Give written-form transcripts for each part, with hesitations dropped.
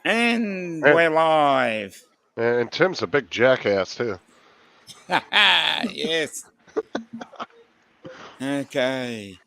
And And, we're live. and Tim's a big jackass too. Yes. Okay.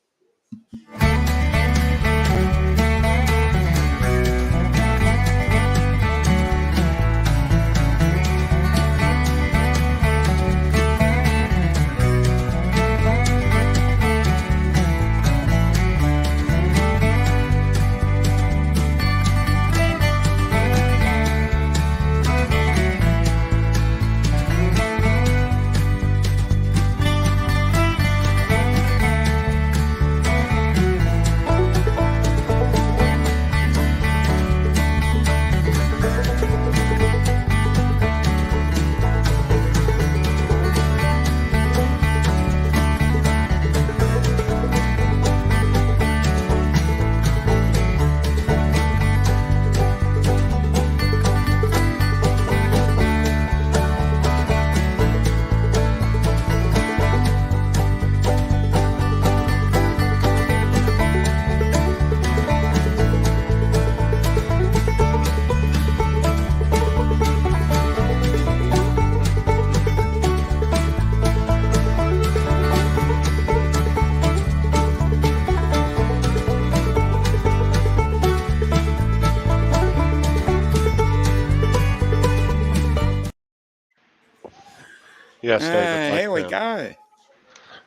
Yes, David. Like Here we him. go.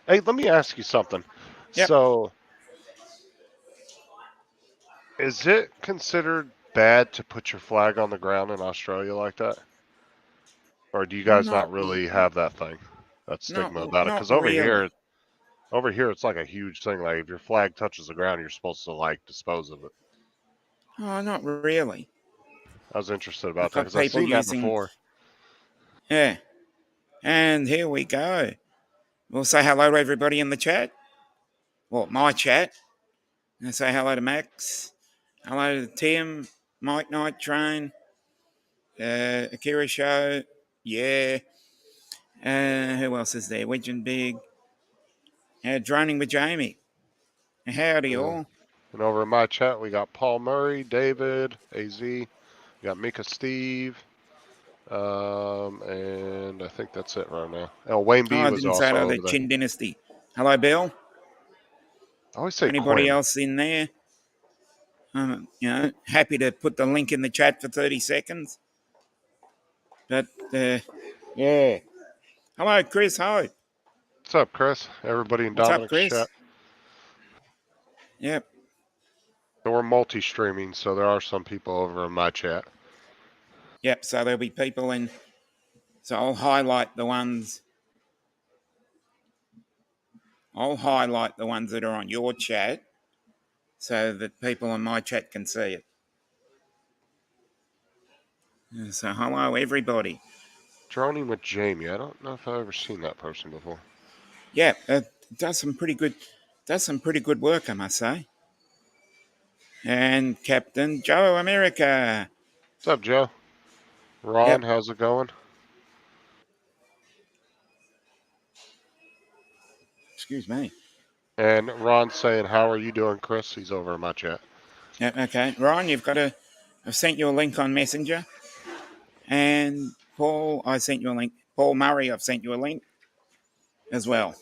Hey, let me ask you something. Yep. So, is it considered bad to put your flag on the ground in Australia like that, or do you guys Not, not really have that thing, that not, stigma about it? not Because really. over here, it's like a huge thing. Like if your flag touches the ground, you're supposed to like dispose of it. Oh, not really. I was interested I've about that got because I've people seen that using. before. Yeah. And here we go. We'll say hello to everybody in the chat. Well, my chat. And say hello to Max. Hello to Tim, Mike Night Train, Akira Show. Yeah. Who else is there? Wedge and Big. Droning with Jamie. Howdy Uh, all. and over in my chat, we got Paul Murray, David, AZ. We got Mika Steve. And I think that's it right now. Oh, Wayne Oh, B I was didn't say also hello to over there. Chin Dynasty. Hello, Bill. I always say Anybody Quinn. else in there? Happy to put the link in the chat for 30 seconds. But, yeah. Hello, Chris Hope. What's up, Chris? Everybody in What's up, Dominic's Chris? chat. Yep. So we're multi-streaming, so there are some people over in my chat. Yep, so there'll be people in. So I'll highlight the ones that are on your chat so that people in my chat can see it. So hello, everybody. Droning with Jamie. I don't know if I've ever seen that person before. Yeah, does some pretty good work, I must say. And Captain Joe America. What's up, Joe? Ron, Yep. how's it going? Excuse me. And Ron's saying, how are you doing, Chris? He's over in my chat. Yep, okay. Ryan, I've sent you a link on Messenger. And Paul, I sent you a link. Paul Murray, I've sent you a link as well.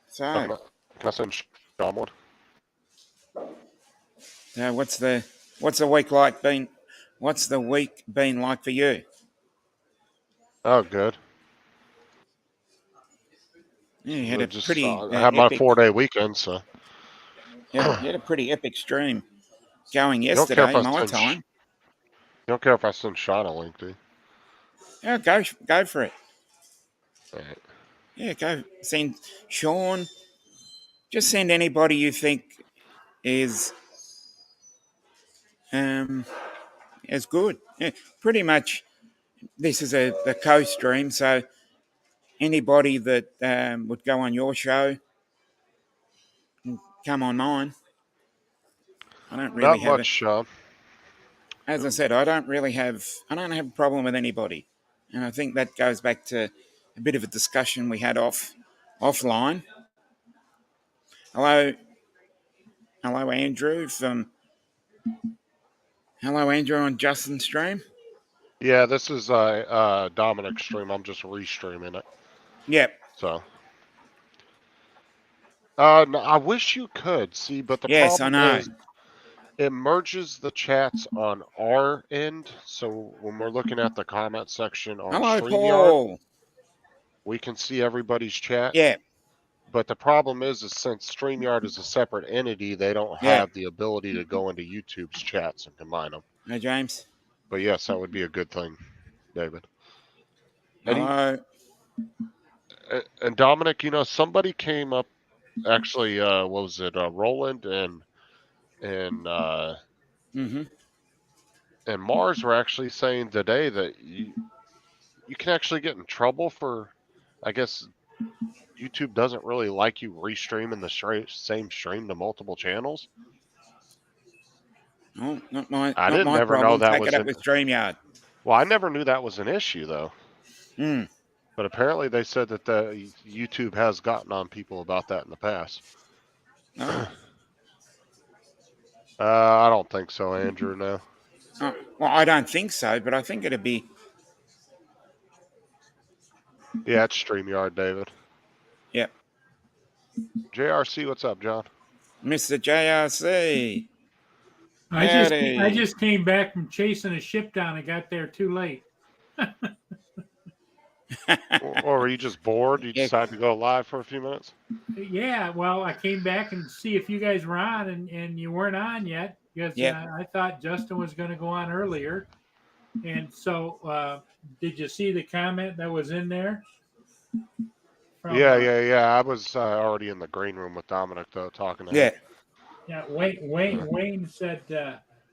So, Can I send Sean one? what's the week like been? What's the week been like for you? Oh, good. Yeah, you had a Just pretty I had my epic. 4-day weekend, so. Yeah, you had a pretty epic stream going You don't care if yesterday, I my send time. you don't care if I send Sean a link, do you? Yeah, go for it. All right. Yeah, go send Sean. Just send anybody you think is is good. Yeah, pretty much. This is the co-stream, so anybody that would go on your show, come on mine. I don't really Not have much, it. Sean. As I said, I don't have a problem with anybody, and I think that goes back to a bit of a discussion we had offline. Hello, Andrew from Hello, Andrew, on Justin's stream. Yeah, this is Dominic's stream. I'm just restreaming it. Yep. So, no, I wish you could see, but the Yes, I problem know. is it merges the chats on our end. So when we're looking at the comment section on Hello, StreamYard, Paul. we can see everybody's chat. Yeah. But the problem is since StreamYard is a separate entity, they don't Yeah. have the ability to go into YouTube's chats and combine them. Hey, James. But yes, that would be a good thing, David. Hello. And Dominic, somebody came up. Actually, what was it? Roland and Mm-hmm. and Mars were actually saying today that you can actually get in trouble for, I guess YouTube doesn't really like you restreaming the same stream to multiple channels. Oh, not I my never know problem. that Take it was up with StreamYard. Well, I never knew that was an issue though. Hmm. But apparently they said that the YouTube has gotten on people about that in the past. Oh. I don't think so, Andrew. No. Oh. Well, I don't think so, but I think it'd be. Yeah, it's StreamYard, David. Yep. JRC, what's up, John? Mr. JRC. I just came back from chasing a ship down and got there too late. Or were you just bored? You decided to go live for a few minutes? Yeah, well, I came back and see if you guys were on, and you weren't on yet because I thought Justin was going to go on earlier. And so, did you see the comment that was in there? Yeah. I was already in the green room with Dominic, though, talking to him. Yeah, Wayne said,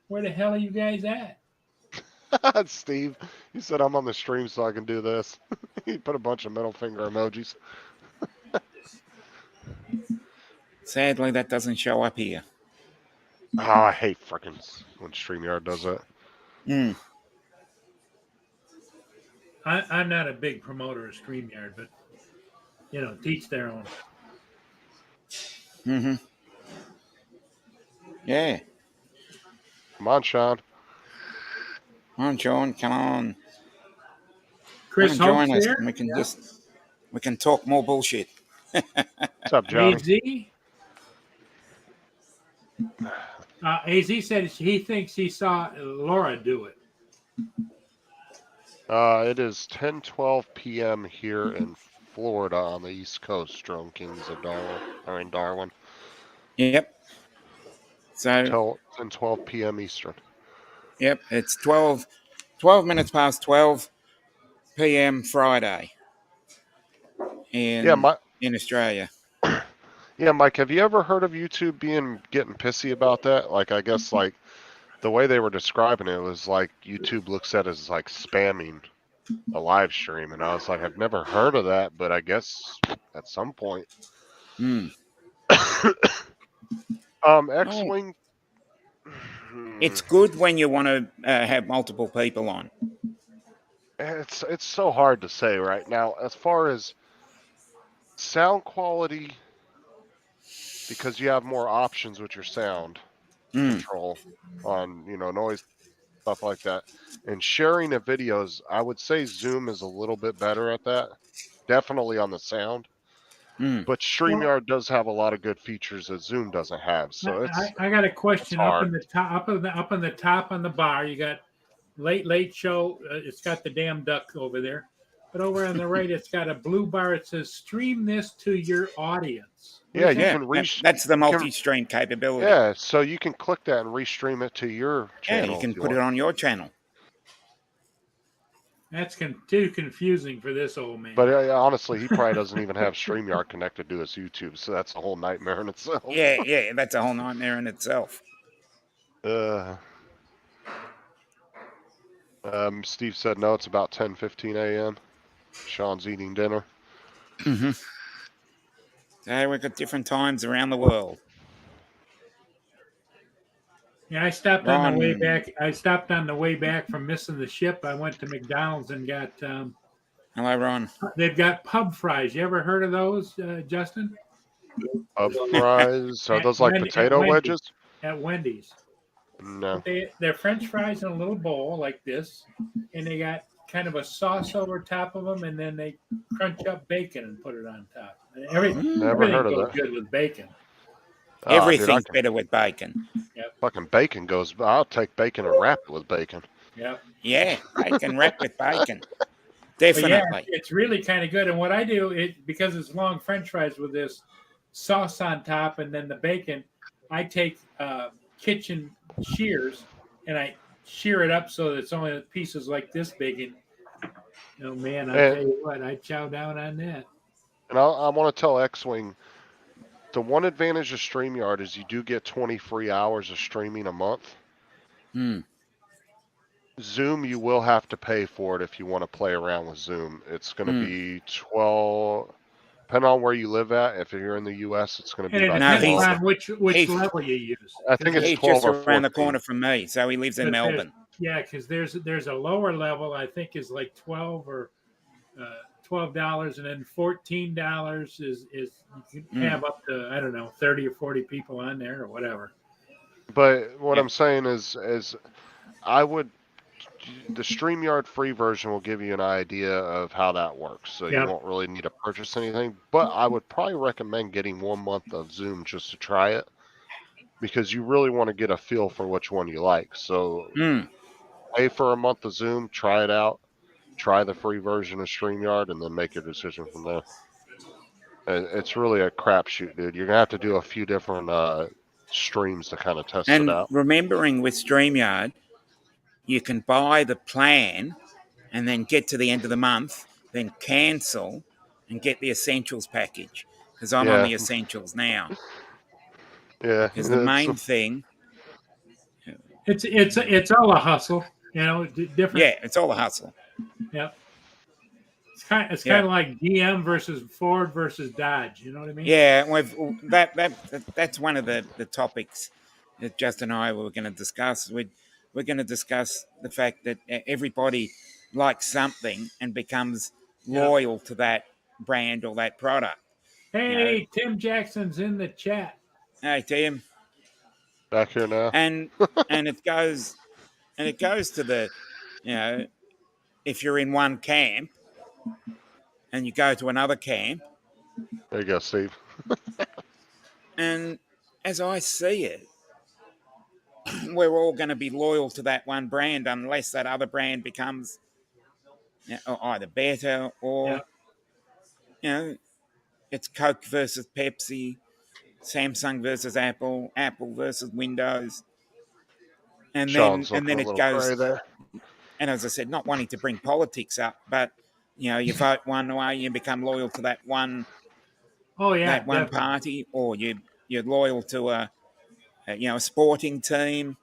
where the hell are you guys at? Steve, he said, I'm on the stream so I can do this. He put a bunch of middle finger emojis. Sadly, that doesn't show up here. Oh, I hate frickin' when StreamYard does that. Hmm. I'm not a big promoter of StreamYard, but, teach their own. Mm-hmm. Yeah. Come on, Sean. Come on, Sean. Come on. Chris, join us. Here? And we can talk more bullshit. What's up, Johnny? AZ said he thinks he saw Laura do it. It is 10:12 p.m. here in Florida on the East Coast. Drone Kings of Darwin. Yep. So 10:12 p.m. Eastern. Yep, it's 12 minutes past 12 p.m. Friday in Australia. Yeah, Mike, have you ever heard of YouTube getting pissy about that? Like, I guess, like, the way they were describing it was like YouTube looks at it as like spamming a live stream. And I was like, I've never heard of that, but I guess at some point. X-Wing. It's good when you want to have multiple people on. It's so hard to say right now. As far as sound quality, because you have more options with your sound control on, noise, stuff like that. And sharing of videos, I would say Zoom is a little bit better at that. Definitely on the sound. But StreamYard does have a lot of good features that Zoom doesn't have. So I got a question up in the top, up in the top on the bar. You got late show. It's got the damn duck over there. But over on the right, it's got a blue bar. It says stream this to your audience. Yeah, you can that's the multi-stream capability. Yeah, so you can click that and restream it to your channel. Yeah, you can put it on your channel. That's too confusing for this old man. But honestly, he probably doesn't even have StreamYard connected to his YouTube, so that's a whole nightmare in itself. Yeah, that's a whole nightmare in itself. Steve said no, it's about 10:15 a.m. Sean's eating dinner. So we've got different times around the world. Yeah, I stopped on the way back. I stopped on the way back from missing the ship. I went to McDonald's and got. Hello, Ron. They've got pub fries. You ever heard of those, Justin? Pub fries? Are those like potato wedges? At Wendy's. No. They're French fries in a little bowl like this, and they got kind of a sauce over top of them, and then they crunch up bacon and put it on top. Never Everything heard of goes that. good with bacon. Oh, dude, I Everything's can better with bacon. Yep. fucking bacon goes. I'll take bacon and wrap it with bacon. Yep. Yeah, bacon wrapped with bacon. But yeah, Definitely. it's really kind of good. And what I do, because it's long French fries with this sauce on top and then the bacon, I take kitchen shears and I shear it up so that it's only pieces like this big. And oh man, I'll tell you what, I chow down on that. And I want to tell X-Wing, the one advantage of StreamYard is you do get 20 free hours of streaming a month. Zoom, you will have to pay for it if you want to play around with Zoom. It's going to be 12, depending on where you live at. If you're in the U.S., it's going to be And it about depends 12. on which level you use. I think it's He's 12 just or around 14. the corner from me, so he lives in Melbourne. Yeah, because there's a lower level I think is like 12 or $12, and then $14 is you can have up to, I don't know, 30 or 40 people on there or whatever. But what I'm saying is I would, the StreamYard free version will give you an idea of how that works. So you won't really need to purchase anything. But I would probably recommend getting 1 month of Zoom just to try it, because you really want to get a feel for which one you like. So pay for a month of Zoom, try it out, try the free version of StreamYard, and then make your decision from there. It's really a crapshoot, dude. You're gonna have to do a few different streams to kind of test it out. And remembering with StreamYard, you can buy the plan and then get to the end of the month, then cancel and get the essentials package. Because I'm on the essentials now. Yeah. Because the main thing, it's all a hustle, different. Yeah, it's all a hustle. Yep. It's kind of like GM versus Ford versus Dodge. You know what I mean? Yeah, that's one of the topics that Justin and I were going to discuss. We're going to discuss the fact that everybody likes something and becomes loyal to that brand or that product. Hey, Tim Jackson's in the chat. Hey, Tim. Back here now. And it goes to the, if you're in one camp and you go to another camp. There you go, Steve. And as I see it, we're all going to be loyal to that one brand unless that other brand becomes either better or, it's Coke versus Pepsi, Samsung versus Apple, Apple versus Windows. And then it goes, there. And as I said, not wanting to bring politics up, but, you vote one way, you become loyal to that one. That one definitely. Party, or you're loyal to a sporting team.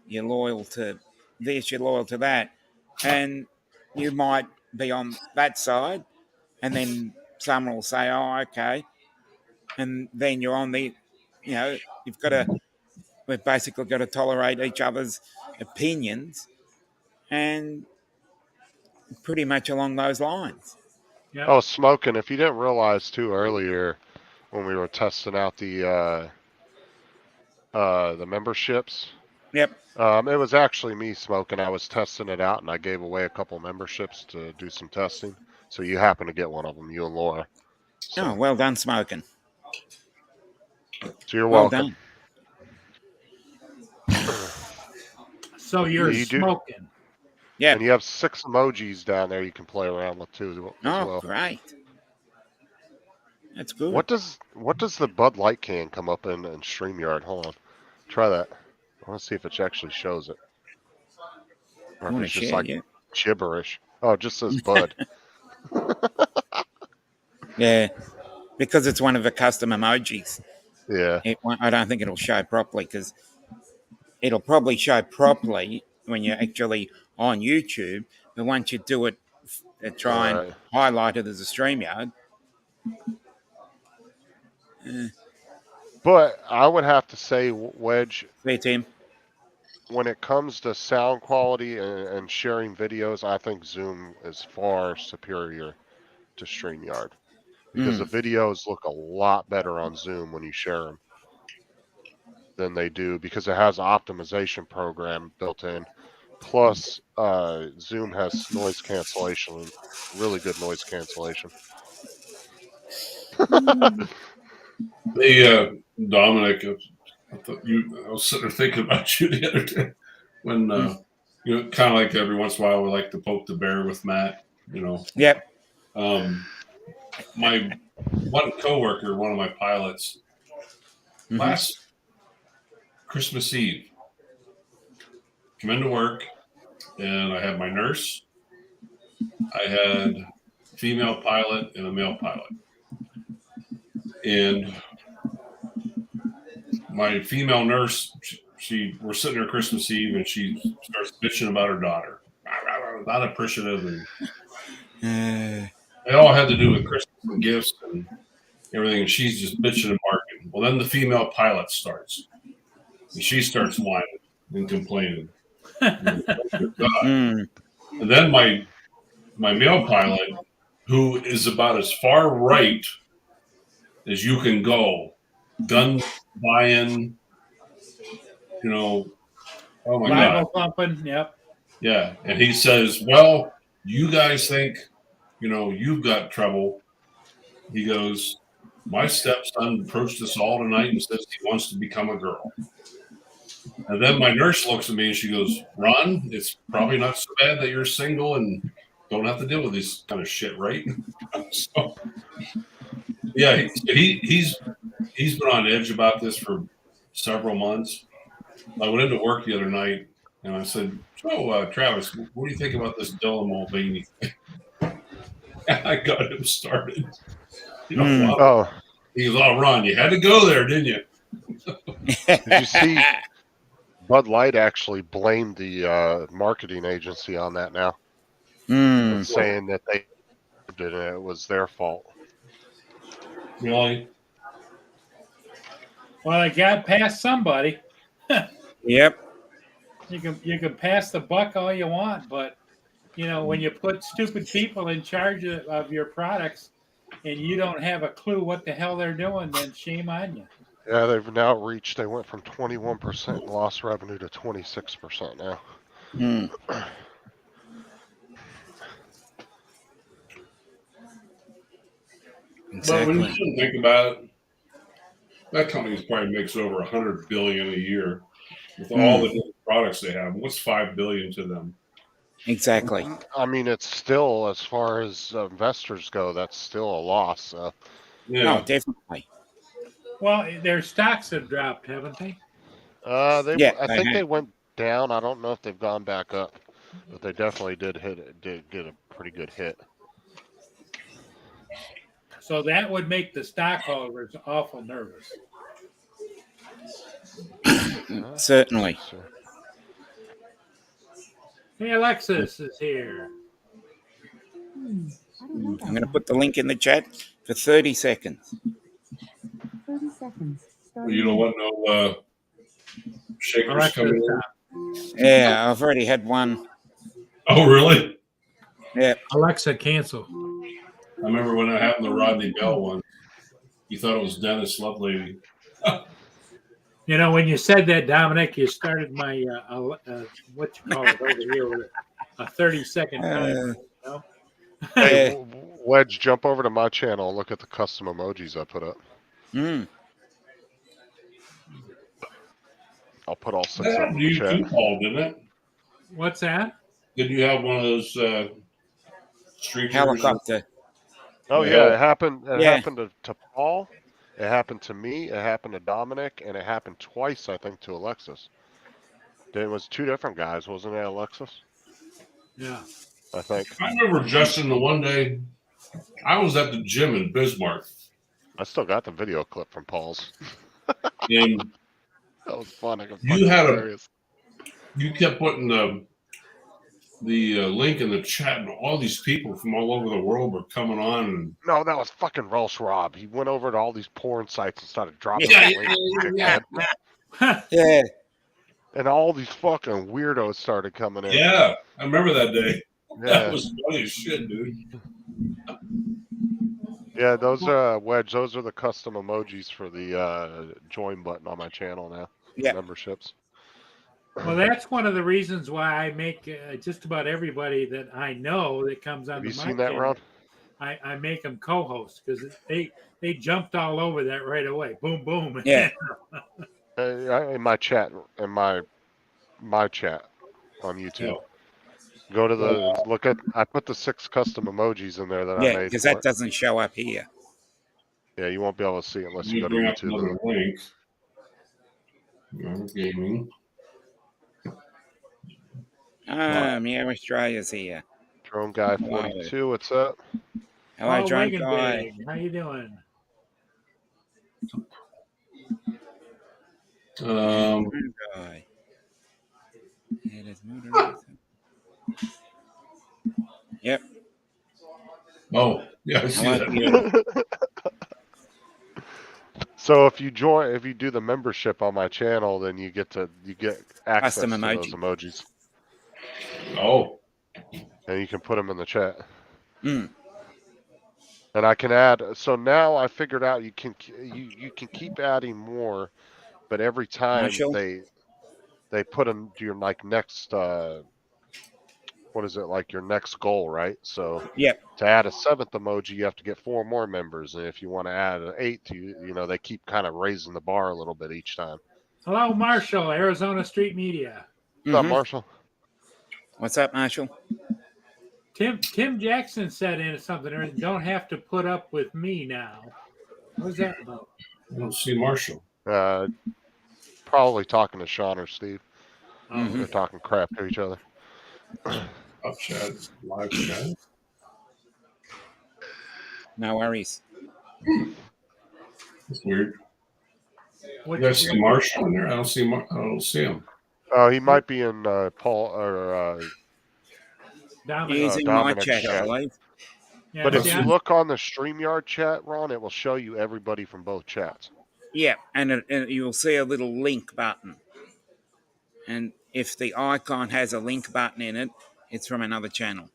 You're loyal to this, you're loyal to that, and you might be on that side, and then someone will say, "Oh, okay," and then you're on the, we've basically got to tolerate each other's opinions, and pretty much along those lines. Yep. Oh, smoking! If you didn't realize too earlier, when we were testing out the memberships. Yep. It was actually me smoking. I was testing it out, and I gave away a couple memberships to do some testing. So you happen to get one of them, you and Laura. So. Oh, well done, smoking. So you're welcome. So you're smoking. Yeah. And you have 6 emojis down there you can play around with too. As well. Great. That's good. What does the Bud Light can come up in StreamYard? Hold on. Try that. I want to see if it actually shows it. Or if it's just like gibberish. Oh, it just says Bud. Yeah, because it's one of the custom emojis. Yeah. I don't think it'll show properly, because it'll probably show properly when you're actually on YouTube, but once you do it, try and highlight it as a StreamYard. But I would have to say, Wedge, hey, Tim, when it comes to sound quality and sharing videos, I think Zoom is far superior to StreamYard, because the videos look a lot better on Zoom when you share them. than they do because it has an optimization program built in. Plus, Zoom has noise cancellation, really good noise cancellation. Hey, Dominic, I was sitting there thinking about you the other day when, kind of like every once in a while we like to poke the bear with Matt, Yep. My one coworker, one of my pilots, last Christmas Eve, come into work, and I had my nurse, I had a female pilot and a male pilot. And my female nurse, we're sitting there Christmas Eve, and she starts bitching about her daughter. Not appreciative, and it all had to do with Christmas and gifts and everything. And she's just bitching and barking. Well, then the female pilot starts, and she starts whining and complaining. And then my male pilot, who is about as far right as you can go, gun buying, oh my Bible God. thumping, yep. Yeah. And he says, well, you guys think, you've got trouble. He goes, my stepson approached us all tonight and says he wants to become a girl. And then my nurse looks at me and she goes, Ron, it's probably not so bad that you're single and don't have to deal with this kind of shit, right? So, yeah, he's been on edge about this for several months. I went into work the other night and I said, so, Travis, what do you think about this Dylan Mulvaney thing? And I got him started. He goes, oh, Ron, you had to go there, didn't you? Did you see Bud Light actually blamed the marketing agency on that now? And saying that they did it, it was their fault. Really? Well, it got past somebody. Yep. You can pass the buck all you want, but when you put stupid people in charge of your products and you don't have a clue what the hell they're doing, then shame on you. Yeah, they've now reached. They went from 21% lost revenue to 26% now. But when you shouldn't think about it, that company probably makes over $100 billion a year with all the different products they have. What's $5 billion to them? Exactly. I mean, it's still, as far as investors go, that's still a loss. Yeah. No, definitely. Well, their stocks have dropped, haven't they? I think they went down. I don't know if they've gone back up, but they definitely did get a pretty good hit. So that would make the stockholders awful nervous. Certainly. Hey, Alexis is here. I'm going to put the link in the chat for 30 seconds. 30 seconds. Well, you don't want no shakers coming in? Yeah, I've already had one. Oh, really? Yeah. Alexa, cancel. I remember when that happened to Rodney Bell one. You thought it was Dennis Lovelady. When you said that, Dominic, you started my what you call it over here with a 30-second time. Hey, Wedge, jump over to my channel and look at the custom emojis I put up. I'll put all 6 of them in the chat. You Paul, didn't it? What's that? Did you have one of those street helicopter? Oh yeah, it happened. It happened to Paul. It happened to me. It happened to Dominic, and it happened twice, I think, to Alexis. It was 2 different guys, wasn't it, Alexis? Yeah, I think. I remember Justin the one day I was at the gym in Bismarck. I still got the video clip from Paul's. And that was fun. You kept putting the link in the chat, and all these people from all over the world were coming on. And no, that was fucking Rolls Rob. He went over to all these porn sites and started dropping Yeah. And all these fucking weirdos started coming in. Yeah, I remember that day. Yeah. That was funny as shit, dude. Yeah, those are Wedge. Those are the custom emojis for the join button on my channel now. Yeah. memberships. Well, that's one of the reasons why I make just about everybody that I know that comes Have onto you my seen that, channel. Ron? I make them co-hosts because they jumped all over that right away. Boom, boom. Yeah. In my chat, in my chat on YouTube. Go to the look at. I put the 6 custom emojis in there that I Yeah, made because for that it. doesn't show up here. Yeah, you won't be able to see it unless Let you me go to bring up YouTube. another link. Gaming. Meow Australia's here. Drone Guy 42, what's up? Hello, Oh, Drone Wagon Guy. Big. How you doing? Drone Guy. It is moderator. Yep. Oh, yeah, I see Hello, that. you. So if you do the membership on my channel, then you get access Custom to emoji. those emojis, Oh, and you can put them in the chat. Mm. And I can add. So now I figured out you can keep adding more, but every time Marshall? they put in your like next what is it, like your next goal, right? So Yep. to add a 7th emoji, you have to get 4 more members, and if you want to add an 8th, you know they keep kind of raising the bar a little bit each time. Hello, Marshall, Arizona Street Media. What's up, Marshall? What's up, Marshall? Tim Jackson said in something, or don't have to put up with me now. What's that about? I don't see Marshall. Probably talking to Sean or Steve. Oh, They're talking crap to each other. Up chat, live chat. No worries. That's weird. What You guys see Marshall in there? I don't see him. He might be in Paul or Dominic. He's in my Dominic's chat, I chat. believe. Yeah, But if see, you look on the StreamYard chat, Ron, it will show you everybody from both chats. Yeah, and you'll see a little link button. And if the icon has a link button in it, it's from another channel.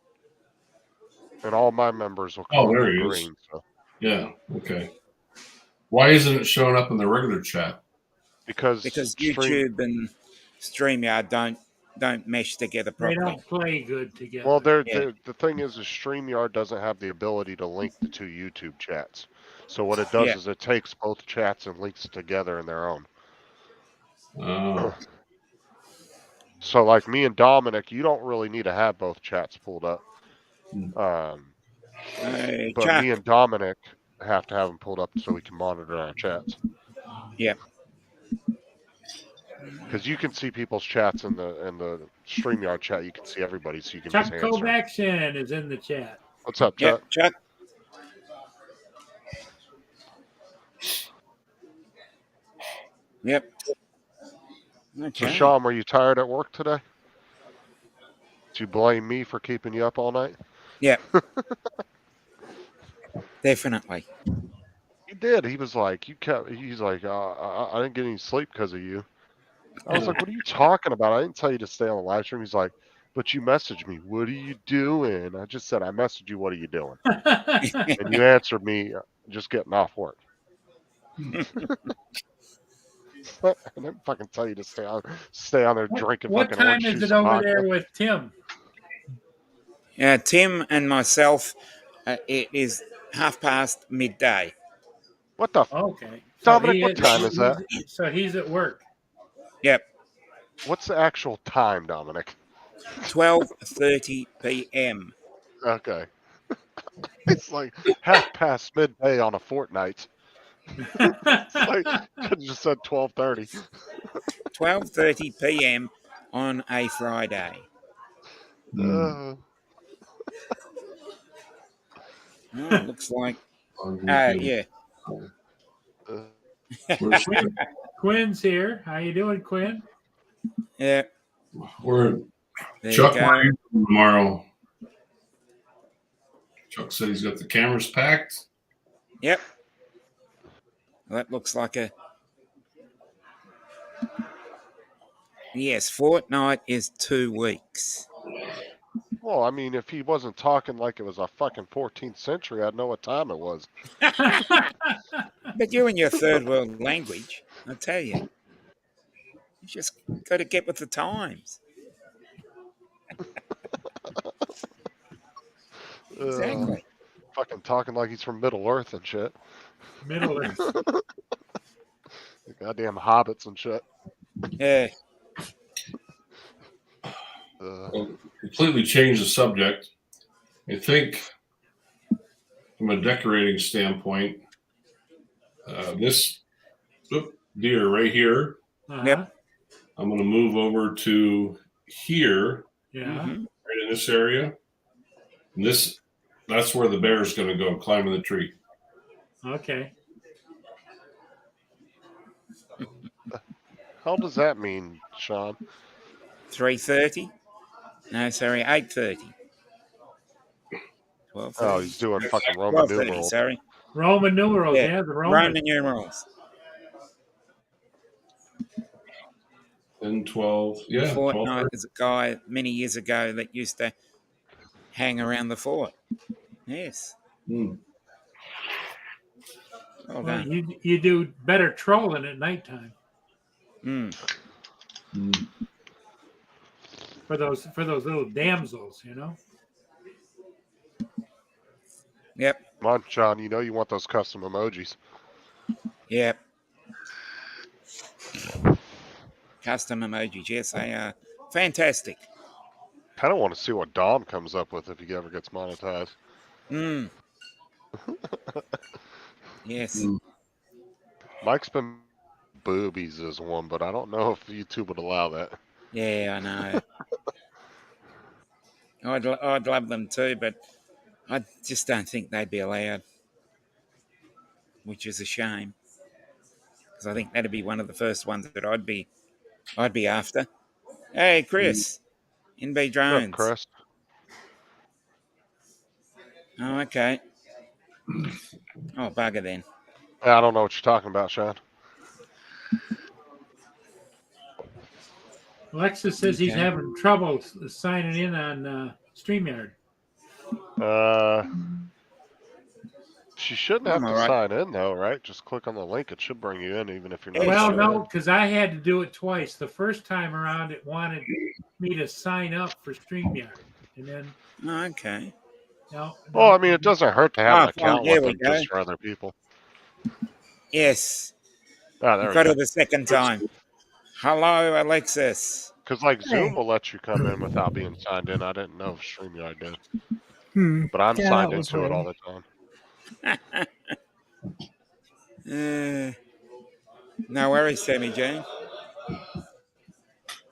And all my members will come Oh, up there in he green. is. So. Yeah, okay. Why isn't it showing up in the regular chat? Because YouTube and StreamYard don't mesh together they properly. don't play good together. Well, Yeah. the thing is StreamYard doesn't have the ability to link the 2 YouTube chats. So what it does is it takes both chats and links together in their own. So like me and Dominic, you don't really need to have both chats pulled up. But Chuck. me and Dominic have to have them pulled up so we can monitor our chats. Yep. Because you can see people's chats in the StreamYard chat. You can see everybody, so you can Chuck just answer. Kovacshin is in the chat. What's up, Chuck? Yep, Chuck. Yep. Okay. So, Sean, were you tired at work today? Did you blame me for keeping you up all night? Yep. Definitely. He did. He was like, he's like, I didn't get any sleep because of you. I was like, what are you talking about? I didn't tell you to stay on the live stream. He's like, but you messaged me. What are you doing? I just said, I messaged you. What are you doing? And you answered me, just getting off work. I didn't fucking tell you to stay on there drinking. What fucking time is it over there with Tim? Tim and myself, it is midday. What the? Okay. Dominic, what time is that? So he's at work. Yep. What's the actual time, Dominic? 12:30 p.m. Okay. It's like midday on a fortnight. It's like, I just said 12:30. 12:30 p.m. on a Friday. Looks like. Yeah. Quinn's here. How you doing, Quinn? Yeah. We're Chuck tomorrow. Chuck said he's got the cameras packed. Yep. Well, that looks like a. Yes, fortnight is 2 weeks. Well, I mean, if he wasn't talking like it was a fucking 14th century, I'd know what time it was. But you and your third world language, I tell you. Got to get with the times. Exactly. Fucking talking like he's from Middle Earth and shit. Middle Earth. The goddamn hobbits and shit. Yeah. Well, completely change the subject. I think from a decorating standpoint, this deer right here, Uh-huh. I'm going to move over to here, Yeah. right in this area. And that's where the bear is going to go, climbing the tree. Okay. How does that mean, Sean? 3:30. No, sorry, 8:30. 12:30. Oh, he's doing fucking Roman 12:30, numerals. sorry. Roman numerals, Yeah, the Roman. Roman numerals. 10, 12, yeah. Fortnite is a guy many years ago that used to hang around the fort. Yes. Mm. Well Well, done. you do better trolling at nighttime Mm. Mm. for those little damsels, you know. Yep. Come on, Sean. You know you want those custom emojis. Yep. Custom emojis. Yes, they are fantastic. Kind of want to see what Dom comes up with if he ever gets monetized. Mm. Yes. Mm. Mike's been boobies as one, but I don't know if YouTube would allow that. Yeah, I know. I'd love them too, but I just don't think they'd be allowed, which is a shame. Because I think that'd be one of the first ones that I'd be after. Hey, Chris, NB What's up, Drones. Chris? Oh, okay. Oh, bugger then. I don't know what you're talking about, Sean. Alexis says he's Okay. having trouble signing in on StreamYard. She shouldn't have I'm to all right. sign in though, right? Just click on the link; it should bring you in, even if you're not. Yeah, Well, sure. no, because I had to do it twice. The first time around, it wanted me to sign up for StreamYard, and then Oh, okay. Well, I mean, it doesn't hurt to have an account There with we them go. just for other people. Yes. Ah, there we Got go. it the second time. Hello, Alexis. Because like Zoom Hey. will let you come in without being signed in. I didn't know if StreamYard did, but I'm Yeah, signed that was into it weird. all the time. No worries, Sammy Jane.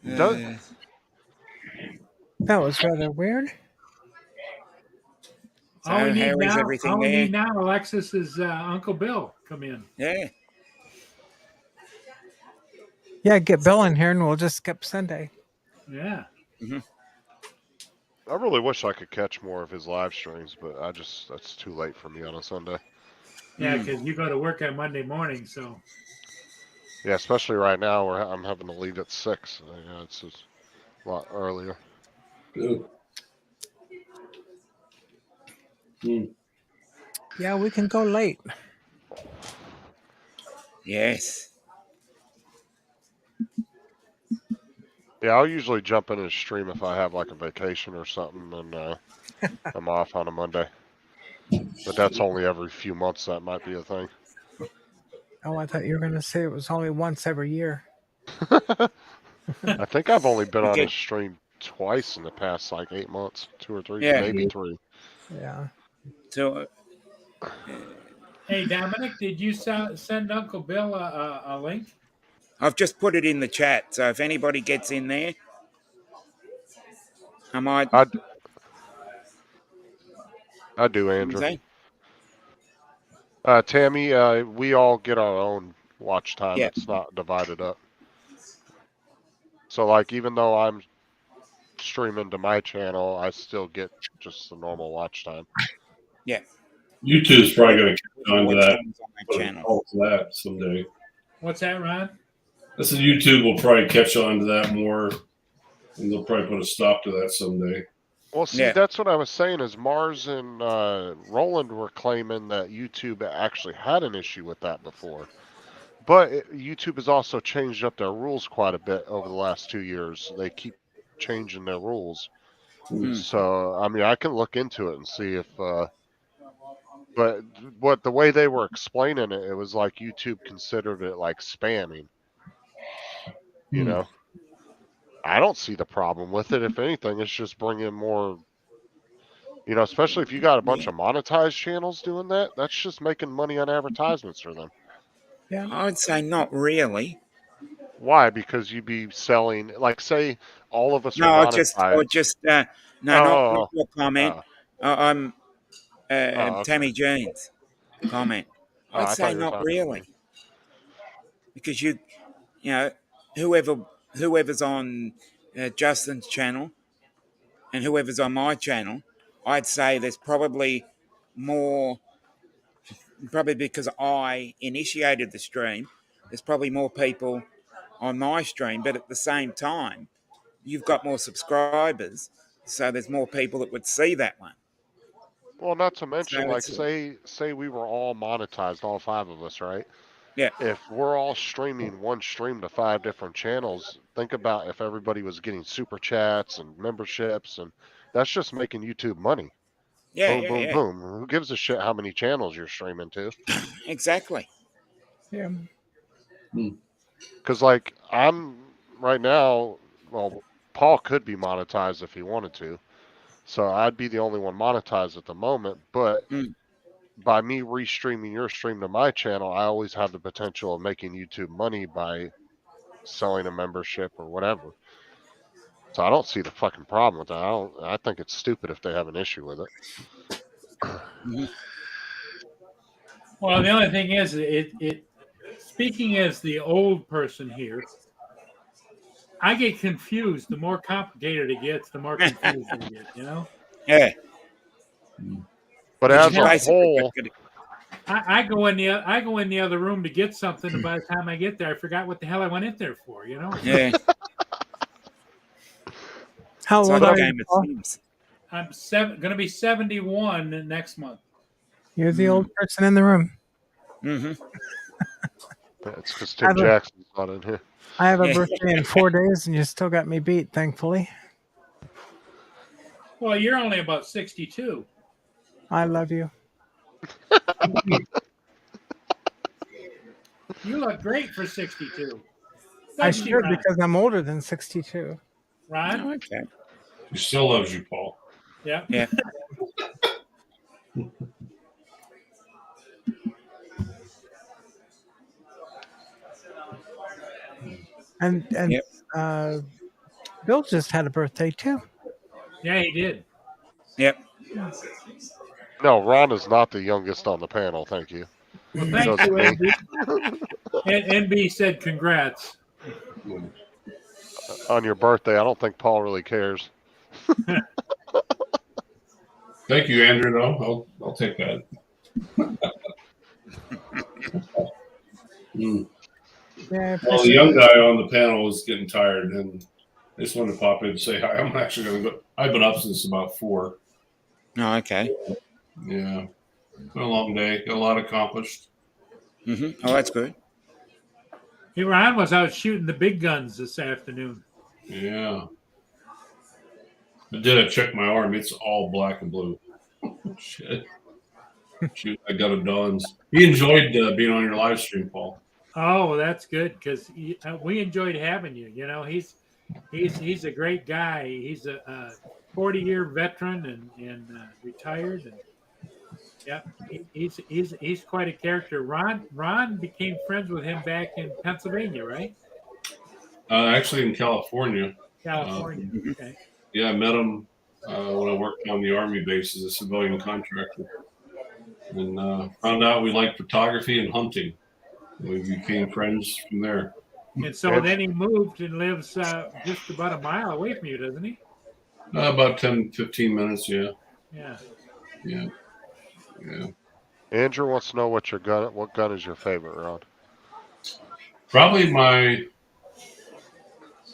Does- That was rather weird. So all we how is everything there? need now, Alexis, is Uncle Bill come in. Yeah. Yeah, get Bill in here and we'll just skip Sunday. Yeah. I really wish I could catch more of his live streams, but that's too late for me on a Sunday. Yeah, because you go to work on Monday morning, so. Yeah, especially right now where I'm having to leave at 6. It's just a lot earlier. Good. Mm. Yeah, we can go late. Yes. Yeah, I'll usually jump in his stream if I have like a vacation or something, and I'm off on a Monday. But that's only every few months that might be a thing. Oh, I thought you were going to say it was only once every year. I think I've only been on Okay. his stream twice in the past like 8 months, 2 or 3, Yeah. maybe 3. Yeah. So, Hey, Dominic, did you send Uncle Bill a link? I've just put it in the chat. So if anybody gets in there, I might. I do, Andrew. Say? Tammy, we all get our own watch time. Yeah. It's not divided up. So, like, even though I'm streaming to my channel, I still get just the normal watch time. Yeah. YouTube's probably going to catch on to Watch that. times on my Put a channel. call to that someday. What's that, Ron? I said YouTube will probably catch on to that more, and they'll probably put a stop to that someday. Well, see, Yeah. that's what I was saying is Mars and Roland were claiming that YouTube actually had an issue with that before. But YouTube has also changed up their rules quite a bit over the last 2 years. They keep changing their rules. So, I mean, I can look into it and see if. But the way they were explaining it, it was like YouTube considered it like spamming. You know, I don't see the problem with it. If anything, it's just bringing more. You know, especially if you got a bunch of monetized channels doing that, that's just making money on advertisements for them. Yeah. I would say not really. Why? Because you'd be selling, like, say, all of us are No, monetized. no, not Oh, your comment. oh, I'm oh, okay. Tammy Jean's comment. Oh, I'd I thought say you were not talking to me. really, because you know, whoever whoever's on Justin's channel and whoever's on my channel, I'd say there's probably more. Probably because I initiated the stream, there's probably more people on my stream, but at the same time, you've got more subscribers, so there's more people that would see that one. Well, not to So mention, like, it's say we were all monetized, all 5 of us, right? yeah, If we're all streaming one stream to 5 different channels, think about if everybody was getting super chats and memberships, and that's just making YouTube money. yeah, Boom, yeah, boom, yeah, boom. Who gives a shit how many channels you're streaming to? exactly. Yeah. Because, like, I'm right now, well, Paul could be monetized if he wanted to. So I'd be the only one monetized at the moment. But Mm. by me restreaming your stream to my channel, I always have the potential of making YouTube money by selling a membership or whatever. So I don't see the fucking problem with that. I think it's stupid if they have an issue with it. Well, the only thing is, it speaking as the old person here, I get confused. The more complicated it gets, the more confused I get. You know, Yeah, But because as you've a basically whole, I go in the other room to get something, and by the time I get there, I forgot what the hell I went in there for. You know, yeah, How it's old like a are you, game of Paul? Sims. I'm going to be 71 next month. You're the old person in the room. Mm-hmm. it's because I Tim have a, Jackson's not in here. I have a Yeah, birthday in 4 days, and you still got me beat, thankfully. Well, you're only about 62. I love you. You look great for 62. I Doesn't he, should Ron? because I'm older than 62. Ron? okay. He still loves you, Paul. Yeah. Yeah, And yep, uh, Bill just had a birthday too. Yeah, he did. yep. No, Ron is not the youngest on the panel. Thank you. Well, He thank goes you, with me. NB. And NB said congrats. On your birthday, I don't think Paul really cares. Thank you, Andrew. Though I'll take that. Yeah, I Well, the appreciate young it. guy on the panel was getting tired, and I just wanted to pop in and say hi. I'm actually going to go. I've been up since about 4. Oh, okay. Yeah, been a long day. Got a lot accomplished. Mm-hmm. Oh, that's good. Hey, Ron was out shooting the big guns this afternoon. Yeah, I did. I checked my arm. It's all black and blue. Shit. Shoot, I got a Don's. He enjoyed being on your live stream, Paul. Oh, that's good because we enjoyed having you. You know, he's a great guy. He's a 40-year veteran and retired. And yeah, he's quite a character. Ron became friends with him back in Pennsylvania, right? Actually, in California. California. Mhm. Okay. Yeah, I met him when I worked on the Army base as a civilian contractor. And found out we liked photography and hunting. We became friends from there. And so then he moved and lives just about a mile away from you, doesn't he? About 10, 15 minutes, yeah. Yeah. Yeah. Yeah. Andrew wants to know what gun is your favorite, Ron? Probably my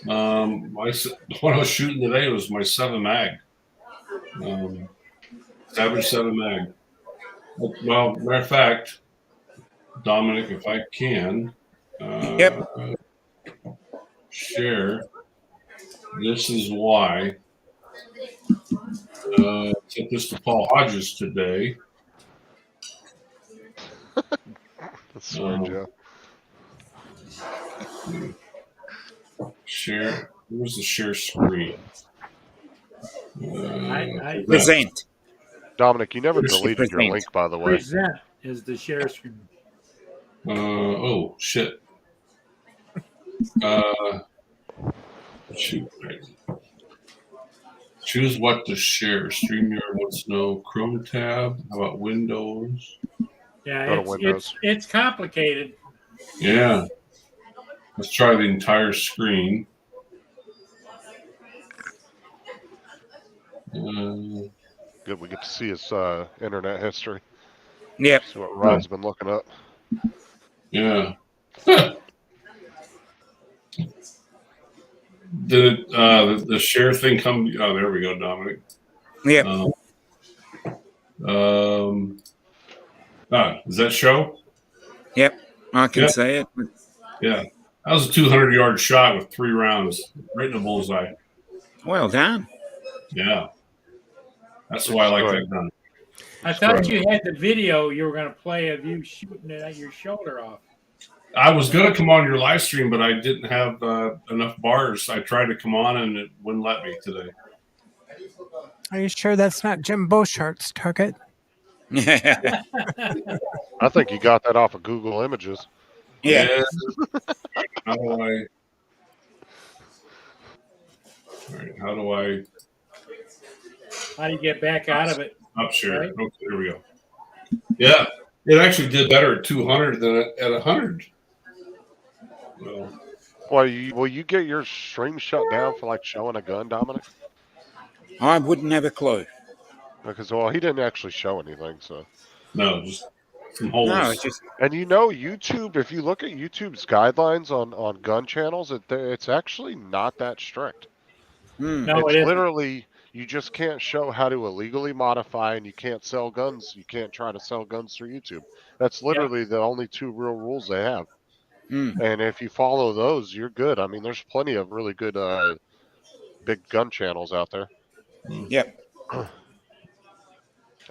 what I was shooting today was my 7 mag. Savage 7 mag. Well, matter of fact, Dominic, if I can, Yep. Share. This is why. Sent this to Paul Hodges today. I swear, Joe. Share. Where's the share screen? Present. Dominic, you never Push to deleted your present. link, by the way. Present is the share screen. Oh shit. Shoot. Choose what to share. StreamYard wants to know. Chrome tab. How about Windows? Yeah, Go to Windows. it's complicated. Yeah. Let's try the entire screen. Good, we get to see his internet history. Yep. See what Rod's been looking up. Yeah. Did it, the share thing come? Oh, there we go, Dominic. Yep. Does that show? Yep. I can see it. Yeah. That was a 200-yard shot with 3 rounds, right in the bullseye. Well done. Yeah. That's why I like that gun. I thought you had the video you were going to play of you shooting it at your shoulder off. I was going to come on your live stream, but I didn't have enough bars. I tried to come on, and it wouldn't let me today. Are you sure that's not Jim Beauchart's target? Yeah. I think you got that off of Google Images. Yeah. How do I? All right. How do you get back out of it? Up share. Right? Okay, there we go. Yeah, it actually did better at 200 than at 100. Well, will you get your stream shut down for like showing a gun, Dominic? I wouldn't have a clue. Because he didn't actually show anything, so. No, just some holes. No, it's just. And YouTube. If you look at YouTube's guidelines on gun channels, it's actually not that strict. No, it's it isn't. literally you just can't show how to illegally modify, and you can't sell guns. You can't try to sell guns through YouTube. That's literally the only 2 real rules they have. And if you follow those, you're good. I mean, there's plenty of really good big gun channels out there. Yep.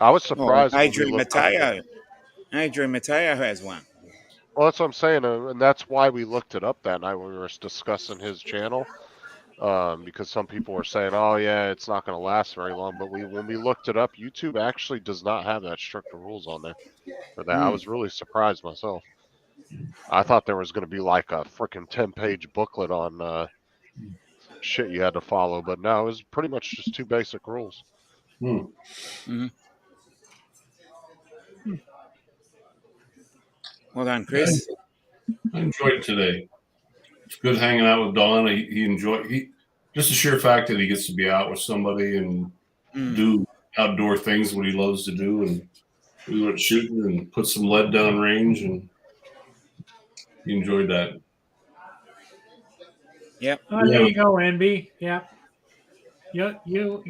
I was surprised. Adrian Mateo. Adrian Mateo has one. Well, that's what I'm saying, and that's why we looked it up that night when we were discussing his channel. Because some people were saying, "Oh yeah, it's not going to last very long." But when we looked it up, YouTube actually does not have that strict rules on there for that. I was really surprised myself. I thought there was going to be like a freaking 10-page booklet on shit you had to follow, but no, it was pretty much just 2 basic rules. Well done, Chris. I enjoyed it today. It's good hanging out with Don. Just the sheer fact that he gets to be out with somebody and do outdoor things what he loves to do, and we went shooting and put some lead down range, and he enjoyed that. Yep. Oh, there you go, NB. Yep. You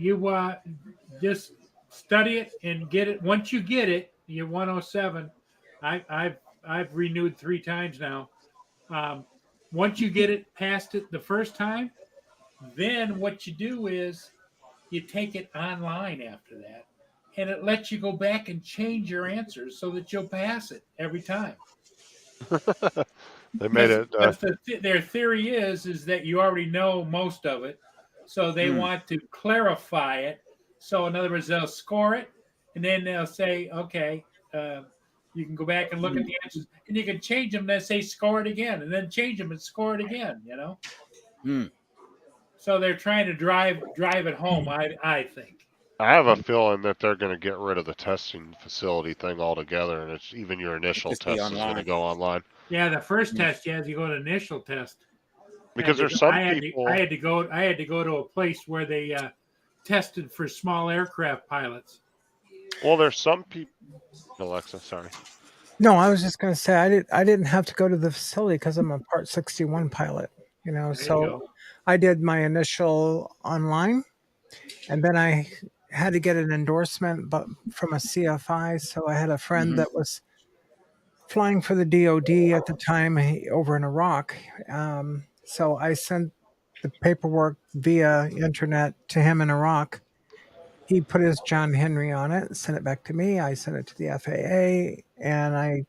just study it and get it. Once you get it, you're 107. I've renewed 3 times now. Once you get it past it the first time, then what you do is you take it online after that, and it lets you go back and change your answers so that you'll pass it every time. They made it. Their theory is that you already know most of it, so they want to clarify it. So in other words, they'll score it, and then they'll say, okay, you can go back and look at the answers, and you can change them. Then say score it again, and then change them and score it again. So they're trying to drive it home. I think. I have a feeling that they're going to get rid of the testing facility thing altogether, and it's even your initial test is going to go online. Yeah, the first test you have to go to initial test. Because there's some people. I had to go to a place where they tested for small aircraft pilots. Well, there's some people. Alexa, sorry. No, I was just going to say I didn't have to go to the facility because I'm a Part 61 pilot. So I did my initial online, and then I had to get an endorsement, but from a CFI. So I had a friend that was flying for the DoD at the time over in Iraq. So I sent the paperwork via internet to him in Iraq. He put his John Henry on it, sent it back to me. I sent it to the FAA, and I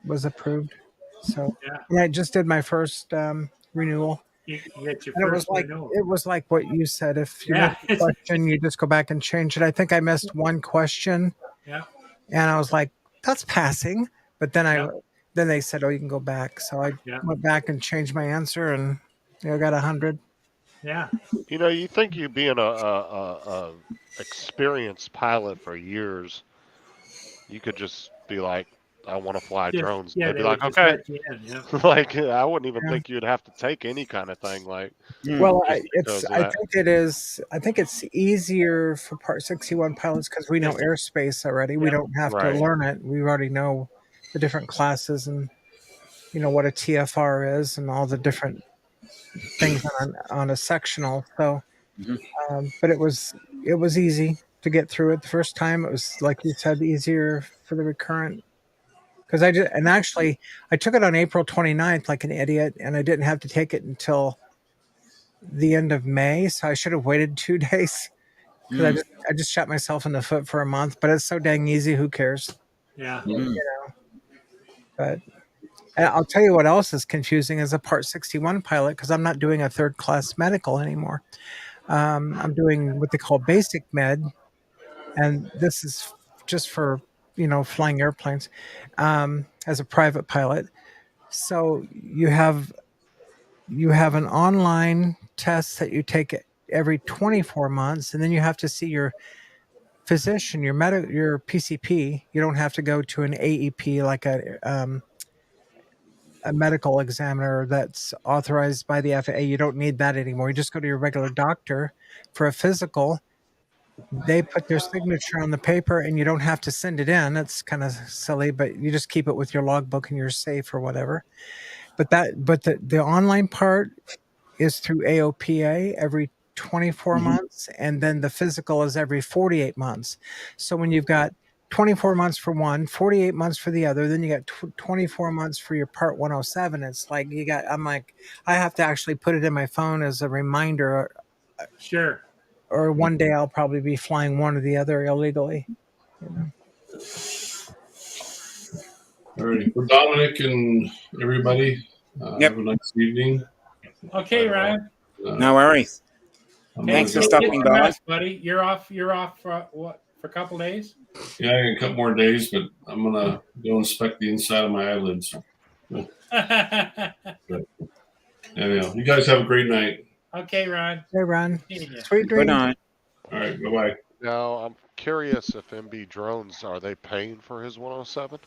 was approved. So Yeah. and I just did my first renewal. You get your And first renewal. it was like what you said. If you Yeah. miss a question, you just go back and change it. I think I missed one question, Yeah. and I was like, "That's passing." But then Yeah. then they said, "Oh, you can go back." So I Yeah. went back and changed my answer, and I got 100. Yeah. You know, you think you being a experienced pilot for years, you could just be like, I want to fly drones. Yeah, They'd be they like, would just okay. let you in. Yeah. Like, I wouldn't even Yeah. think you'd have to take any kind of thing, like, Well, just because of I that. think it is. I think it's easier for Part 61 pilots because we know Yes. airspace already. We Yeah. don't have to Right. learn it. We already know the different classes and what a TFR is and all the different things on a sectional. So, but it was easy to get through it the first time. It was like you said, easier for the recurrent. Because actually I took it on April 29th like an idiot, and I didn't have to take it until the end of May, so I should have waited 2 days because I just shot myself in the foot for a month. But it's so dang easy. Who cares? Yeah. But and I'll tell you what else is confusing as a Part 61 pilot because I'm not doing a third class medical anymore. I'm doing what they call basic med, and this is just for flying airplanes as a private pilot. So you have an online test that you take every 24 months, and then you have to see your physician, your PCP. You don't have to go to an AEP like a medical examiner that's authorized by the FAA. You don't need that anymore. You just go to your regular doctor for a physical. They put their signature on the paper, and you don't have to send it in. It's kind of silly, but you just keep it with your logbook and you're safe or whatever. But the online part is through AOPA every 24 months, and then the physical is every 48 months. So when you've got 24 months for one, 48 months for the other, then you got 24 months for your Part 107. It's like I'm like, I have to actually put it in my phone as a reminder, Sure. or one day I'll probably be flying one or the other illegally. All right. For Dominic and everybody, have a nice evening. Okay, Ryan. No worries. Thanks for stopping by, rest, buddy. You're off for what? For a couple days? Yeah, I got a couple more days, but I'm gonna go inspect the inside of my eyelids. Anyhow, you guys have a great night. Okay, Ron. Hey, Ron. Sweet dreams. Good night. All right, bye bye. Now, I'm curious if MB Drones, are they paying for his 107?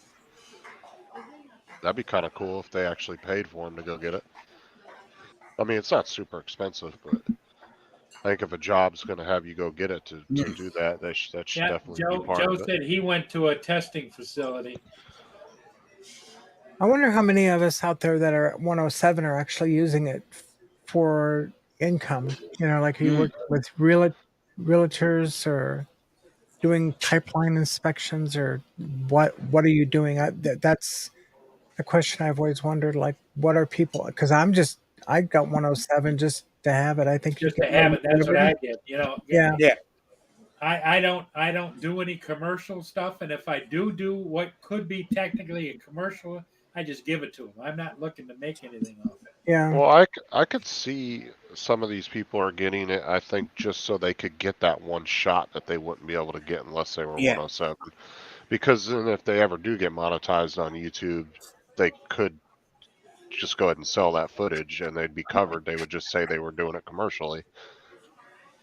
That'd be kind of cool if they actually paid for him to go get it. I mean, it's not super expensive, but I think if a job's going to have you go get it to do that, that should definitely be part Joe of it. said he went to a testing facility. I wonder how many of us out there that are at 107 are actually using it for income. Like you work with realtors or doing pipeline inspections, or what are you doing? That's a question I've always wondered. Like, what are people? Because I got 107 just to have it. I think just to have it. That's what I did. Yeah. I don't do any commercial stuff, and if I do what could be technically a commercial, I just give it to them. I'm not looking to make anything off it. Yeah. Well, I could see some of these people are getting it, I think, just so they could get that one shot that they wouldn't be able to get unless they were 107. Because then if they ever do get monetized on YouTube, they could just go ahead and sell that footage and they'd be covered. They would just say they were doing it commercially.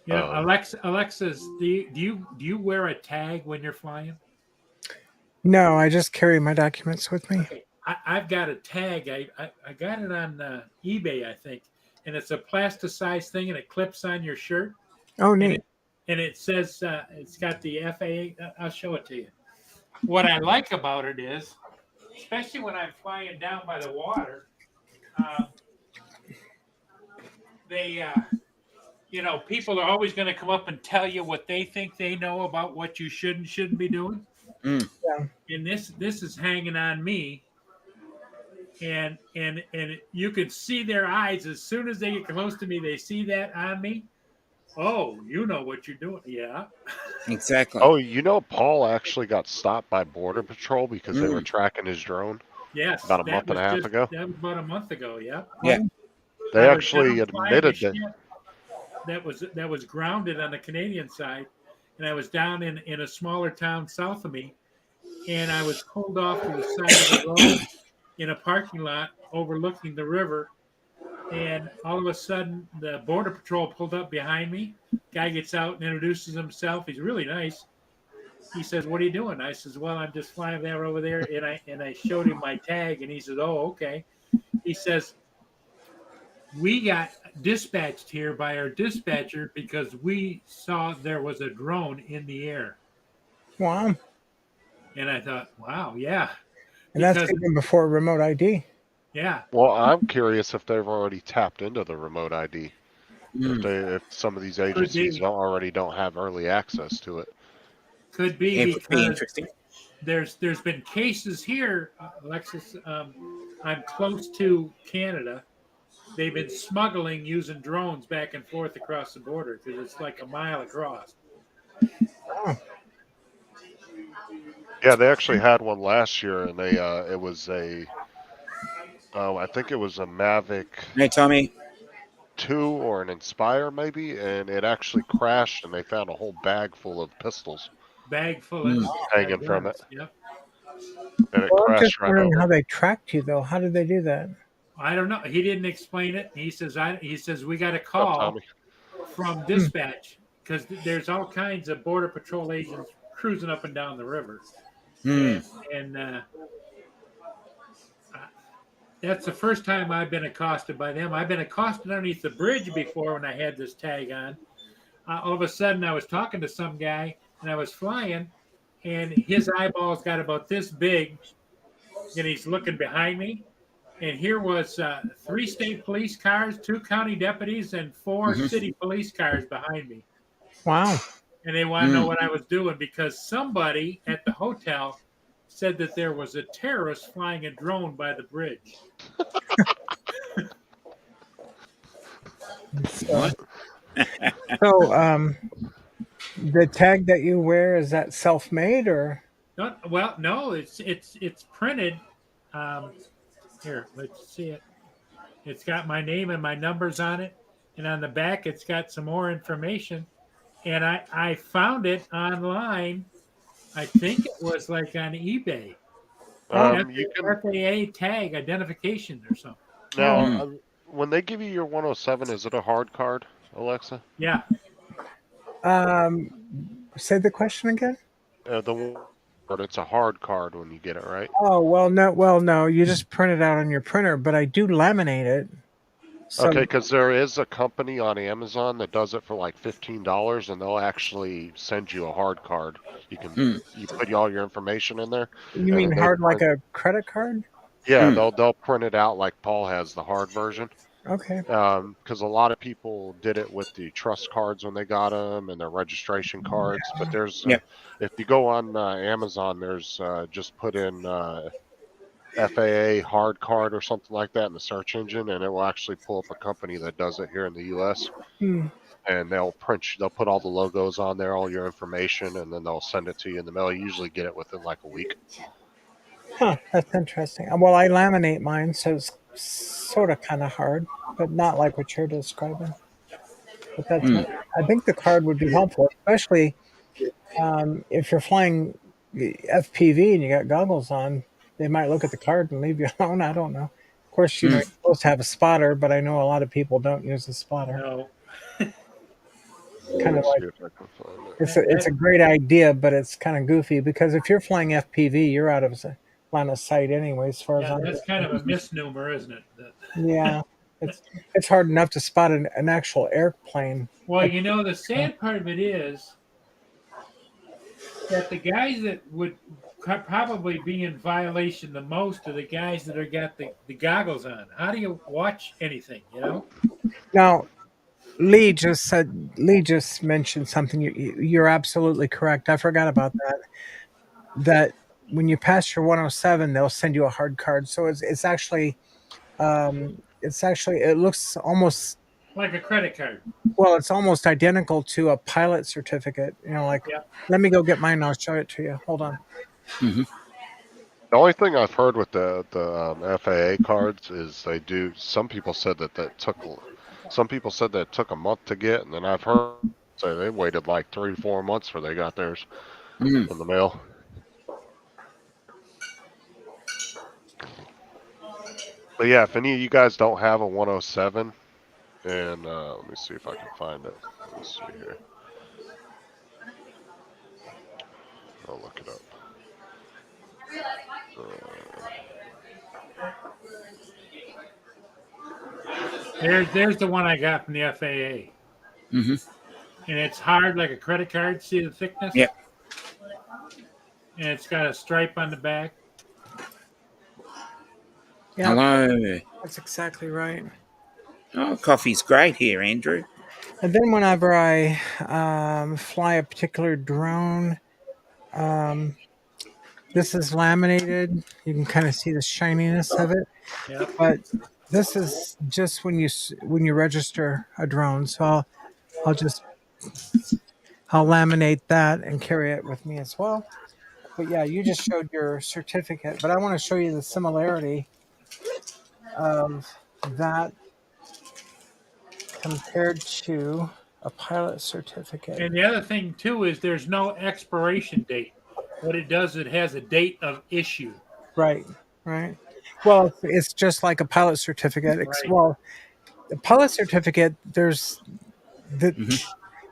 Alexis, do you wear a tag when you're flying? No, I just carry my documents with me. Okay. I've got a tag. I got it on eBay, I think, and it's a plasticized thing, and it clips on your shirt. Oh, neat. And it says it's got the FAA. I'll show it to you. What I like about it is, especially when I'm flying down by the water, they people are always going to come up and tell you what they think they know about what you should and shouldn't be doing. Yeah. And this is hanging on me and you could see their eyes as soon as they get close to me. They see that on me. Oh, you know what you're doing, yeah. Exactly. Oh, Paul actually got stopped by Border Patrol because they were tracking his drone Yes, about a month and a half ago. that was about a month ago. Yeah. Yeah. They I was actually down flying a admitted that. ship that was grounded on the Canadian side, and I was down in a smaller town south of me, and I was pulled off to the side of the road in a parking lot overlooking the river. And all of a sudden, the border patrol pulled up behind me. Guy gets out and introduces himself. He's really nice. He says, "What are you doing?" I says, "Well, I'm just flying there over there." And I showed him my tag, and he says, "Oh, okay." He says, "We got dispatched here by our dispatcher because we saw there was a drone in the air." Wow. And I thought, "Wow, yeah." And that's Because even before remote ID. yeah, Well, I'm curious if they've already tapped into the remote ID. Mm. If some of these agencies don't have early access to it. Could be It would be because interesting. there's been cases here, Alexis. I'm close to Canada. They've been smuggling using drones back and forth across the border because it's like a mile across. Oh, Yeah, they actually had one last year, and it was I think it was a Mavic Hey, Tommy. 2 or an Inspire maybe, and it actually crashed, and they found a whole bag full of pistols Bag full of hanging from it, guns. Yep. and it well, I'm just crashed right wondering over. how they tracked you, though. How did they do that? I don't know. He didn't explain it. He says we got a What's up, call Tommy? from dispatch because there's all kinds of border patrol agents cruising up and down the river, Mm. and that's the first time I've been accosted by them. I've been accosted underneath the bridge before when I had this tag on. All of a sudden, I was talking to some guy and I was flying, and his eyeballs got about this big, and he's looking behind me. And here was 3 state police cars, 2 county deputies, and 4 Mm-hmm. city police cars behind me. Wow. And they want to know what I was doing because somebody at the hotel said that there was a terrorist flying a drone by the bridge. So, so the tag that you wear, is that self-made or? No, it's printed. Here, let's see it. It's got my name and my numbers on it, and on the back, it's got some more information. And I found it online. I think it was like on eBay. You can FAA tag identification or something. now when they give you your 107, is it a hard card, Alexa? Yeah. Say the question again. It's a hard card when you get it, right? Oh no. You just print it out on your printer, but I do laminate it. So, Okay, because there is a company on Amazon that does it for like $15, and they'll actually send you a hard card. You put all your information in there. You mean hard like a credit card? Yeah, they'll print it out like Paul has the hard version. Okay. Because a lot of people did it with the trust cards when they got them and their registration cards. But there's if you go on Amazon, there's just put in FAA hard card or something like that in the search engine, and it will actually pull up a company that does it here in the U.S. And they'll put all the logos on there, all your information, and then they'll send it to you in the mail. You usually get it within like a week. Huh, that's interesting. Well, I laminate mine, so it's sort of kind of hard, but not like what you're describing. But that's I think the card would be helpful, especially if you're flying FPV and you got goggles on. They might look at the card and leave you alone. I don't know. Of course, you're supposed to have a spotter, but I know a lot of people don't use a spotter. No. Kind of like it's a great idea, but it's kind of goofy because if you're flying FPV, you're out of line of sight anyway. As far as I'm that's kind of a misnomer, isn't it? Yeah, it's hard enough to spot an actual airplane. Well, the sad part of it is that the guys that would probably be in violation the most are the guys that have got the goggles on. How do you watch anything, Now, Lee just mentioned something. You're absolutely correct. I forgot about that. That when you pass your 107, they'll send you a hard card. So it's actually it looks almost like a credit card. Well, it's almost identical to a pilot certificate. Like, Yeah. let me go get mine. I'll show it to you. Hold on. The only thing I've heard with the FAA cards is they do. Some people said that took a month to get, and then I've heard say they waited like 3-4 months before they got theirs in the mail. But yeah, if any of you guys don't have a 107, and let me see if I can find it. Let me see here. I'll look it up. There's the one I got from the FAA. And it's hard like a credit card. See the thickness? Yep. And it's got a stripe on the back. Yeah, Hello. that's exactly right. Oh, coffee's great here, Andrew. And then whenever I fly a particular drone, this is laminated. You can kind of see the shininess of it. Yep. But this is just when you register a drone. So I'll laminate that and carry it with me as well. But yeah, you just showed your certificate, but I want to show you the similarity of that compared to a pilot certificate. And the other thing too is there's no expiration date. What it does, it has a date of issue. Right. Well, it's just like a pilot certificate. Right. Well, the pilot certificate,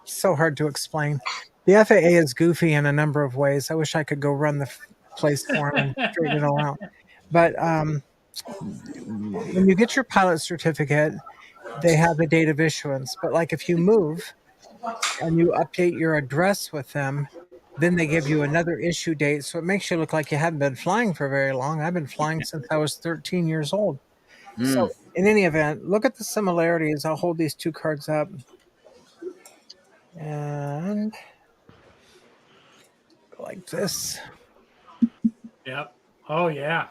so hard to explain. The FAA is goofy in a number of ways. I wish I could go run the place for them and straighten it all out. But when you get your pilot certificate, they have a date of issuance. But like if you move and you update your address with them, then they give you another issue date. So it makes you look like you haven't been flying for very long. I've been flying since I was 13 years old. So in any event, look at the similarities. I'll hold these two cards up. And go like this. Yep. Oh, yeah.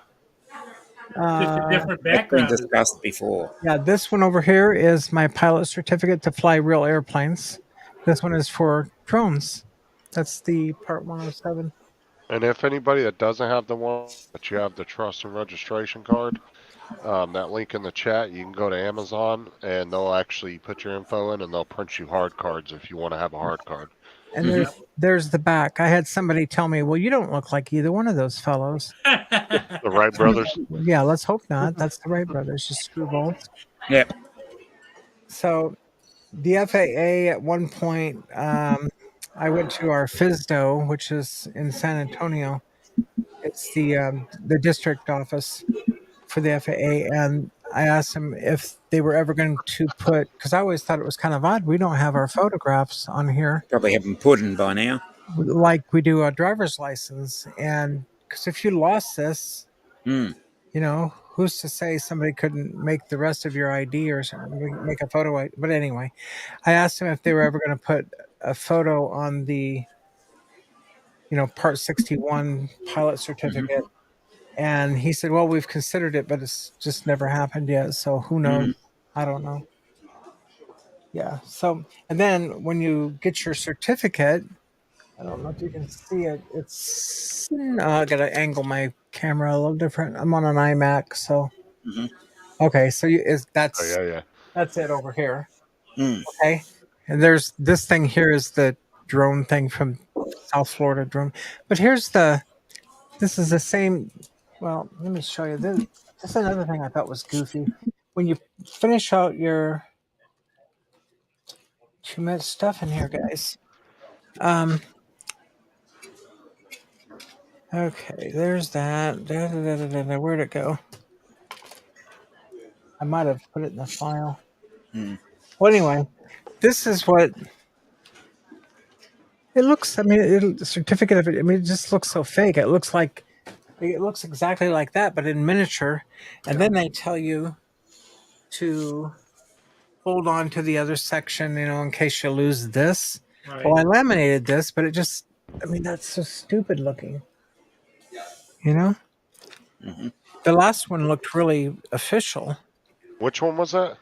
Just a different That's been background. discussed before. Yeah, this one over here is my pilot certificate to fly real airplanes. This one is for drones. That's the Part 107. And if anybody that doesn't have the one, but you have the trust and registration card, that link in the chat, you can go to Amazon and they'll actually put your info in and they'll print you hard cards if you want to have a hard card. And there's the back. I had somebody tell me, well, you don't look like either one of those fellows. The Wright brothers? Yeah, let's hope not. That's the Wright brothers, just screwballs. Yep. So the FAA at one point, I went to our FISDO, which is in San Antonio. It's the district office for the FAA, and I asked them if they were ever going to put, because I always thought it was kind of odd, we don't have our photographs on here Probably have them put in by now. like we do a driver's license. And because if you lost this, who's to say somebody couldn't make the rest of your ID or something, make a photo? But anyway, I asked them if they were ever going to put a photo on the, Part 61 pilot certificate. And he said, well, we've considered it, but it's just never happened yet. So who knows? I don't know. Yeah. So, and then when you get your certificate, I don't know if you can see it. It's, I got to angle my camera a little different. I'm on an iMac. So, okay. So that's it over here. Okay. And there's this thing here is the drone thing from South Florida drone. But this is the same. Well, let me show you this. That's another thing I thought was goofy. When you finish out your too much stuff in here, guys. Okay, there's that. Where'd it go? I might have put it in the file. Well, anyway, this is what it looks. I mean, the certificate of it. I mean, it just looks so fake. It looks exactly like that, but in miniature. And then they tell you to hold on to the other section, in case you lose this. Right. Well, I laminated this, but that's so stupid looking. You know, Mhm. the last one looked really official. Which one was that?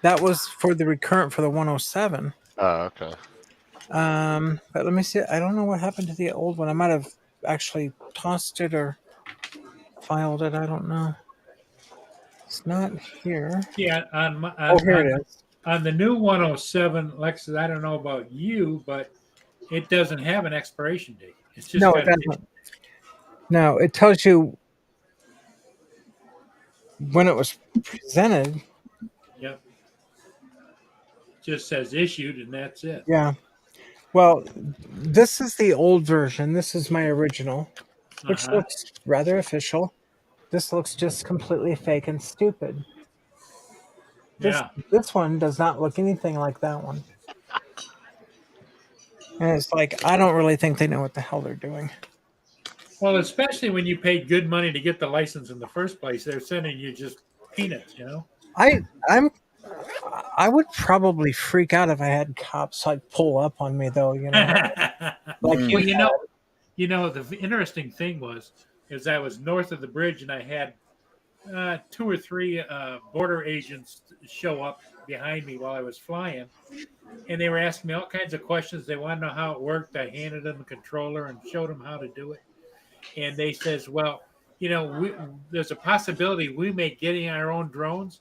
That was for the recurrent for the 107. Oh, okay. But let me see. I don't know what happened to the old one. I might have actually tossed it or filed it. I don't know. It's not here. Yeah, Oh, here it is. on the new 107 Lexus, I don't know about you, but it doesn't have an expiration date. It's just No, it got an doesn't. No, it tells you when it was presented. Yep. Just says issued, and that's it. Yeah. Well, this is the old version. This is my original, which Uh-huh. looks rather official. This looks just completely fake and stupid. This Yeah. this one does not look anything like that one. And it's like I don't really think they know what the hell they're doing. Well, especially when you paid good money to get the license in the first place, they're sending you just peanuts, you know. I'm I would probably freak out if I had cops like pull up on me though, you know. Like Well, you the interesting thing was, is I was north of the bridge and I had two or three border agents show up behind me while I was flying, and they were asking me all kinds of questions. They wanted to know how it worked. I handed them the controller and showed them how to do it, and they says, "Well, there's a possibility we may getting our own drones.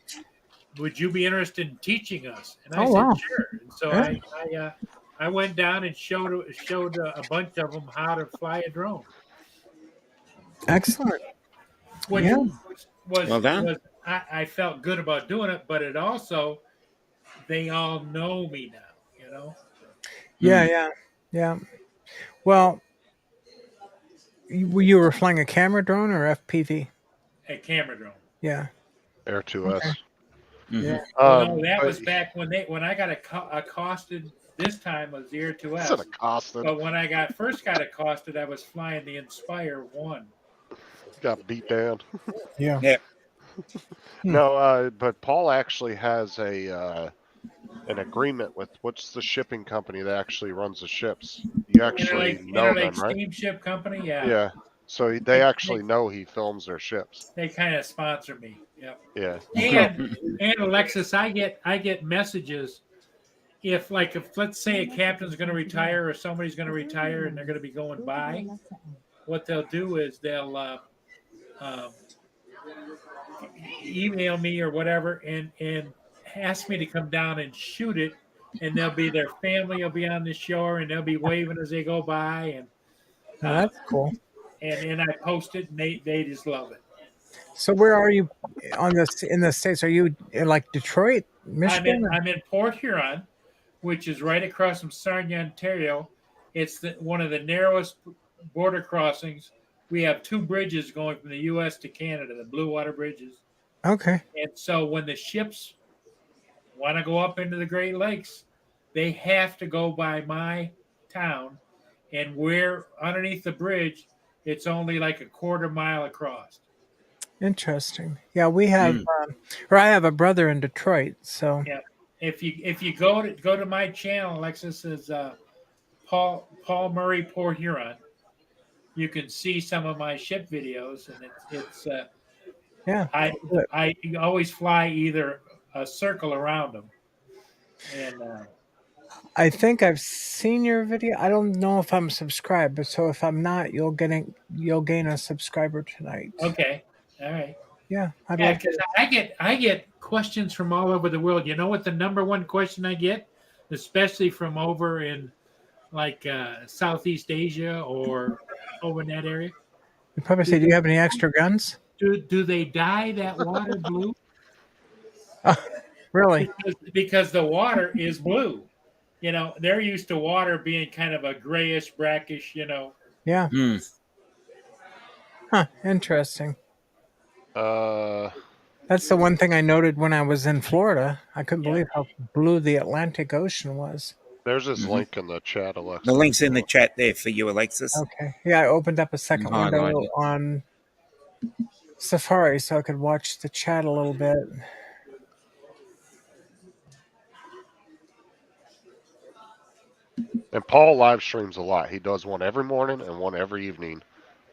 Would you be interested in teaching us?" And I Oh said, wow. "Sure." And so Yeah. I went down and showed a bunch of them how to fly a drone, Excellent. which Yeah. Well done. was I felt good about doing it, but it also they all know me now, you know. Yeah, yeah. Yeah. Well, you were flying a camera drone or FPV? A camera drone. Yeah. Air Okay. 2S. Yeah. Well, no, that But was back when I got accosted. This time was the Air it's an 2S. accosted. But when I first got accosted, I was flying the Inspire 1. Got beat down. Yeah. Yeah. No, but Paul actually has an agreement with what's the shipping company that actually runs the ships. You actually know Interlake them, right? Steamship Company, yeah. Yeah. So they actually know he films their ships. They kind of sponsor me. Yep. Yeah. And Alexis, I get messages if let's say a captain's going to retire or somebody's going to retire and they're going to be going by, what they'll do is they'll um, email me or whatever and ask me to come down and shoot it, and they'll be their family will be on the shore and they'll be waving as they go by, and Now uh, that's cool. and I post it and they just love it. So where are you on this in the States? Are you in like Detroit, Michigan? I'm in Port Huron, which is right across from Sarnia, Ontario. It's one of the narrowest border crossings. We have two bridges going from the U.S. to Canada, the Blue Water bridges. Okay. And so when the ships want to go up into the Great Lakes, they have to go by my town. And we're underneath the bridge, it's only like a quarter mile across. Interesting. Yeah, we have or I have a brother in Detroit, so Yeah. If you go to my channel, Alexis is Paul Murray Port Huron. You can see some of my ship videos, and it's yeah. I always fly either a circle around them, and I think I've seen your video. I don't know if I'm subscribed, but so if I'm not, you'll gain a subscriber tonight. okay, all right, Yeah, I'd yeah, love because to. I get questions from all over the world. You know what the number one question I get, especially from over in like Southeast Asia or over in that area. You probably say, "Do you have any extra guns?" Do they dye that water blue? Really? Because the water is blue. You know, they're used to water being kind of a grayish, brackish, you know. Yeah. Mm. Huh. Interesting. Uh, That's the one thing I noted when I was in Florida. I couldn't Yeah. believe how blue the Atlantic Ocean was. there's this link in the chat, Alexa. The link's in the chat there for you, Alexis. Okay. Yeah, I opened up a second window Highlight it. on Safari so I could watch the chat a little bit. And Paul live streams a lot. He does one every morning and one every evening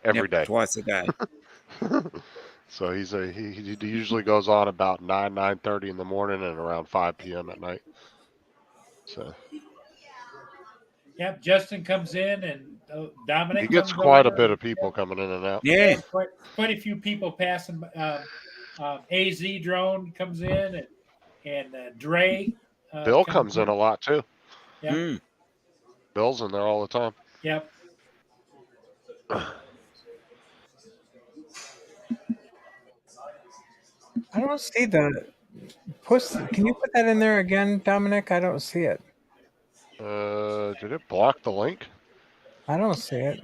every Yep, day. twice a day. So he usually goes on about 9:30 in the morning and around 5 p.m. at night. So Yep, Justin comes in and Dominic he gets comes quite a over. bit of people coming in and out. Yeah. Quite a few people passing. AZ drone comes in and Dre. Bill comes in a lot too. Yep. Mm. Bill's in there all the time. Yep. I don't see the post. Can you put that in there again, Dominic? I don't see it. Did it block the link? I don't see it.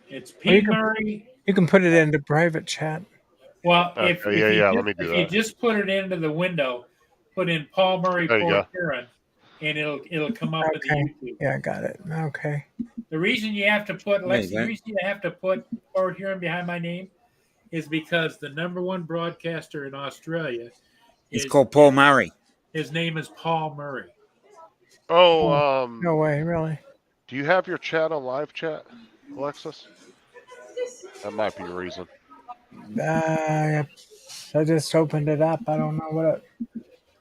It's Well, you Pete can- Murray. You can put it into private chat. Well, Okay, if let me do if you that. just put it into the window, put in Paul Murray There you go. Port Huron, and it'll come up Okay. in the YouTube. Yeah, I got it. Okay. The reason you have to put There you the go. reason you have to put Port Huron behind my name is because the #1 broadcaster in Australia It's called Paul Murray. His name is Paul Murray. Oh, No way, really. do you have your chat on live chat, Alexis? That might be a reason. I just opened it up. I don't know what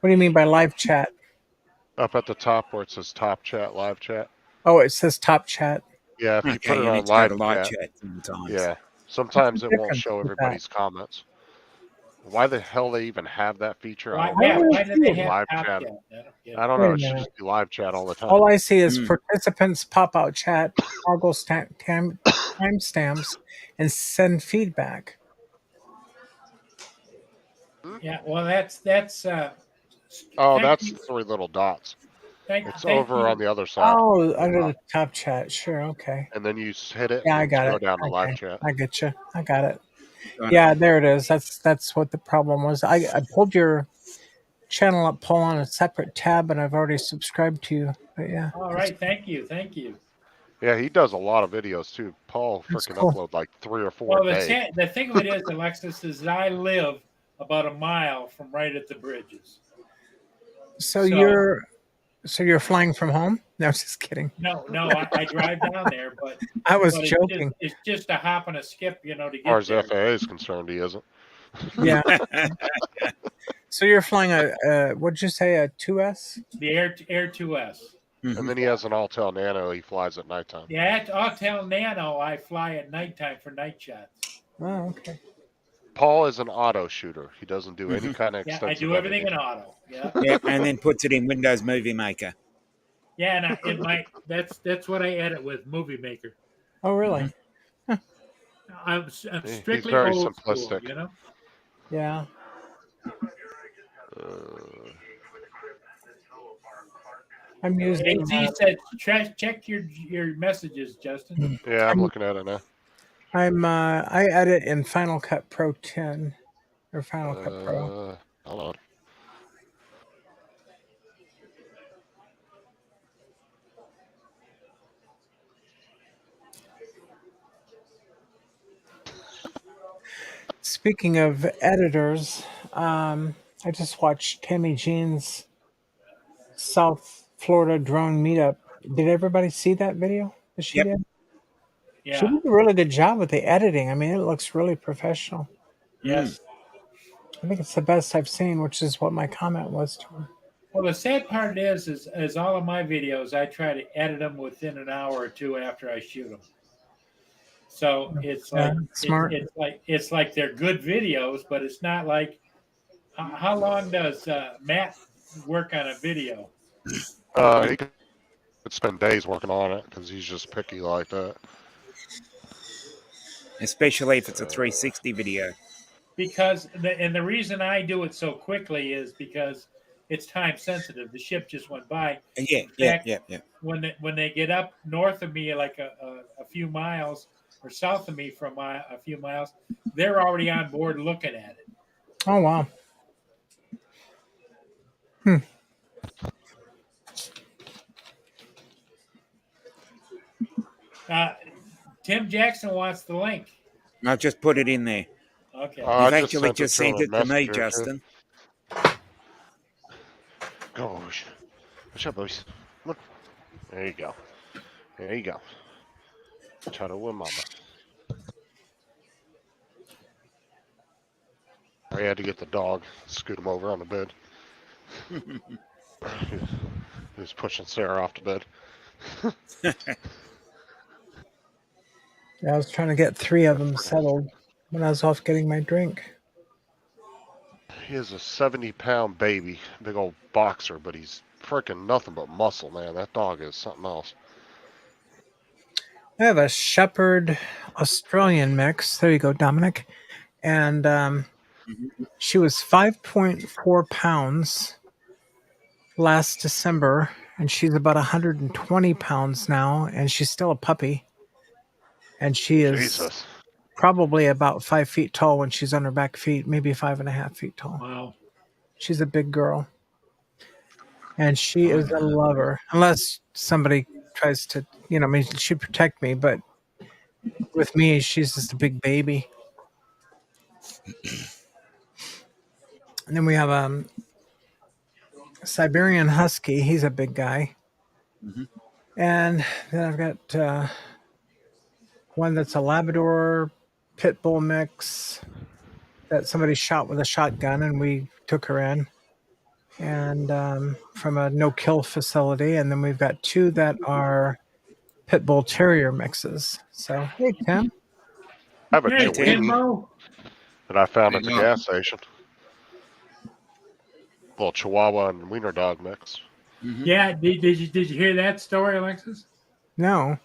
do you mean by live chat? Up at the top where it says top chat, live chat. Oh, it says top chat. Yeah, if you Okay, put it you on need to go to live live chat. chat sometimes. Yeah, sometimes it won't difference show with everybody's comments. Why the hell they even have that feature? I Why, don't know. yeah, why do they have Live top chat. chat? I don't Wait know. a It should minute. just be live chat all the time. All I see is Mm. participants pop out chat, toggle timestamps, and send feedback. Yeah, well, that's Oh, thank that's you. the 3 little dots. It's Thank over you. on the other side. Oh, under the top chat. Sure. Okay. And then you hit it Yeah, I and got go it. down to live Okay. chat. I get you. I got it. Right. Yeah, there it is. That's what the problem was. I pulled your channel up, Paul, on a separate tab, and I've already subscribed to you. But yeah. All right, thank you. Yeah, he does a lot of videos too. Paul That's freaking cool. upload like 3 or 4 Well, a day. the thing of it is, Alexis, is I live about a mile from right at the bridges. So you're flying from home? No, just kidding. No, I drive down there, but I was but joking. it's just a hop and a skip, to As far get as there. FAA is concerned, he isn't. Yeah. So you're flying what'd you say, a 2S? The Air 2S. And then he has an Altel Nano he flies at nighttime. Yeah, I'll tell Nano I fly at nighttime for night shots. Oh, okay. Paul is an auto shooter. He doesn't do any kind of Yeah, extensive I do everything editing. in auto. Yeah. Yeah, and then puts it in Windows Movie Maker. Yeah, and that's what I edit with Movie Maker. Oh, really? I'm strictly He's very old simplistic. school, Yeah. I'm using. AZ said, check your messages, Justin. Yeah, I'm looking at it now. I edit in Final Cut Pro 10 or Final Cut Pro. Hold on. Speaking of editors, I just watched Tammy Jean's South Florida drone meetup. Did everybody see that video that she Yep. did? Yeah. She did a really good job with the editing. I mean, it looks really professional. Yes. I think it's the best I've seen, which is what my comment was to her. Well, the sad part is all of my videos, I try to edit them within an hour or two after I shoot them. So it's like smart. It's like they're good videos, but it's not like how long does Matt work on a video? He could spend days working on it because he's just picky like that. Especially if it's a 360 video. Because the reason I do it so quickly is because it's time sensitive. The ship just went by. Yeah. When they get up north of me, like a few miles, or south of me from a few miles, they're already on board looking at it. Oh, wow. Tim Jackson wants the link. I'll just put it in there. Okay. You've actually just sent it to me, Justin. Gosh. What's up, boys? What? There you go. There you go. Cuddle with mama. I had to get the dog, scoot him over on the bed. He was pushing Sarah off the bed. I was trying to get 3 of them settled when I was off getting my drink. He is a 70-pound baby, big old boxer, but he's freaking nothing but muscle, man. That dog is something else. I have a Shepherd Australian mix. There you go, Dominic. And she was 5.4 pounds last December, and she's about 120 pounds now, and she's still a puppy. And she is Jesus. probably about 5 feet tall when she's on her back feet, maybe 5.5 feet tall. Wow. She's a big girl. And she is a lover, unless somebody tries to, I mean, she'd protect me, but with me, she's just a big baby. And then we have a Siberian Husky. He's a big guy. Mm-hmm. And then I've got one that's a Labrador Pit Bull mix that somebody shot with a shotgun, and we took her in. And from a no-kill facility. And then we've got 2 that are Pit Bull Terrier mixes. So, hey, Tim. I have a Hey, Chiweenie Timbo. that I found at the Hey, Mom. gas station. Little Chihuahua and Wiener dog mix. Mm-hmm. Yeah, did you hear that story, Alexis? No.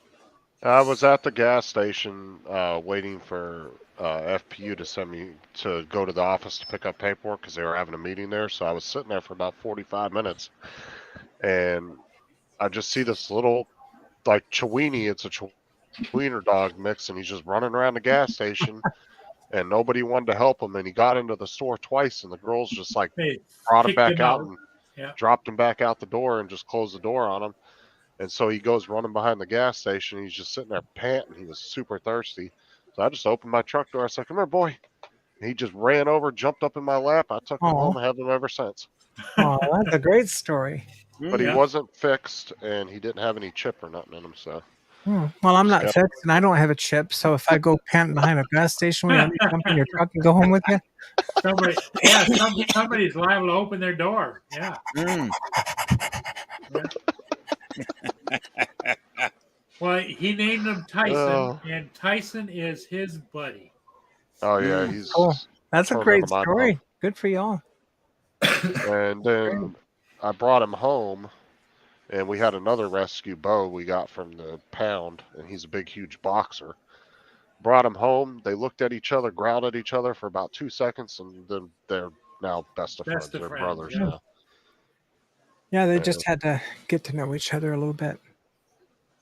I was at the gas station waiting for FPU to send me to go to the office to pick up paperwork because they were having a meeting there. So I was sitting there for about 45 minutes, and I just see this little, like, Chiweenie. It's a Wiener dog mix, and he's just running around the gas station, and nobody wanted to help him. And he got into the store twice, and the girls just like Hey, brought him kicked back him out out. and Yeah. dropped him back out the door and just closed the door on him. And so he goes running behind the gas station. He's just sitting there panting. He was super thirsty. So I just opened my truck door. I said, "Come here, boy." And he just ran over, jumped up in my lap. I took him home and have him ever since. Oh, that's a great story. But he wasn't fixed, and he didn't have any chip or nothing in him. So Well, I'm not fixed, and I don't have a chip. So if I go panting behind a gas station, will you let me jump in your truck and go home with you? Somebody's liable to open their door. Yeah. Mm. Well, he named him Tyson, and Tyson is his buddy. Oh yeah, he's cool. That's a great my story. mom. Good for y'all. And then I brought him home, and we had another rescue Bo we got from the pound, and he's a big, huge boxer. Brought him home. They looked at each other, growled at each other for about 2 seconds, and then they're now best of friends. They're brothers now. Yeah, they just had to get to know each other a little bit.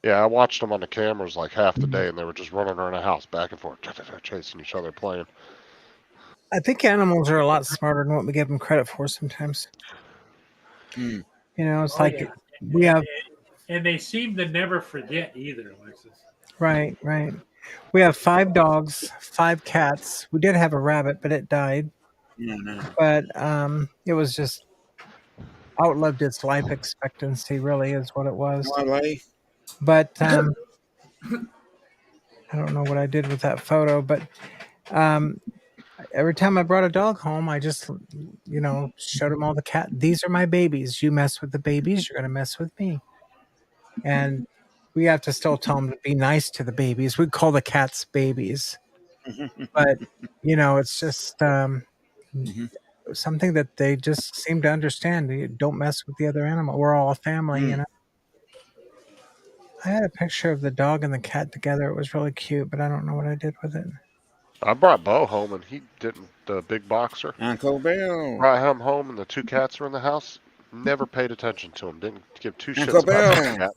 Yeah, I watched them on the cameras like half the day, and they were just running around the house back and forth, chasing each other, playing. I think animals are a lot smarter than what we give them credit for sometimes. Mm. You know, it's we have... And they seem to never forget either, Alexis. Right. We have 5 dogs, 5 cats. We did have a rabbit, but it died. No. But it was just outlived its life expectancy, really, is what it was. But I don't know what I did with that photo, but every time I brought a dog home, I just, showed them all the cat. These are my babies. You mess with the babies, you're going to mess with me. And we have to still tell them to be nice to the babies. We call the cats babies. But, it's just something that they just seem to understand. You don't mess with the other animal. We're all a family, I had a picture of the dog and the cat together. It was really cute, but I don't know what I did with it. I brought Bo home, and he didn't. The big boxer. Uncle Bill. Brought him home, and the 2 cats were in the house. Never paid attention to him. Didn't give 2 shits Uncle about Bill. the cat.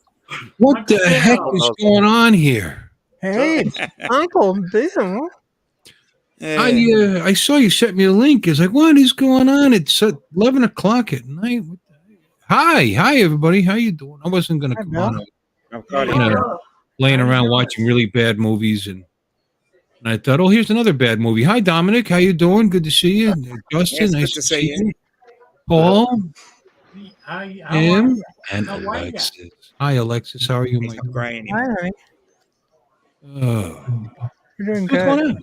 What the heck is going on here? Hey, Uncle Bill. I saw you sent me a link. It's like, what is going on? It's 11 o'clock at night. Hi, everybody. How you doing? I wasn't going to come on. Laying around watching really bad movies, and I thought, oh, here's another bad movie. Hi, Dominic. How you doing? Good to see you. Justin, nice to see you. Paul. Him and Alexis. Hi, Alexis. How are you, He's my not grey Hi, anymore. honey. Oh. You're doing What's going good. on?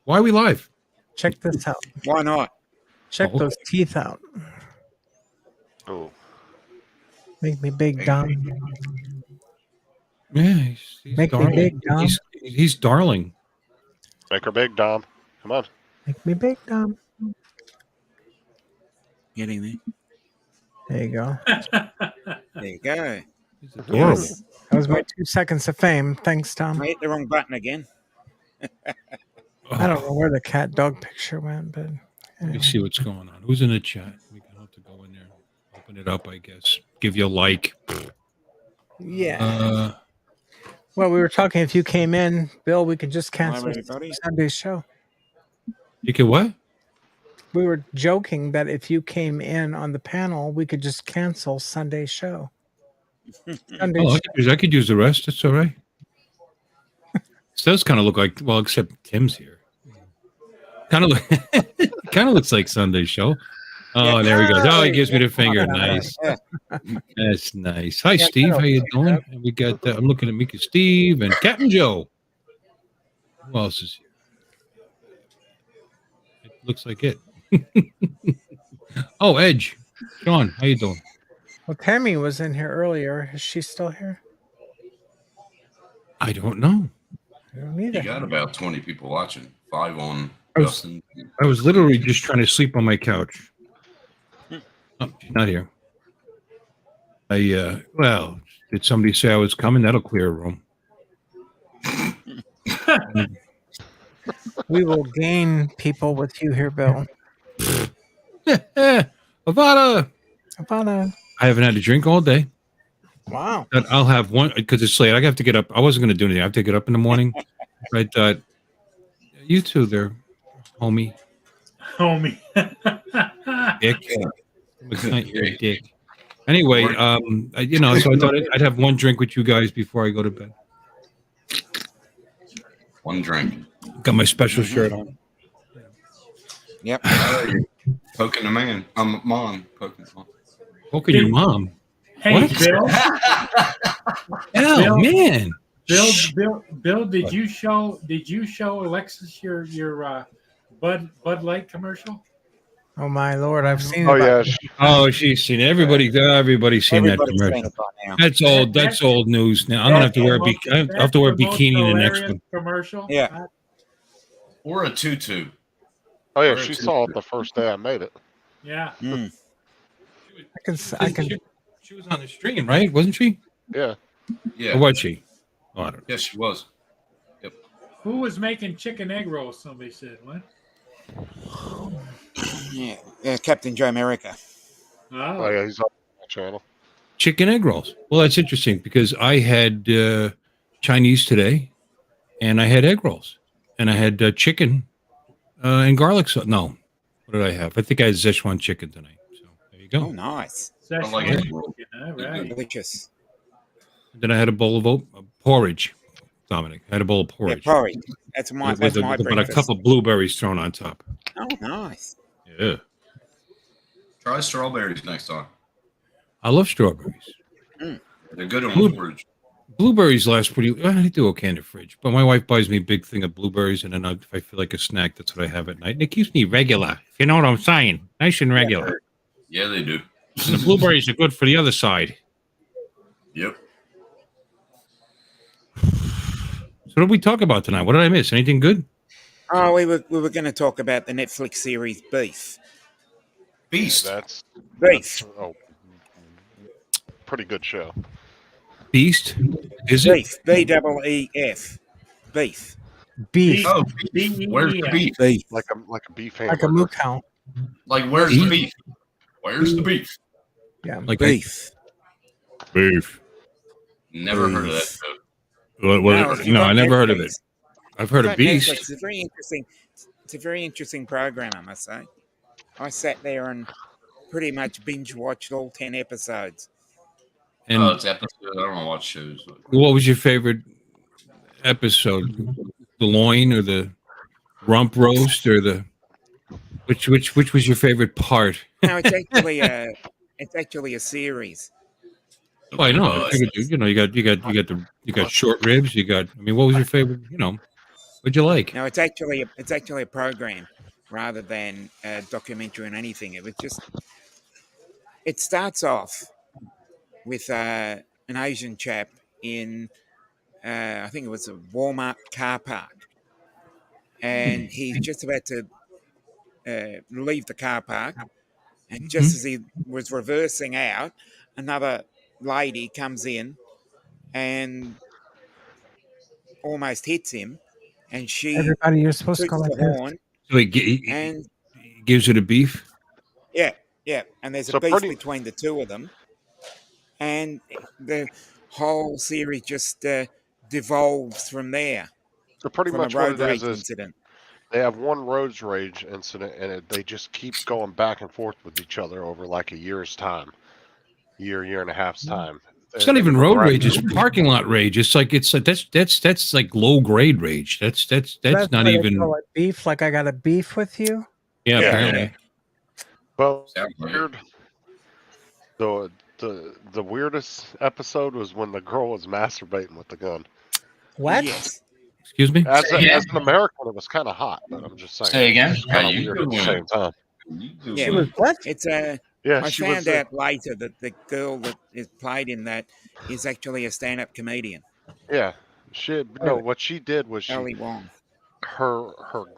Why are we live? Check this out. Why not? Check Oh. those teeth out. Oh, Make me big, Dom. Yeah, he's Make me darling. big, Dom. He's darling. make her big, Dom. Come on. Make me big, Dom. Getting there. There you go. There you go. He's adorable. Yes. That was my 2 seconds of fame. Thanks, Tom. I hit the wrong button again. I don't know where the cat dog picture went, but Let me see what's going on. Who's in the chat? We can have to go in there, open it up, I guess. Give you a like. yeah. Well, we were talking. If you came in, Bill, we could just cancel everybody. Sunday's show. You can what? We were joking that if you came in on the panel, we could just cancel Sunday's show. Sunday's Oh, I could use the rest. It's all right. It does kind of look like, well, except Tim's here. Kind of looks like Sunday's show. Oh, there he goes. Oh, he gives me the finger. Nice. That's nice. Hi, Steve. How you doing? And we got. I'm looking at Mika, Steve, and Captain Joe. Who else is here? It looks like it. Oh, Edge. Sean, how you doing? Well, Tammy was in here earlier. Is she still here? I don't know. I don't You either. got about 20 people watching. 5 on I was- Justin. I was literally just trying to sleep on my couch. Oh, she's not here. Well, did somebody say I was coming? That'll clear a room. We will gain people with you here, Bill. Avada. Havana. I haven't had a drink all day. Wow. But I'll have one because it's late. I have to get up. I wasn't going to do anything. I have to get up in the morning. I thought, you two there, homie. Homie. Dick. It's not your dick. Anyway, so I thought I'd have one drink with you guys before I go to bed. One drink. Got my special shirt on. Yep. Poking the man. I'm mom. Poking the mom. Poking your mom. Hey, What? Bill. Oh Bill. man. Bill, did you show Alexis your Bud Light commercial? Oh my Lord, I've seen. Oh it. yeah. Oh, she's seen it. Everybody's seen that Everybody's commercial. seen it by now. That's old news now. I'm gonna have to wear I have to wear a bikini in the next one. Commercial. Yeah. Or a tutu. Oh yeah. She saw it the first day I made it. Yeah. Mm. I can. She was on the stream, right? Wasn't she? Yeah. Yeah. Or was she? Oh, I don't know. Yes, she was. Who was making chicken egg rolls? Somebody said what? Yeah. Captain Joe America. Oh yeah. He's on the channel. Chicken egg rolls. Well, that's interesting because I had Chinese today, and I had egg rolls, and I had chicken and garlic sauce. No, what did I have? I think I had Szechuan chicken tonight. So there you Oh, go. nice. I like egg roll. All right. Delicious. Then I had a bowl of porridge. Dominic, I had a bowl of Yeah, porridge porridge. That's my with about a breakfast. cup of blueberries thrown on top. Oh, nice. Yeah, Try strawberries next time. I love strawberries. They're good on Blue- porridge. Blueberries last pretty. I do okay in the fridge, but my wife buys me a big thing of blueberries, and then if I feel like a snack, that's what I have at night. And it keeps me regular. If you know what I'm saying, nice and regular. Yeah, they do. And the blueberries are good for the other side. Yep. So what did we talk about tonight? What did I miss? Anything good? Oh, we were going to talk about the Netflix series Beef. Beast. That's Beef. pretty good show. Beast? Is it? Beef. B-E-E-F. Beef. Beef. Oh, beef. Where's the beef? Beef. Like a beef Like hamburger. a moo cow. Like, where's the beef? Where's the beef? Yeah. Like Beef. beef. Never heard of that show. No, I never heard of it. I've heard of Netflix, Beast. It's a very interesting. It's a very interesting program, I must say. I sat there and pretty much binge watched all 10 episodes. And It's episodes. I don't watch shows. But what was your favorite episode? The loin or the rump roast or the which was your favorite part? No, it's actually It's actually a series. Oh, I know. I figured you got short ribs. You got. I mean, what was your favorite? What'd you like? No, it's actually a program rather than a documentary on anything. It starts off with an Asian chap in I think it was a Walmart car park, and he's just about to leave the car park, and just as he was reversing out, another lady comes in and almost hits him, and she Everybody, you're supposed to go toots like the this. horn, So he and gives you the beef. yeah, and there's a So beef between the two of them, and the whole series just devolves from there, So pretty from a much what road it rage is incident. they have one road rage incident, and they just keep going back and forth with each other over like a year's time, year and a half's time. It's not And the even road rage; progression- it's parking lot rage. It's like that's like low grade rage. That's not why they even. call it beef. Like I got a beef with you. Yeah, Yeah. apparently. Well, Sounds like it. weird. The weirdest episode was when the girl was masturbating with the gun. What? Yes. Excuse me. As Say again? an American, it was kind of hot, but I'm just saying. Say again? It's kind How of you weird at the doing? same time. Yeah. She was what? It's Yeah, I she found was. out later that the girl that is played in that is actually a stand-up comedian, Yeah, what she did was Ali Wong. her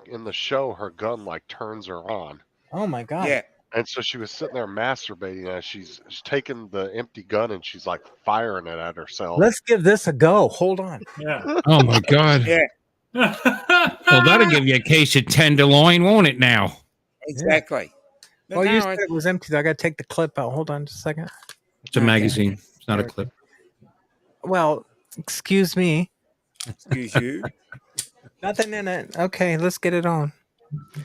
in the show, her gun like turns her on, Oh my god. Yeah, and so she was sitting there masturbating as she's taking the empty gun and she's like firing it at herself. Let's give this a go. Hold on. Yeah. Oh my god. yeah, Well, that'll give you a case of tenderloin, won't it? Now. exactly. But Well, you no, said it was empty. I got to take the clip out. Hold on just a second. It's a Okay. magazine. It's not a clip. Well, excuse me. excuse you. Nothing in it. Okay, let's get it on.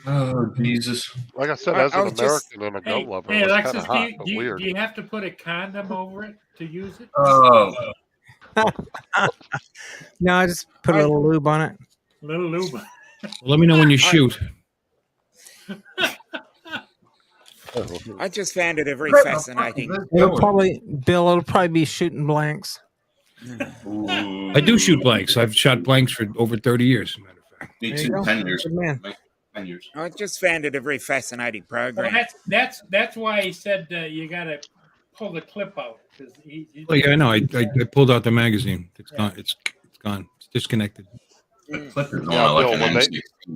Oh, Jesus. Like I said, I- as I an was just- American and a Hey, gun lover, hey, it was kind Alexis, of hot, but do weird. you have to put a condom over it to use it? Oh, No, I just put a little lube on it. Little lube. Well, let me know when you shoot. I just found it very fascinating. It'll probably be shooting blanks. I do shoot blanks. I've shot blanks for over 30 years. As a matter of fact. Me There you too. go. 10 years. Good man. 10 years. I just found it a very fascinating Well, program. that's why he said you got to pull the clip out because he Well, yeah, I know. I pulled out the magazine. It's gone. It's gone. It's disconnected. The clip is on Yeah, like Bill, an when they-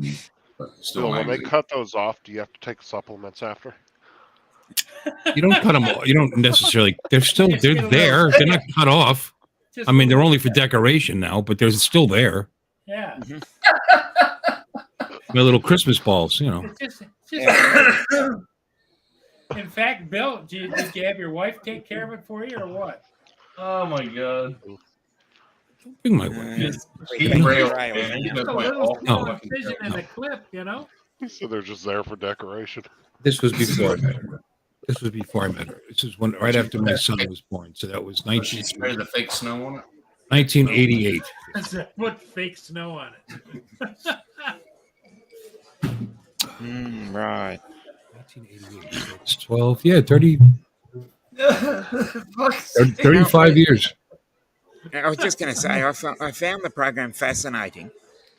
M16, but still So when they magazine. cut those off, do you have to take supplements after? You don't cut them all. You don't necessarily. They're still. Just get They're a there. little- They're not cut off. just I mean, they're only for decoration now, but they're still there. yeah. My little Christmas balls. You know. It's just in fact, Bill, did you have your wife take care of it for you or what? Oh, my God. Bring my wife. Just we keep can rail. derail it. Man. You Just a guys went little off the small fucking incision in trail. the clip, you know. So they're just there for decoration. This was before I met her. This was before I met her. This is right after my son was born. So that was Did she spray the fake snow on it? 1988. Put fake snow on it. Right. 1988. So it's 12. Yeah, 30. 35 years. I was just going to say, I found the program fascinating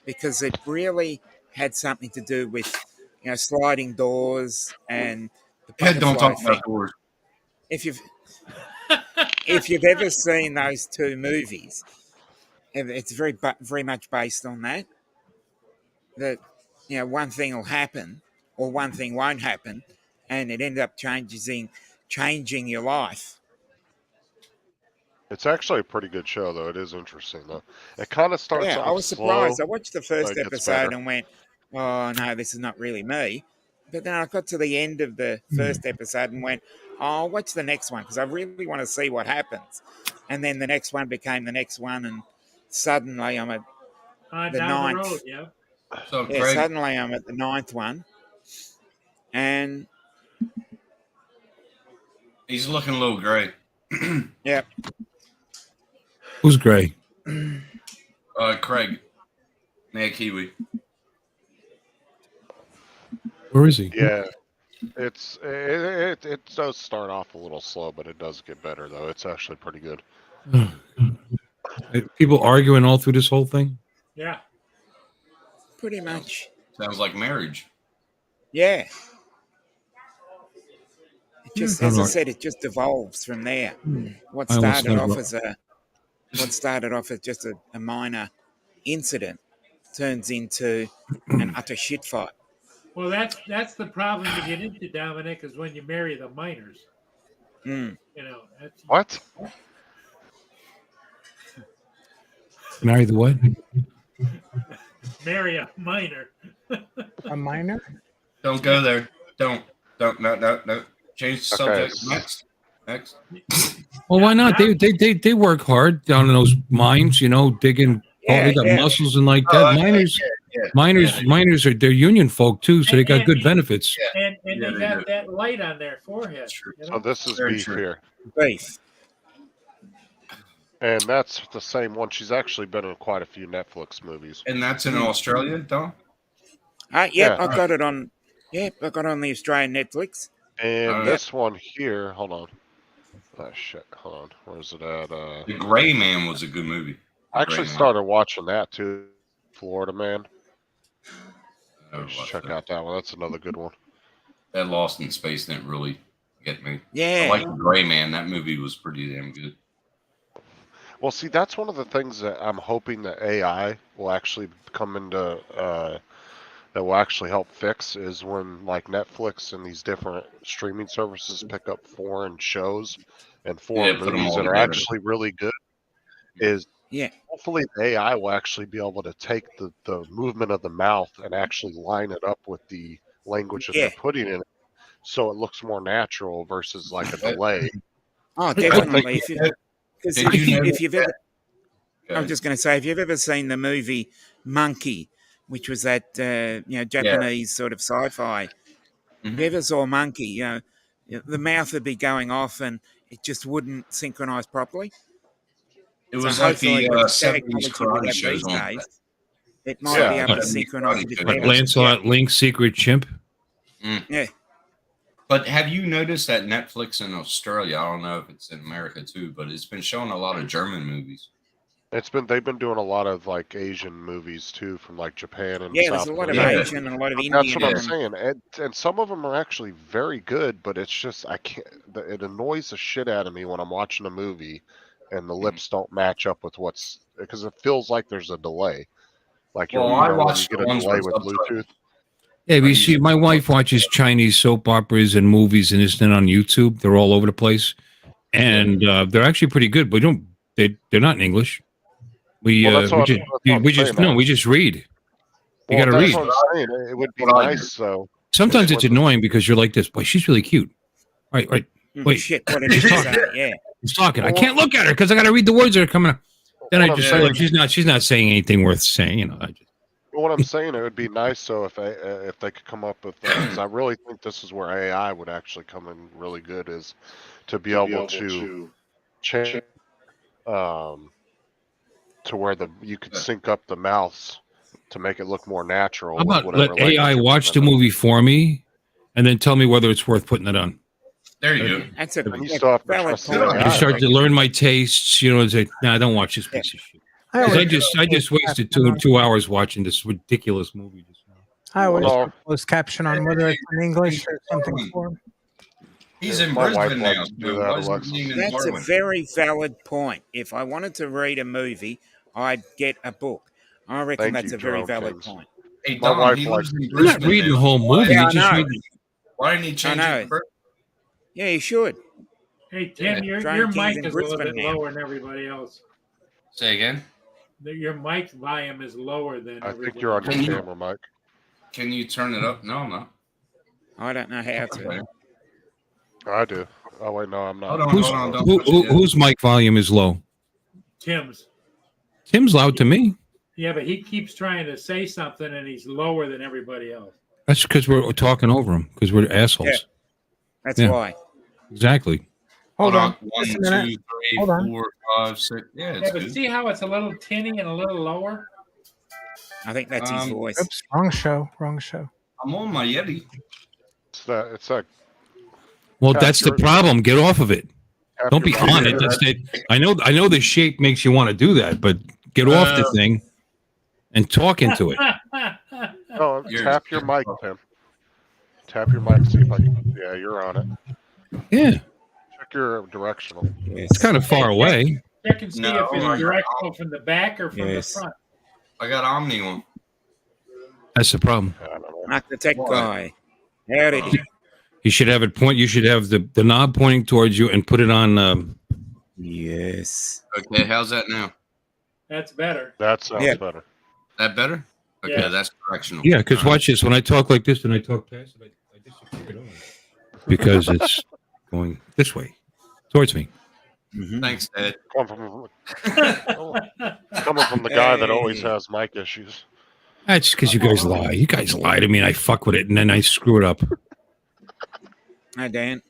because it really had something to do with, sliding doors and the Yeah, don't butterfly talk about effect. doors. If you've ever seen those two movies, it's very much based on that. That one thing will happen or one thing won't happen, and it ended up changing your life. It's actually a pretty good show, though. It is interesting, though. It kind of starts Yeah, off I was slow. surprised. I watched the first it gets episode better. and went, "Oh no, this is not really me." But then I got to the end of the first episode and went, "Oh, I'll watch the next one because I really want to see what happens." And then the next one became the next one, and suddenly I'm at the Down the ninth. road, yeah. So, Yeah, Craig, suddenly I'm at the ninth one, and he's looking a little gray. yeah, Who's Gray? Craig. Ned Kiwi. Where is he? Yeah. It does start off a little slow, but it does get better though. It's actually pretty good. People arguing all through this whole thing. Yeah. Pretty much. Sounds like marriage. Yeah. It just, I as don't I know. said, it just evolves from there. What I almost started never- off as just a minor incident turns into an utter shit fight. Well, that's the problem you get into, Dominic, is when you marry the minors. Mm. You know, that's What? Marry the what? marry a minor. A minor? Don't go there. Don't. No. Change the Okay. subject. Next. Well, why not? They work hard down in those mines, digging. They got muscles and like that. Miners are they're union folk too, so they got good benefits. And they got that light on their forehead. So this is Very beef true. here. Beef. And that's the same one. She's actually been in quite a few Netflix movies. And that's in Australia, Don? Yep, Yeah. I got it on. Yep, I got it on the Australian Netflix. And this one here, hold on. Oh shit, hold on. Where's it at? The Gray Man was a good movie. I actually started watching that too. Florida Man. Check out that one. That's another good one. That Lost in Space didn't really get me. Yeah. I like The Gray Man. That movie was pretty damn good. Well, see, that's one of the things that I'm hoping that AI will actually come into that will actually help fix is when like Netflix and these different streaming services pick up foreign shows and foreign put them movies all that are together. actually really good. Is hopefully the AI will actually be able to take the movement of the mouth and actually line it up with the language that they're putting in it, so it looks more natural versus like a delay. Oh, definitely. If you've ever, I was just going to say, if you've ever seen the movie Monkey, which was that Japanese sort of sci-fi, if you ever saw Monkey, the mouth would be going off and it just wouldn't synchronize properly. It was like the with 70s karate these shows on days, it might be able to synchronize it Like better. Lancelot Link's Secret Chimp. Yeah. But have you noticed that Netflix in Australia, I don't know if it's in America too, but it's been showing a lot of German movies. They've been doing a lot of like Asian movies too, from like Japan and there's South a lot Korea. of Asian and a lot of Indian. That's what I'm saying, and some of them are actually very good, but it's just I can't. It annoys the shit out of me when I'm watching a movie, and the lips don't match up with because it feels like there's a delay. Like I when watched you the get a ones delay with with Bluetooth. Yeah, but you see, my wife watches Chinese soap operas and movies, and it's then on YouTube. They're all over the place, and they're actually pretty good. But they're not in English. We just read. You got to read. What I'm saying. It would be nice, though. Sometimes it's annoying because you're like this. Boy, she's really cute. Right. Wait, shit, what did she say? she's talking. I can't look at her because I got to read the words that are coming up. Then I just say she's not saying anything worth saying. What I'm saying, it would be nice so if they could come up with because I really think this is where AI would actually come in really good is to be able to change to where you could sync up the mouths to make it look more natural. How about let AI watch the movie for me and then tell me whether it's worth putting it on? There you go. That's a you still have to trust valid point. I start to learn my tastes, and say, "No, don't watch this piece of shit." I just wasted 2 hours watching this ridiculous movie. I always put closed caption on whether it's in English or something for him. He's in Brisbane now. That's a very valid point. If I wanted to read a movie, I'd get a book. I reckon that's a very valid point. Hey, Don, he lives in You're not reading the whole movie. Yeah, You're just reading. Why didn't he change it? Yeah, you should. Hey, Tim, your mic is a little bit lower than everybody else. Say again? Your mic volume is lower than I think you're on your camera, Mike. Can you turn it up? No, I'm not. I don't know how to. I do. Oh, wait, no, I'm not. Hold on, whose mic volume is low? Tim's. Tim's loud to me. Yeah, but he keeps trying to say something, and he's lower than everybody else. That's because we're talking over him, because we're assholes. Yeah. That's why. Exactly. Hold on. 1, Just a 2, minute. 3, Hold on. 4, 5, 6. Yeah, Yeah, but see how it's a little tinny and a little lower? I think that's his voice. Oops, wrong show. I'm on my Yeti. It's that. Well, that's the problem. Get off of it. Don't be on it. That's it. I know the shape makes you want to do that, but get off the thing and talk into it. Oh, tap your mic, Tim. Tap your mic. See if I can. Yeah, you're on it. Yeah. Check your directional. It's kind of far away. Check and see if it's directional from the back or from the front. I got Omni on. That's the problem. Mark the tech guy. Howdy. You should have it point. You should have the knob pointing towards you and put it on. Yes. Okay, how's that now? That's better. That sounds better. That better? Okay, Yeah. that's directional. Yeah, because watch this. When I talk like this and I talk past it, I disappear it on because it's going this way towards me. Mm-hmm. Thanks, Ed. Coming from the guy that always has mic issues. That's because you guys lie. You guys lie to me, and I fuck with it, and then I screw it up. Hi, Dan.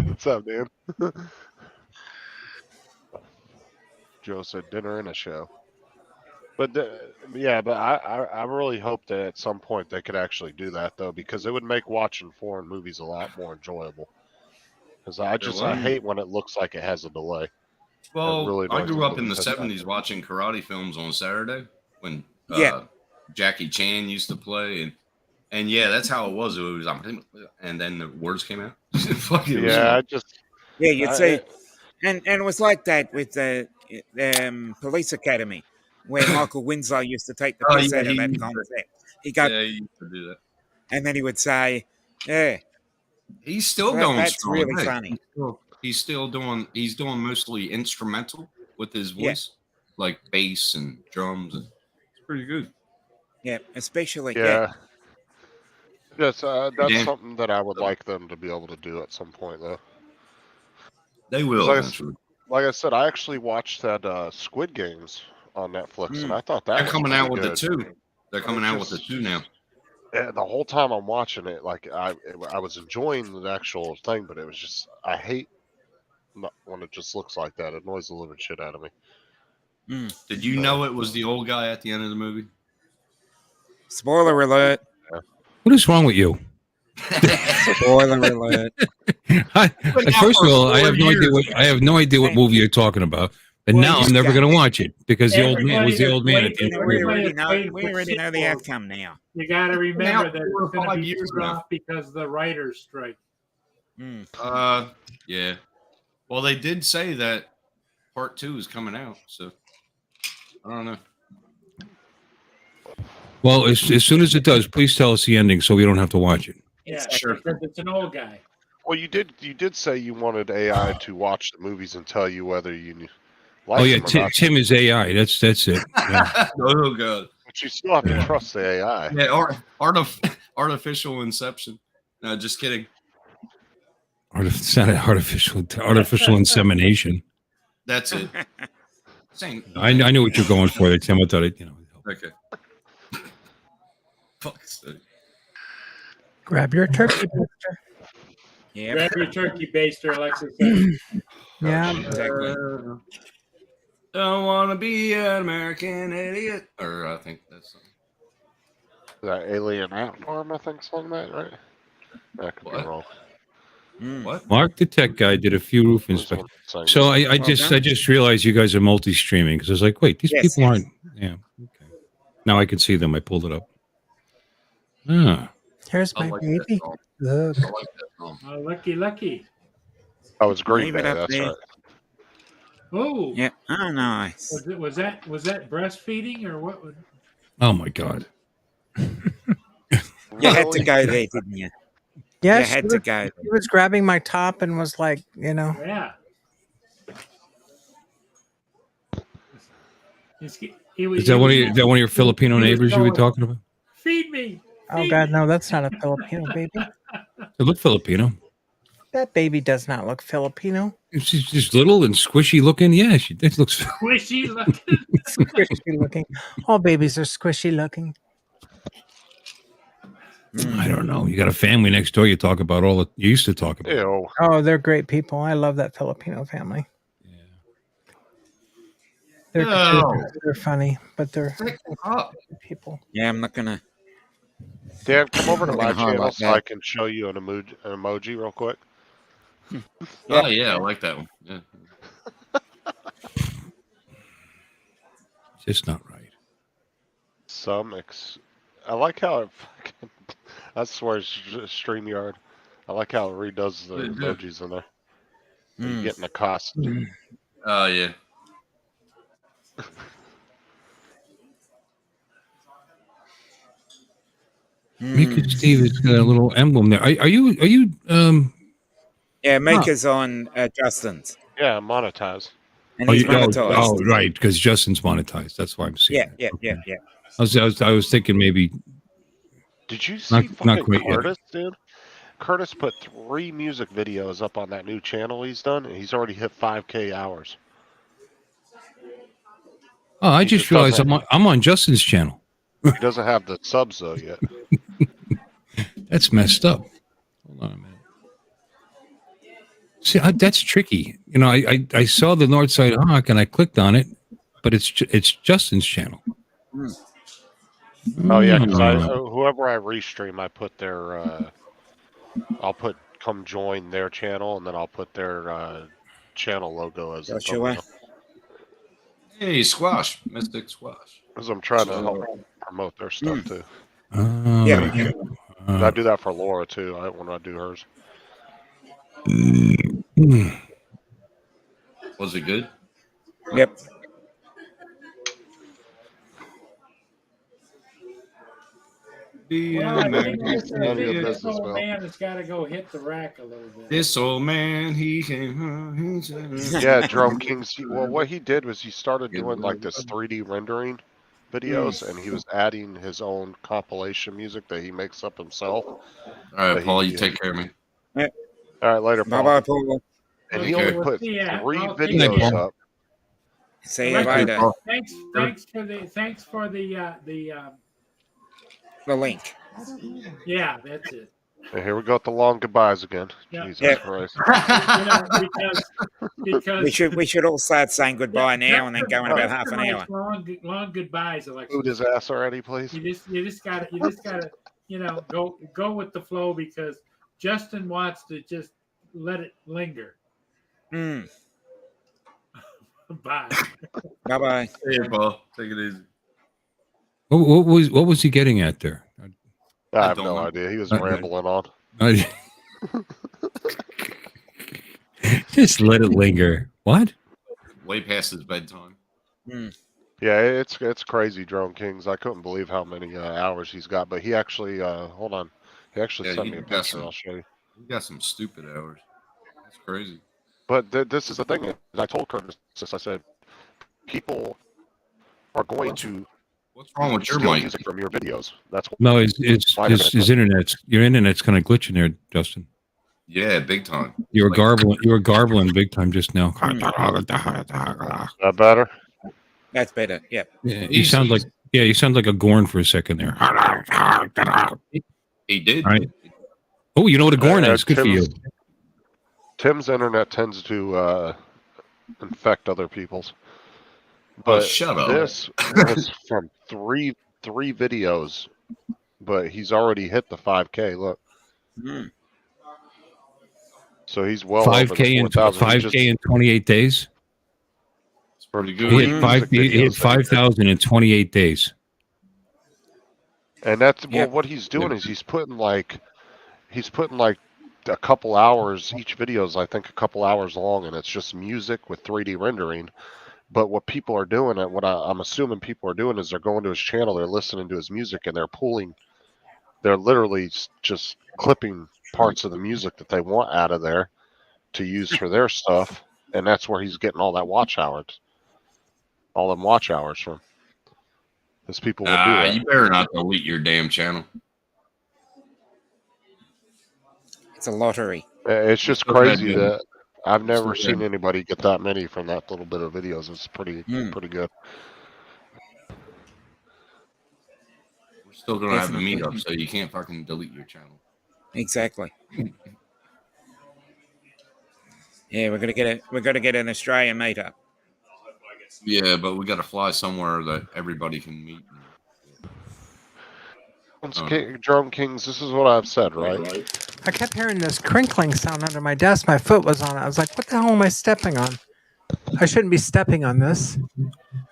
What's up, Dan? Joe said dinner and a show. But I really hope that at some point they could actually do that, though, because it would make watching foreign movies a lot more enjoyable. Because I hate when it looks like it has a delay. Well, really I grew up in the does 70s watching karate films on Saturday when Jackie Chan used to play, and yeah, that's how it was. It was, and then the words came out. You'd see, and it was like that with the Police Academy, where Michael Winslow used to take the piss out of that concept. He used to do that, and then he would say, "Yeah." He's still going that's strong. Really funny. He's doing mostly instrumental with his voice, like bass and drums. It's pretty good. Yeah, especially Yes, that's something that I would like them to be able to do at some point, though. They will. Like I said, I actually watched that Squid Games on Netflix, and I thought that they're was coming out with good. the 2. They're coming out with the 2 now. The whole time I'm watching it, like I was enjoying the actual thing, but it was just I hate when it just looks like that. It annoys the living shit out of me. Did you know it was the old guy at the end of the movie? Spoiler alert! What is wrong with you? Spoiler alert! First of all, I have no idea what movie you're talking about. And now I'm never going to watch it because the old man was the old man at the end of the movie. We already know the outcome now. You got to remember that it's going to be put off because of the writer's strike. Yeah. Well, they did say that part 2 is coming out, so I don't know. Well, as soon as it does, please tell us the ending so we don't have to watch it. Yeah, sure. Because it's an old guy. Well, you did say you wanted AI to watch the movies and tell you whether you. Tim is AI. That's it. Yeah. Oh god! But you still have to trust the AI. Yeah, or artificial inception. No, just kidding. It's not artificial insemination. That's it. I knew what you're going for there, Tim. I thought it. Okay. Fuck's sake. Grab your turkey baster. Yeah. Grab your turkey baster, Alexis said. Yeah. Don't want to be an American idiot. Or I think that's that Alien Ant-Farm, I think, something like that, right? That could be wrong. What? Mark the tech guy did a few roof inspections. So I just realized you guys are multi-streaming because I was like, wait, these people aren't. Yeah. Okay. Now I can see them. I pulled it up. Here's my baby. Look. Oh, lucky. Oh, it's Green Bay. That's right. Oh. Yeah. Oh, nice. Was that breastfeeding or what? Oh my God. You had to go there, didn't you? Yeah, you had to go. He was grabbing my top and was like, Yeah. Is that one of your Filipino neighbors you were talking about? Feed me. Oh God, no, that's not a Filipino baby. They look Filipino. That baby does not look Filipino. She's just little and squishy looking. Yeah, that looks squishy looking. Squishy looking. All babies are squishy looking. I don't know. You got a family next door. You talk about all that you used to talk about. Ew. Oh, they're great people. I love that Filipino family. Yeah. They're funny, but they're people. Yeah, I'm not gonna. Dan, come over to We're my gonna highlight channel so that. I can show you an emoji real quick. Yep. Oh yeah, I like that one. Yeah. Just not right. I like how it fucking. I swear, it's StreamYard. I like how it redoes the emojis in there. You get in a costume. Oh yeah. Mika Steve has got a little emblem there. Are you Yeah, Mika's on Justin's. Yeah, monetized. And he's monetized. Oh, right, because Justin's monetized. That's why I'm seeing Yeah, that. yeah, Okay. yeah. I was thinking maybe. Did you see Not fucking quite yet. Curtis, dude? Curtis put 3 music videos up on that new channel he's done, and he's already hit 5K hours. Oh, I just realized I'm on Justin's channel. He doesn't have the subs though yet. That's messed up. Hold on a minute. See, that's tricky. You know, I saw the Northside Hawk and I clicked on it, but it's Justin's channel. Oh yeah, because whoever I restream, I put their I'll put come join their channel, and then I'll put their channel logo as the thumbnail. Hey, Squash, Mystic Squash. Because I'm trying to help promote their stuff too. Yeah. I do that for Laura too. When I do hers. Was it good? Yep. Well, I think this old man has got to go hit the rack a little bit. This old man, he came. Yeah, Drum Kings. Well, what he did was he started doing like this 3D rendering videos, and he was adding his own compilation music that he makes up himself. All right, Paul, you take care of me. Yep. All right, later, Paul. Bye-bye, Paul. And he only put 3 videos up. See you later. Thanks for The link. Yeah, that's it. And here we go with the long goodbyes again. Yeah. Jesus Christ. Because we should all start saying goodbye now and then go in about half an hour. Long goodbyes, Alexis. Food his ass already, please. You just gotta go with the flow, because Justin wants to just let it linger. Bye. Bye. Hey, Paul, take it easy. What was he getting at there? I have no idea. He was rambling on. Just let it linger. What? Way past his bedtime. Yeah, it's crazy, Drone Kings. I couldn't believe how many hours he's got. But he actually, hold on. He actually sent me a picture. I'll show you. He got some stupid hours. That's crazy. But this is the thing. I told Curtis this. I said, people are going to. What's wrong with your steal mic? music from your videos. That's what No, his internet's your internet's kind of glitching there, Justin. Yeah, big time. You were garbling big time just now. that better? That's better. Yep. Yeah, you sound like a Gorn for a second there. He did. Right. Oh, you know what a Gorn is? Good for you. Tim's internet tends to infect other people's. But shut up. This was from three videos, but he's already hit the 5K. Look. So he's well 5K over the 5K in 28 days. It's pretty good. He hit 5,000 in 28 days. And that's what he's doing is he's putting like a couple hours. Each video is I think a couple hours long, and it's just music with 3D rendering. But what people are doing, and what I'm assuming people are doing, is they're going to his channel, they're listening to his music, and they're literally just clipping parts of the music that they want out of there to use for their stuff, and that's where he's getting all them watch hours from. Because people will do that. You better not delete your damn channel. It's a lottery. It's just crazy that I've never seen anybody get that many from that little bit of videos. It's pretty good. We're still gonna have a meetup, so you can't fucking delete your channel. Exactly. Yeah, we're gonna get an Australian meetup. Yeah, but we got to fly somewhere that everybody can meet. Drone Kings, this is what I've said, right? I kept hearing this crinkling sound under my desk. My foot was on it. I was like, what the hell am I stepping on? I shouldn't be stepping on this.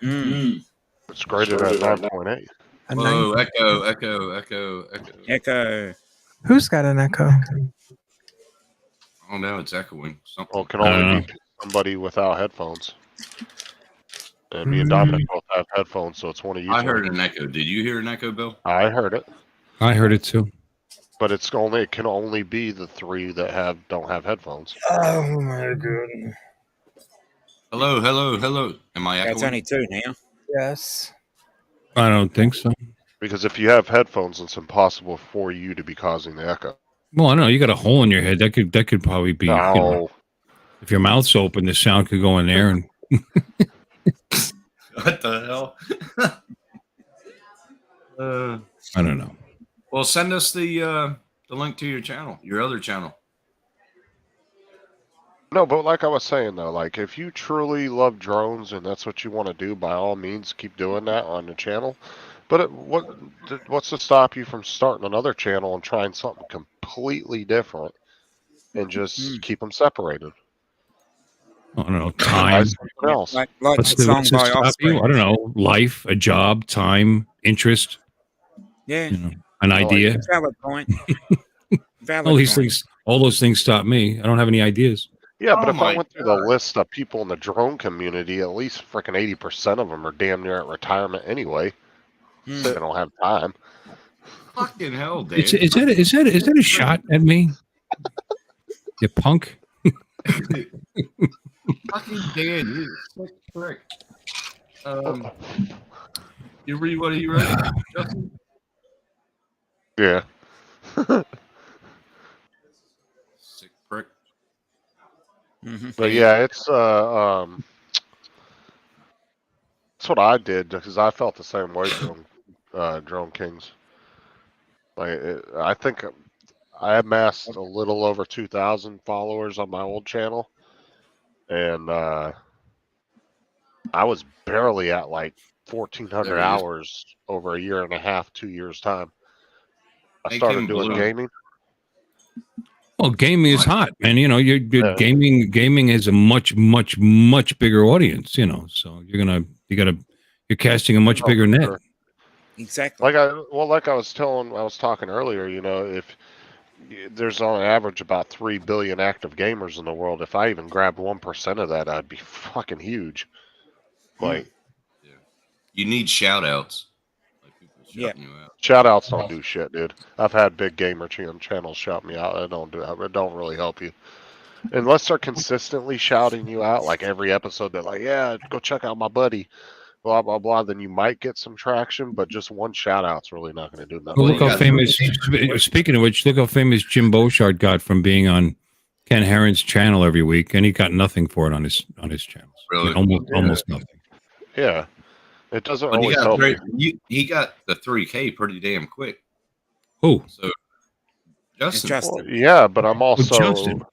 It's graded at 9.8. Whoa, echo. Who's got an echo? Oh no, it's echoing. Something. Well, it can only be somebody without headphones. And me and Dominic both have headphones, so it's one of you. I heard an echo. Did you hear an echo, Bill? I heard it. I heard it too. But it can only be the 3 that don't have headphones. Oh my goodness. Hello. Am I echoing? That's only 2 now. Yes. I don't think so. Because if you have headphones, it's impossible for you to be causing the echo. Well, I don't know. You got a hole in your head. That could probably be. No. You know, if your mouth's open, the sound could go in there. And what the hell? I don't know. Well, send us the link to your channel, your other channel. No, but like I was saying though, like if you truly love drones and that's what you want to do, by all means, keep doing that on the channel. But what's to stop you from starting another channel and trying something completely different and just keep them separated? I don't know. Time. Else. Like what's the song by stop you? I don't know. Life, a job, time, interest. Yeah. You know, an idea. Valid point. Valid all those things stop me. I don't have any ideas. Yeah, but if I went through the list of people in the drone community, at least freaking 80% of them are damn near at retirement anyway. So they don't have time. Fucking hell, Dave. Is that a shot at me? You punk. Fucking Dan, you sick prick. You read what he wrote, Justin? Yeah. Sick prick. But yeah, it's that's what I did because I felt the same way from Drone Kings. Like I think I amassed a little over 2,000 followers on my old channel, and I was barely at like 1,400 hours over a year and a half, 2 years time. I started doing gaming. Well, gaming is hot, man. You know, you're gaming is a much bigger audience. You know, so you're casting a much bigger net. Sure. Exactly. Like I was talking earlier. You know, if there's on average about 3 billion active gamers in the world, if I even grabbed 1% of that, I'd be fucking huge. Like, you need shout outs. Like people shouting you out. Shout outs don't do shit, dude. I've had big gamer channels shout me out. It don't really help you. Unless they're consistently shouting you out, like every episode, they're like, yeah, go check out my buddy, blah, blah, blah. Then you might get some traction, but just one shout out's really not going to do nothing. Well, look how famous, speaking of which, look how famous Jim Beauchard got from being on Ken Herron's channel every week, and he got nothing for it on his channels. Really? I mean, almost nothing. Yeah. It doesn't But always help. he got the 3K pretty damn quick. Who? So Justin. Well, yeah, but I'm also Justin,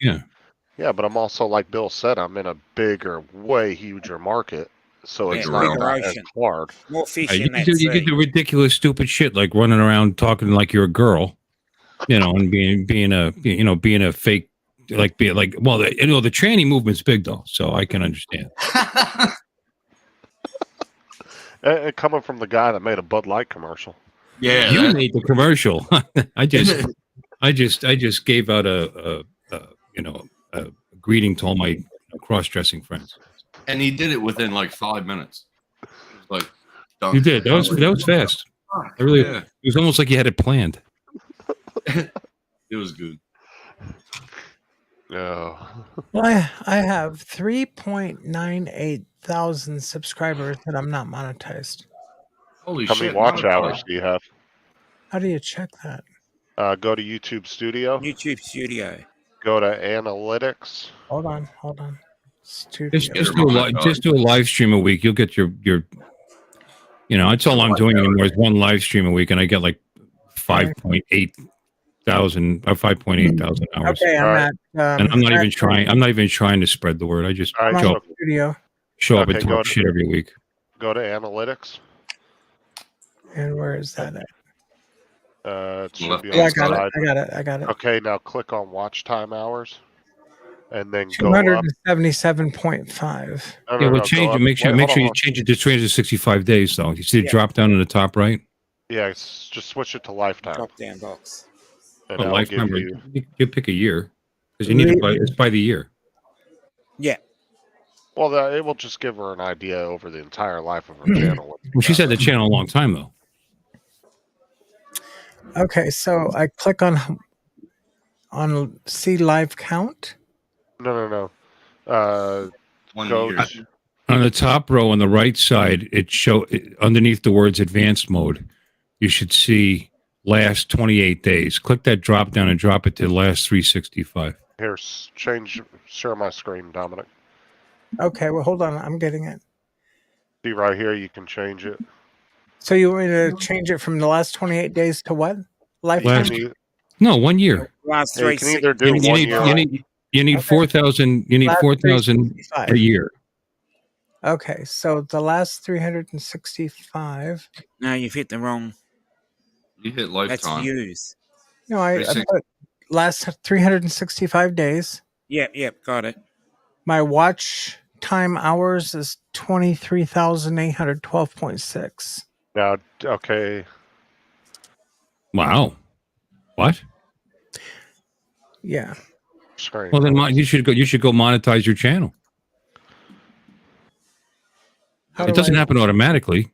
yeah, but I'm also, like Bill said, I'm in a bigger, way huger market, so it's bigger not as ocean. hard. More fish you in that get sea. the ridiculous, stupid shit like running around talking like you're a girl, you know, and being a fake, well, the tranny movement's big though, so I can understand. Coming from the guy that made a Bud Light commercial. Yeah, you made the commercial. I just gave out a greeting to all my cross-dressing friends. And he did it within like 5 minutes. Like done. You did. That was fast. It was almost like you had it planned. It was good. Yeah. Well, I have 3.98 thousand subscribers, and I'm not monetized. Holy How shit! many watch hours do you have? How do you check that? Go to YouTube Studio. YouTube Studio. Go to Analytics. Hold on. Studio. Just do a live stream a week. You'll get your. That's all I'm doing anymore is one live stream a week, and I get like 5.8 thousand hours. Okay, and I'm not even trying. I'm not even trying to spread the word. I just show up and talk shit every week. Go to Analytics. And where is that at? It should Left be hand on I the got it. side. I got it. I got it. Okay, now click on watch time hours, and then go up. 277.5. No, Yeah, no, well, no, change go it. up. Make Wait, sure hold you on. change it to 365 days, though. You see the Yeah. drop down in the top right? Yeah, just switch it to lifetime, Drop down box. and Oh, that'll give lifetime. you. You pick a year because you need it by it's by the year. Yeah. Well, it will just give her an idea over the entire life of her channel. Well, she's had the channel a long time, though. Okay, so I click on see live count. No. 1 Go year. to, On the top row on the right side, underneath the words advanced mode, you should see last 28 days. Click that drop down and drop it to last 365. here, share my screen, Dominic. Okay, well, hold on. I'm getting it. See right here, you can change it. So you want me to change it from the last 28 days to what? Lifetime? No, 1 year. Last You three. can either do You 1 need, year. you need 4,000. You need Last 4,000 365. a year. Okay, so the last 365. No, you've hit the wrong. You hit That's lifetime. views. No, I put last 365 days. Yep, got it. My watch time hours is 23,812.6. Now, okay. Wow. What? Yeah. Screen. Well, then you should go monetize your channel. It doesn't happen automatically.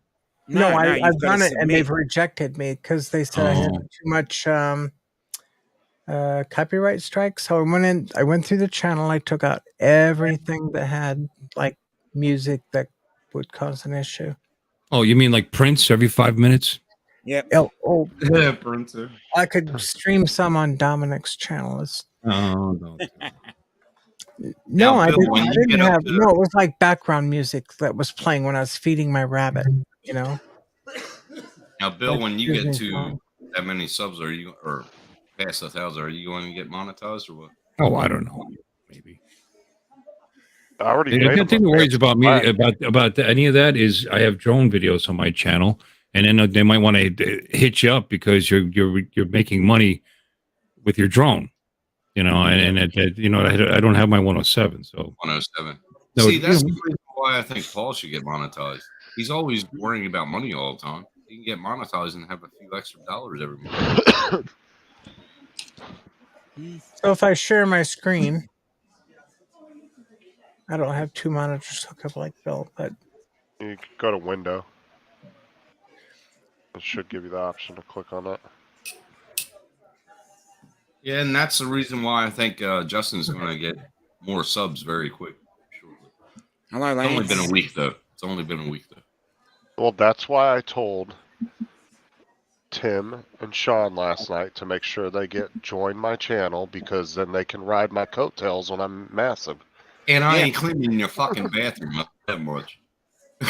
No, you've I've got to done it and submit. they've rejected me because they said I had too much copyright strike. So I went through the channel. I took out everything that had like music that would cause an issue. Oh, you mean like Prince every 5 minutes? Yep. Oh, Yeah, Prince. I could stream some on Dominic's channel. No. No, I Bill, didn't. when I you didn't get up have. to- No, it was like background music that was playing when I was feeding my rabbit. You know. Now, Bill, when you get Disney to song. that many subs, or past 1,000, are you going to get monetized or what? Oh, I don't know. Maybe. I already The made thing that worries about me about any of that is I have drone videos on my channel, and then they might want to hit you up because you're making money with your drone, you know, and you know I don't have my 107, so 107. No, See, that's the reason why I think Paul should get monetized. He's always worrying about money all the time. He can get monetized and have a few extra dollars every month. So if I share my screen, I don't have two monitors hooked up like Bill, but You can go to window. It should give you the option to click on that. Yeah, and that's the reason why I think Justin's going to get more subs very quick. Shortly. Hello, It's Lance. only been a week though. Well, that's why I told Tim and Sean last night to make sure they join my channel because then they can ride my coattails when I'm massive. And I ain't cleaning your fucking bathroom up that much.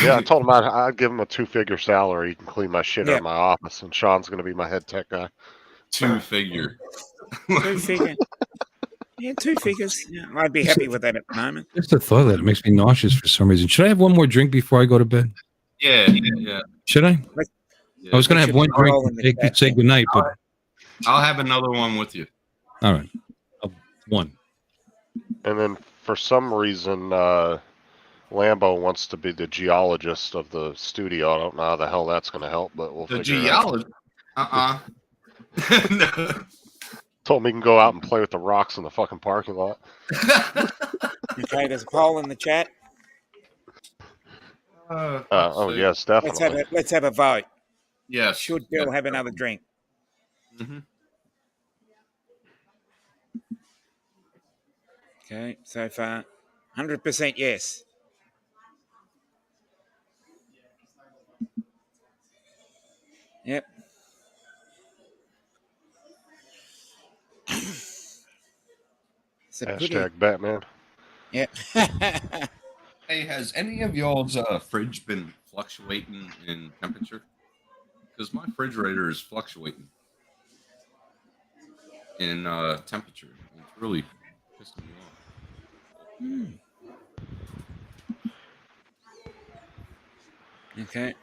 Yeah, I told him I'd give him a 2-figure salary. He can clean my shit out of my office, and Sean's going to be my head tech guy. 2-figure. 2-figure. Yeah, 2 figures. Yeah, I'd be happy with that at the moment. just the thought of that makes me nauseous for some reason. Should I have one more drink before I go to bed? Yeah. Should I? Yeah. I was going to have one drink to say goodnight, but I'll have another one with you. all right, one. And then for some reason, Lambo wants to be the geologist of the studio. I don't know how the hell that's going to help, but we'll The figure it out. geologist? No. Told him he can go out and play with the rocks in the fucking parking lot. Okay, there's a poll in the chat. Yes, definitely. Let's have a vote. Yes. Should Bill have another drink? Mm-hmm. Okay, so far, 100% yes. Yep. Hashtag Batman. Yep. Hey, has any of y'all's fridge been fluctuating in temperature? Because my refrigerator is fluctuating in temperature. It's really pissing me off. Okay.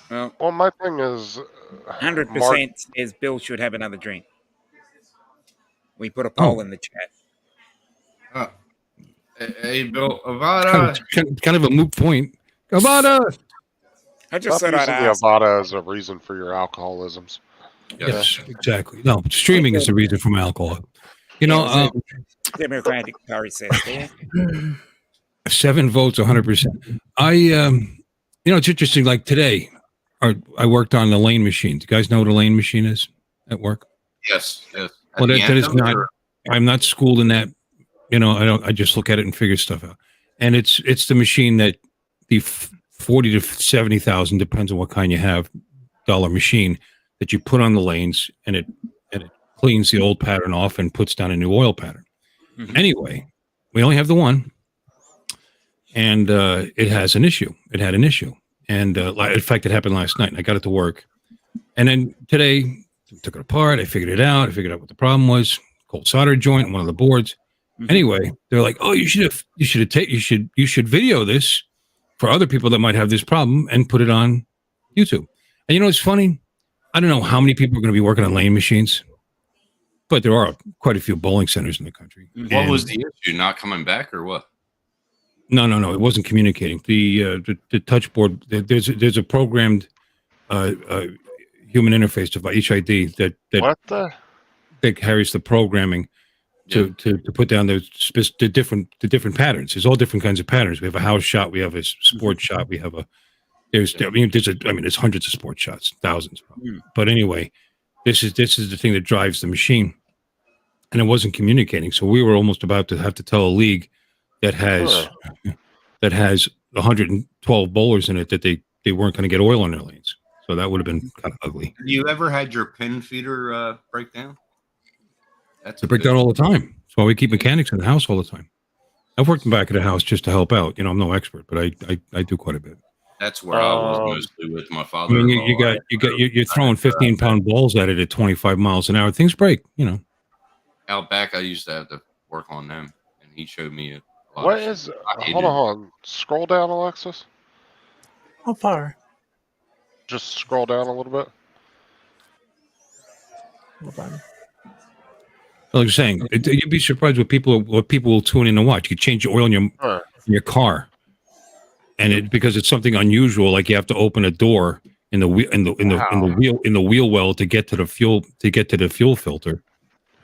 Well, my thing is, 100% says Bill should have another drink. We put a poll in the chat. Hey, Bill, Avada. Kind of a moot point. Avada. I just Stop thought I'd using the ask. Avada as a reason for your alcoholisms. Yes, exactly. No, streaming is the reason for my alcohol. You know, Democratic process there. 7 votes, 100%. It's interesting. Like today, I worked on the lane machine. Do you guys know what a lane machine is at work? Yes. Well, that is not. I'm not schooled in that. I just look at it and figure stuff out. And it's the machine that the 40 to 70,000, depends on what kind you have, dollar machine that you put on the lanes, and it cleans the old pattern off and puts down a new oil pattern. Mm-hmm. Anyway, we only have the one, and it has an issue. It had an issue, and in fact, it happened last night. And I got it to work, and then today I took it apart. I figured it out. I figured out what the problem was. Cold solder joint on one of the boards. Mm-hmm. Anyway, they're like, "Oh, you should video this for other people that might have this problem and put it on YouTube." And it's funny. I don't know how many people are going to be working on lane machines, but there are quite a few bowling centers in the country. What was the issue? Not coming back or what? No. It wasn't communicating. The touch board. There's a programmed human interface device, HID that carries the programming to put down the different patterns. There's all different kinds of patterns. We have a house shot. We have a sports shot. We have there's hundreds of sports shots, thousands. But anyway, this is the thing that drives the machine, and it wasn't communicating. So we were almost about to have to tell a league that has 112 bowlers in it that they weren't going to get oil on their lanes. So that would have been kind of ugly. Have you ever had your pin feeder break down? They break down all the time. That's why we keep mechanics in the house all the time. I've worked in the back of the house just to help out. I'm no expert, but I do quite a bit. That's where I was mostly with my father. I mean, you're throwing 15-pound balls at it at 25 miles an hour. Things break. Out back, I used to have to work on them, and he showed me a lot. What is? Hold on. Scroll down, Alexis. How far? Just scroll down a little bit. Hold on. Like you're saying, you'd be surprised what people will tune in and watch. You change the oil in your car, and because it's something unusual, like you have to open a door in the wheel well to get to the fuel filter,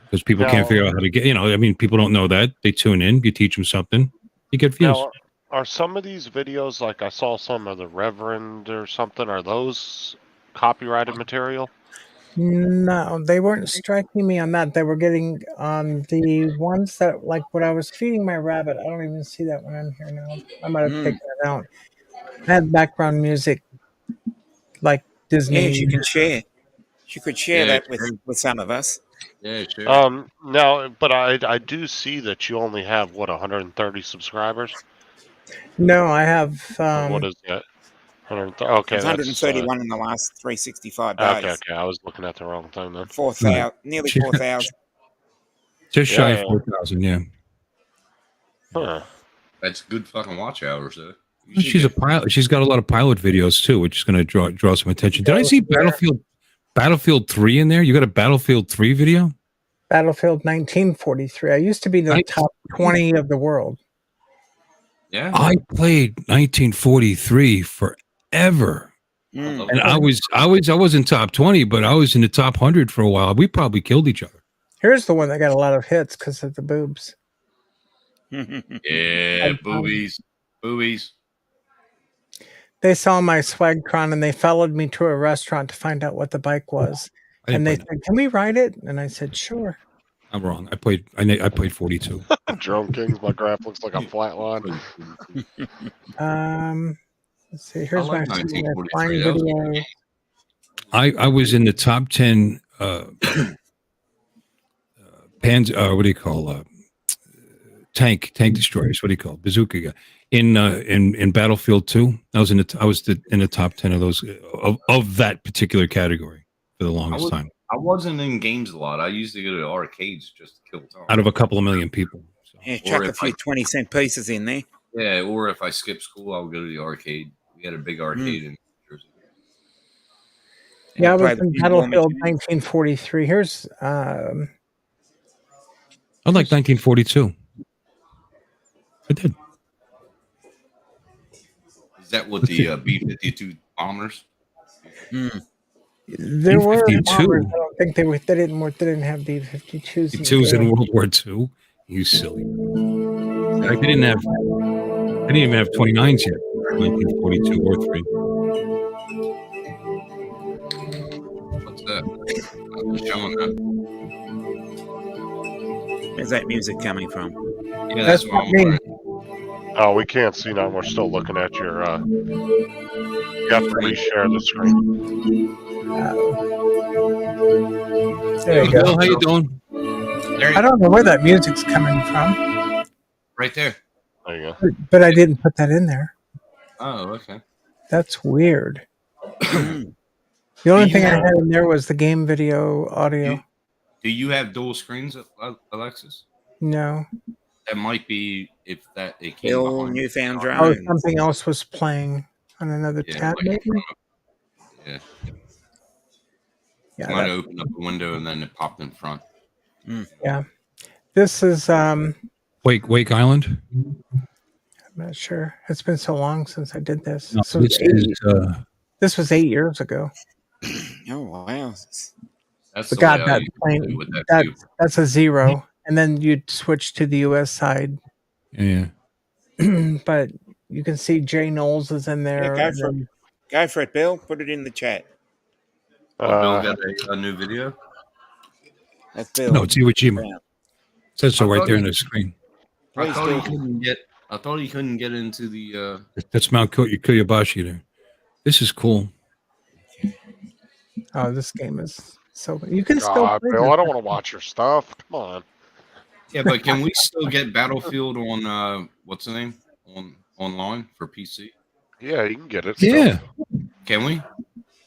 because people can't figure out how to get. People don't know that. They tune in. You teach them something, you get views. Now, are some of these videos, like I saw some of the Reverend or something, are those copyrighted material? No, they weren't striking me on that. They were getting on the ones that, like when I was feeding my rabbit. I don't even see that one in here now. I might have taken it out. I had background music, like Disney. Yeah, you can share. You could share that with some of us. Yeah, sure. Now, but I do see that you only have 130 subscribers. No, I have. What is that? Okay, 131 in the last 365 days. Okay. I was looking at the wrong thing then. 4,000, nearly 4,000. Just shy of 4,000, yeah. Huh. That's good fucking watch hours, though. She's a pilot. She's got a lot of pilot videos too, which is going to draw some attention. Did I see Battlefield 3 in there? You got a Battlefield 3 video? Battlefield 1943. I used to be in the top 20 of the world. Yeah, I played 1943 forever, and I wasn't top 20, but I was in the top 100 for a while. We probably killed each other. Here's the one that got a lot of hits because of the boobs. Yeah, boobies. They saw my Swagtron and they followed me to a restaurant to find out what the bike was. And they said, "Can we ride it?" And I said, "Sure." I'm wrong. I played 42. Drone Kings, my graph looks like a flat line. Let's see. Here's my flying video. I was in the top 10 what do you call tank destroyers? What do you call bazooka guy in Battlefield 2? I was in the top 10 of those of that particular category for the longest time. I wasn't in games a lot. I used to go to arcades just to kill time. Out of a couple of million people. So. Yeah, chuck a few 20-cent pieces in there. Yeah, or if I skip school, I would go to the arcade. We had a big arcade in Jersey. Yeah, I was in Battlefield 1943. Here's I like 1942. I did. Is that with the B-52 bombers? There were bombers. I don't think they didn't have B-52s. B-52s in World War II. You silly. I didn't even have 29s yet. 1942 or 3. What's that? I'm showing that. Where's that music coming from? Yeah, that's what I'm wondering. Oh, we can't see now. We're still looking at your. You have to reshare the screen. There you go. Bill, how you doing? I don't know where that music's coming from. Right there. There you go. But I didn't put that in there. Oh, okay. That's weird. The only thing I had in there was the game video audio. Do you have dual screens, Alexis? No. That might be if that it came Bill, behind. Newfound Drone. Oh, something else was playing on another tab, like maybe? Yeah. Yeah. Might open up the window and then it popped in front. Yeah. This is Wake Island. I'm not sure. It's been so long since I did this. No, So this was 8 years ago. Oh wow! That's But the God, way I that used to plane, do with that too. that's a 0. And then you'd switch to the US side. Yeah. But you can see Jay Knowles is in there. Yeah, go for it, Bill. Put it in the chat. Bill got a new video. That's Bill. No, it's Iwo Jima. It says so right there on the screen. I thought he couldn't get into the. That's Mount Koyabashi there. This is cool. Oh, this game is so. You can still play Bill, this. I don't want to watch your stuff. Come on. Yeah, but can we still get Battlefield on what's the name online for PC? Yeah, you can get it. Yeah. Can we?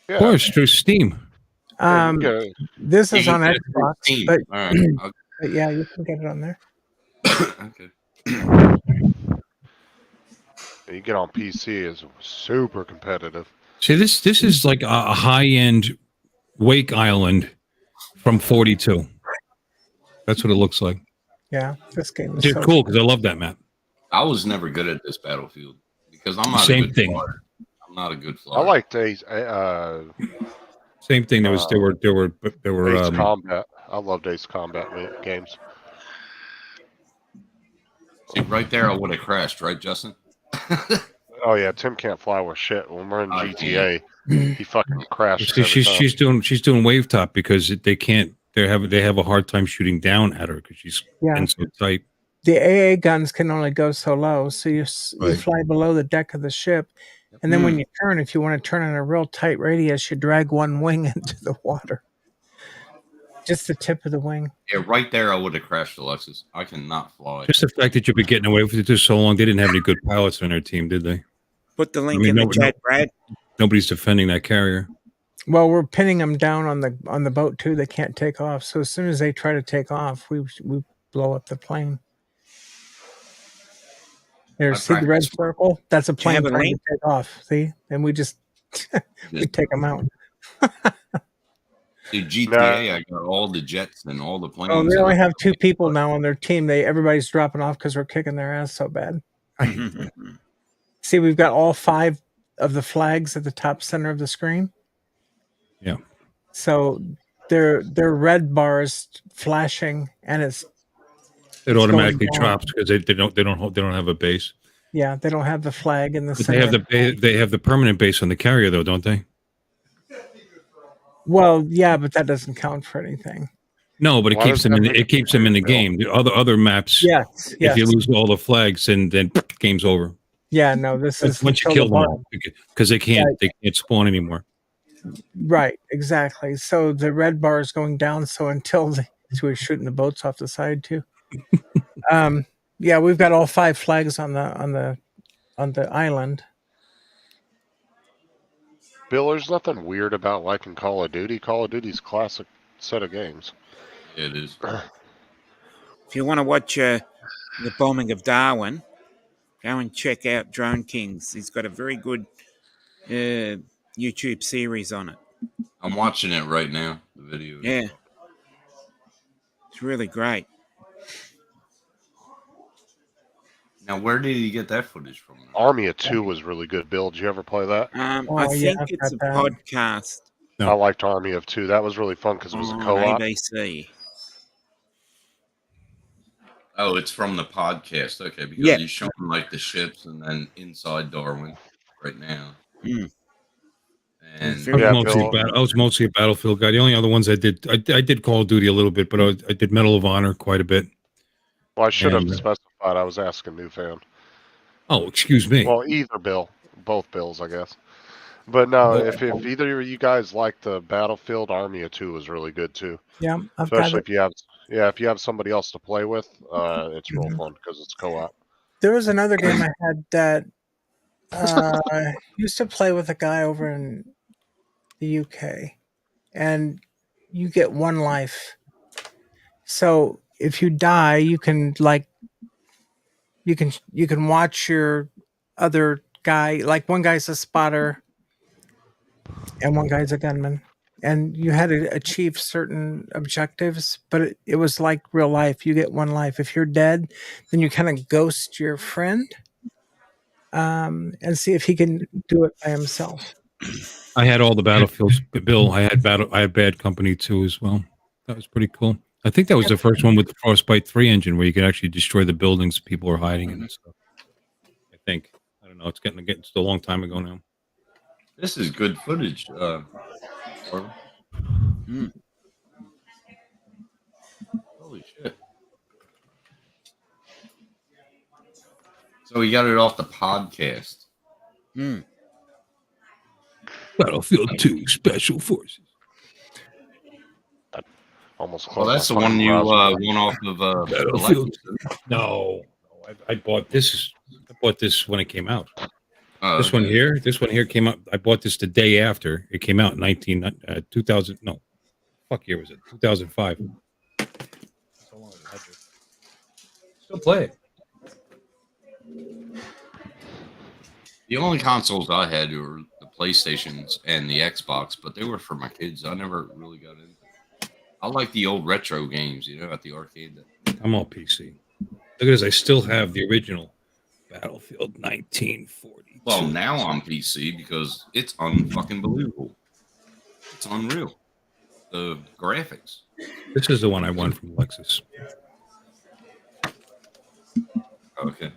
Yeah. Of course, through Steam. This is on Steam. Xbox, but, All right. but yeah, you can get it on there. Okay. You get on PC is super competitive. See, this is like a high-end Wake Island from 42. That's what it looks like. Yeah, this game is It's cool because I love that map. I was never good at this Battlefield because I'm not Same a good thing. flyer. I'm not a good flyer. I like Days. Same thing. There were Days Combat. I love Days Combat games. See, right there, I would have crashed, right, Justin? Oh yeah, Tim can't fly with shit. When we're in GTA, he fucking crashes. She's doing wave top because they can't. They have a hard time shooting down at her because she's in so tight. The AA guns can only go so low, so you fly below the deck of the ship, and then when you turn, if you want to turn in a real tight radius, you drag one wing into the water, just the tip of the wing. Yeah, right there, I would have crashed, Alexis. I cannot fly. Just the fact that you've been getting away with it for so long, they didn't have any good pilots on their team, did they? Put the link in the chat, Brad. Nobody's defending that carrier. Well, we're pinning them down on the boat too. They can't take off. So as soon as they try to take off, we blow up the plane. See the red circle? That's a plane trying to take off. See, and we just we take them out. Dude, GTA, I got all the jets and all the planes. Oh, they only have 2 people now on their team. Everybody's dropping off because we're kicking their ass so bad. See, we've got all 5 of the flags at the top center of the screen. Yeah. So they're red bars flashing, and it automatically drops because they don't have a base. Yeah, they don't have the flag in the center. They have the permanent base on the carrier though, don't they? Well, yeah, but that doesn't count for anything. No, but it keeps them in the game. The other maps, yes. If you lose all the flags, then game's over. Yeah, no, this is once you kill them all because they can't spawn anymore. Right, exactly. So the red bar is going down. So we're shooting the boats off the side too. Yeah, we've got all 5 flags on the island. Bill, there's nothing weird about liking Call of Duty. Call of Duty's classic set of games. It is. If you want to watch the bombing of Darwin, go and check out Drone Kings. He's got a very good YouTube series on it. I'm watching it right now. The video. Yeah. It's really great. Now, where did you get that footage from? Army of Two was really good, Bill. Did you ever play that? I think it's a podcast. No. I liked Army of Two. That was really fun because it was a co-op. ABC. Oh, it's from the podcast. Okay, because he's showing like the ships and then inside Darwin right now. And I was mostly a Battlefield guy. The only other ones I did Call of Duty a little bit, but I did Medal of Honor quite a bit. Well, I should have specified. I was asking New Fan. Oh, excuse me. Well, either Bill, both Bills, I guess. But no, if either of you guys like the Battlefield, Army of Two is really good too. Yeah, especially if you have somebody else to play with, it's real fun because it's co-op. There was another game I had that I used to play with a guy over in the UK, and you get one life. So if you die, you can watch your other guy. Like one guy's a spotter, and one guy's a gunman, and you had to achieve certain objectives. But it was like real life. You get one life. If you're dead, then you kind of ghost your friend, and see if he can do it by himself. I had all the Battlefields, Bill. I had Bad Company 2 as well. That was pretty cool. I think that was the first one with the Frostbite 3 engine where you could actually destroy the buildings people are hiding in and stuff. I think. I don't know. It's a long time ago now. This is good footage. Holy shit. So we got it off the podcast. Battlefield 2 Special Forces. Almost close. Well, that's the one you won off of Battlefield. No, I bought this. I bought this when it came out. This one here came out. I bought this the day after it came out in 2000. No, fuck year was it? 2005. So long I had to still play it. The only consoles I had were the PlayStations and the Xbox, but they were for my kids. I never really got into it. I like the old retro games, at the arcade. I'm all PC. Look at this. I still have the original Battlefield 1940. Well, now I'm PC because it's unfucking believable. It's unreal. The graphics. This is the one I won from Lexus. Okay.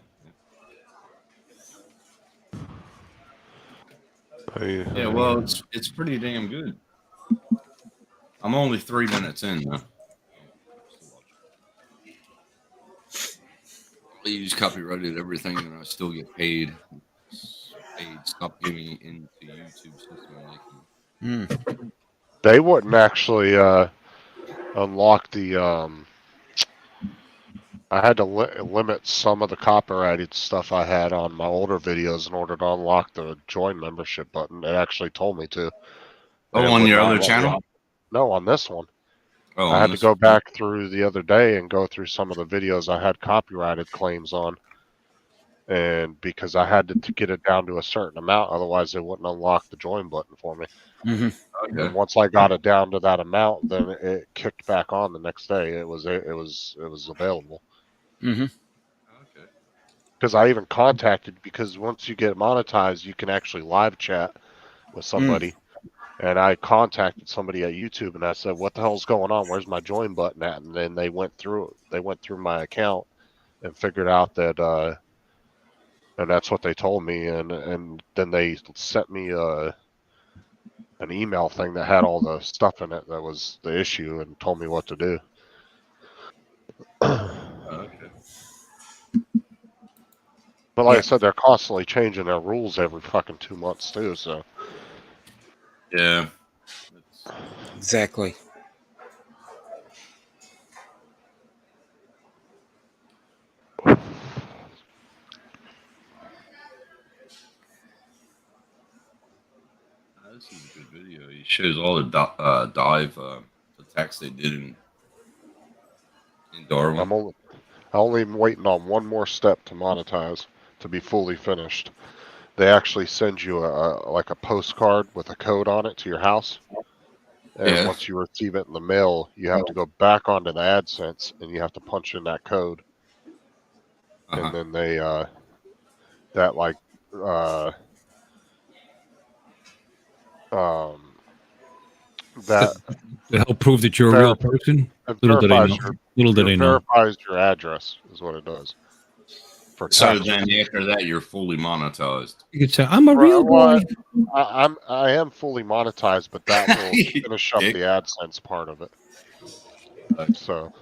Yeah, well, it's pretty damn good. I'm only 3 minutes in, though. I use copyrighted everything, and I still get paid. Stop giving into YouTube system. They wouldn't actually unlock the. I had to limit some of the copyrighted stuff I had on my older videos in order to unlock the join membership button. It actually told me to. Oh, on your other channel? No, on this one. Oh, I had to go back through the other day and go through some of the videos I had copyrighted claims on. And because I had to get it down to a certain amount, otherwise they wouldn't unlock the join button for me. Okay. And once I got it down to that amount, then it kicked back on the next day. It was available. Okay. Because I even contacted, because once you get monetized, you can actually live chat with somebody. And I contacted somebody at YouTube and I said, "What the hell's going on? Where's my join button at?" And then they went through my account and figured out that, and that's what they told me. And then they sent me an email thing that had all the stuff in it that was the issue and told me what to do. Okay. But like I said, they're constantly changing their rules every fucking 2 months too. So. Yeah. Exactly. This is a good video. He shows all the dive attacks they did in Darwin. I'm only waiting on one more step to monetize to be fully finished. They actually send you a postcard with a code on it to your house, And once you receive it in the mail, you have to go back onto the AdSense and you have to punch in that code. And then they, that like, that to help prove that you're a real person. Little did I know. Little did I know. Verifies your address is what it does. So then after that, you're fully monetized. You could say, "I'm a real boy." I am fully monetized, but that will finish up the AdSense part of it. So,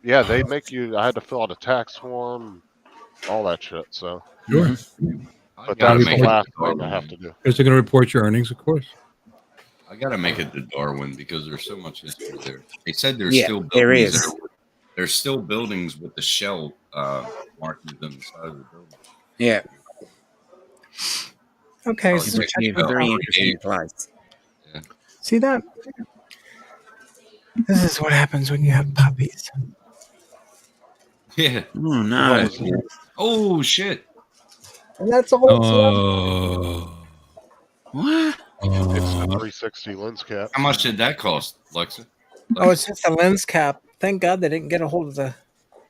yeah, they make you. I had to fill out a tax form, all that shit. So, sure. But that's the last thing I have to do. Because they're going to report your earnings, of course. I got to make it to Darwin because there's so much history there. They said there's still buildings there is. There's still buildings with the shell markings on the side of the building. Yeah. Okay, so check a very interesting place. Yeah. See that? This is what happens when you have puppies. Yeah. Oh no. Oh shit. And that's all. What? It's a 360 lens cap. How much did that cost, Lexa? Oh, it's just a lens cap. Thank God they didn't get a hold of the.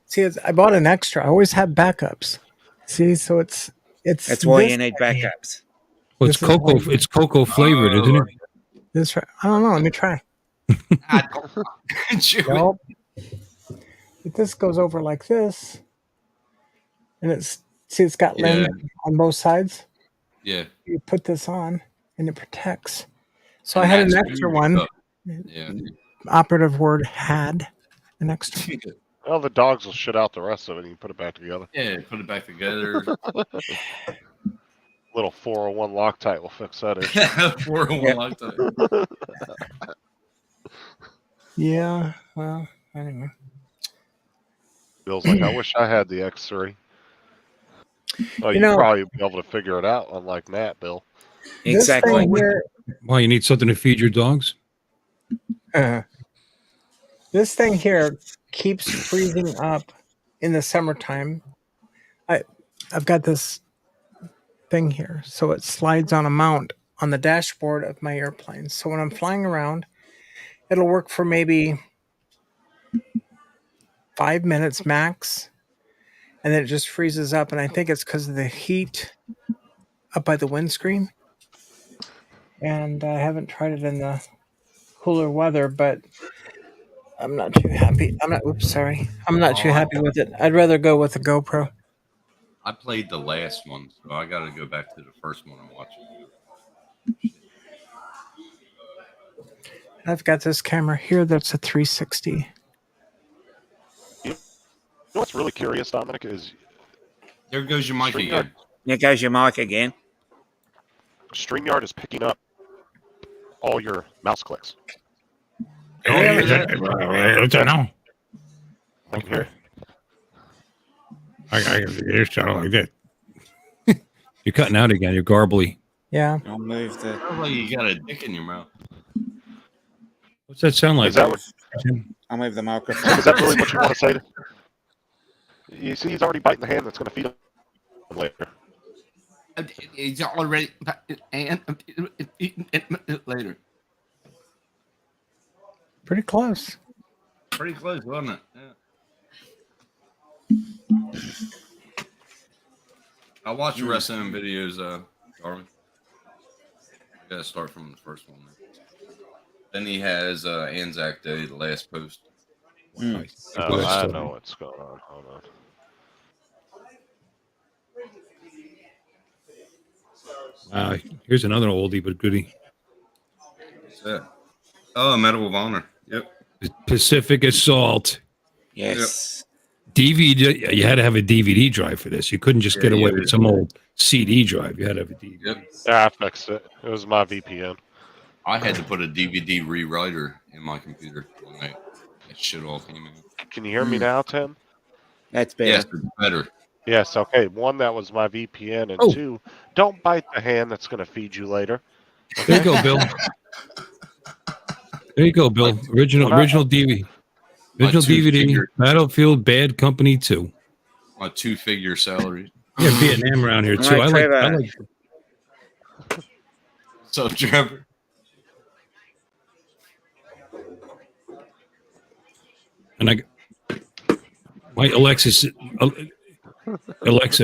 See, I bought an extra. I always have backups. See, so it's. That's why you need backups. Well, it's cocoa. It's cocoa flavored, isn't it? This right. I don't know. Let me try. Nope. This goes over like this, and it's got lens on both sides. Yeah. You put this on, and it protects. So I had an extra one. Yeah. Operative word had an extra. Well, the dogs will shit out the rest of it, and you put it back together. Yeah, put it back together. Little 401 Loctite will fix that issue. 401 Loctite. Yeah, well, anyway. Bill's like, I wish I had the X3. Oh, you'd probably be able to figure it out, unlike Matt, Bill. Exactly. Why, you need something to feed your dogs? This thing here keeps freezing up in the summertime. I've got this thing here, so it slides on a mount on the dashboard of my airplane. So when I'm flying around, it'll work for maybe 5 minutes max, and then it just freezes up. And I think it's because of the heat up by the windscreen. And I haven't tried it in the cooler weather, but I'm not too happy. I'm not too happy with it. I'd rather go with the GoPro. I played the last one, so I got to go back to the first one and watch it. I've got this camera here that's a 360. You know what's really curious, Dominic, is... There goes your mic again. There goes your mic again. StreamYard is picking up all your mouse clicks. I don't know. I can hear it. I can sound like that. You're cutting out again. You're garbly. Yeah. I'll move the. Sounds like you got a dick in your mouth. What's that sound like? Is that what, I'll move the microphone. is that really what you want to say? You see, he's already biting the hand that's going to feed him later. He's already later. Pretty close. Pretty close, wasn't it? Yeah. I watched the rest of them videos, Darwin. I gotta start from the first one. Then he has Anzac Day, the last post. Nice. I know what's going on. Hold on. Here's another oldie but goodie. What's that? Oh, Medal of Honor. Yep. Pacific Assault. Yes. DVD. You had to have a DVD drive for this. You couldn't just get away with some old CD drive. You had to have a DVD. Yep. Yeah, I fixed it. It was my VPN. I had to put a DVD rewriter in my computer when that shit all came in. Can you hear me now, Tim? That's better. Yes, it's better. Yes, okay. One, that was my VPN, and two, don't bite the hand that's going to feed you later. There you go, Bill. There you go, Bill. Original DVD. Original DVD. Battlefield Bad Company 2. My 2-figure salary. Yeah, Vietnam around here too. I like What's up, Trevor? And my Alexa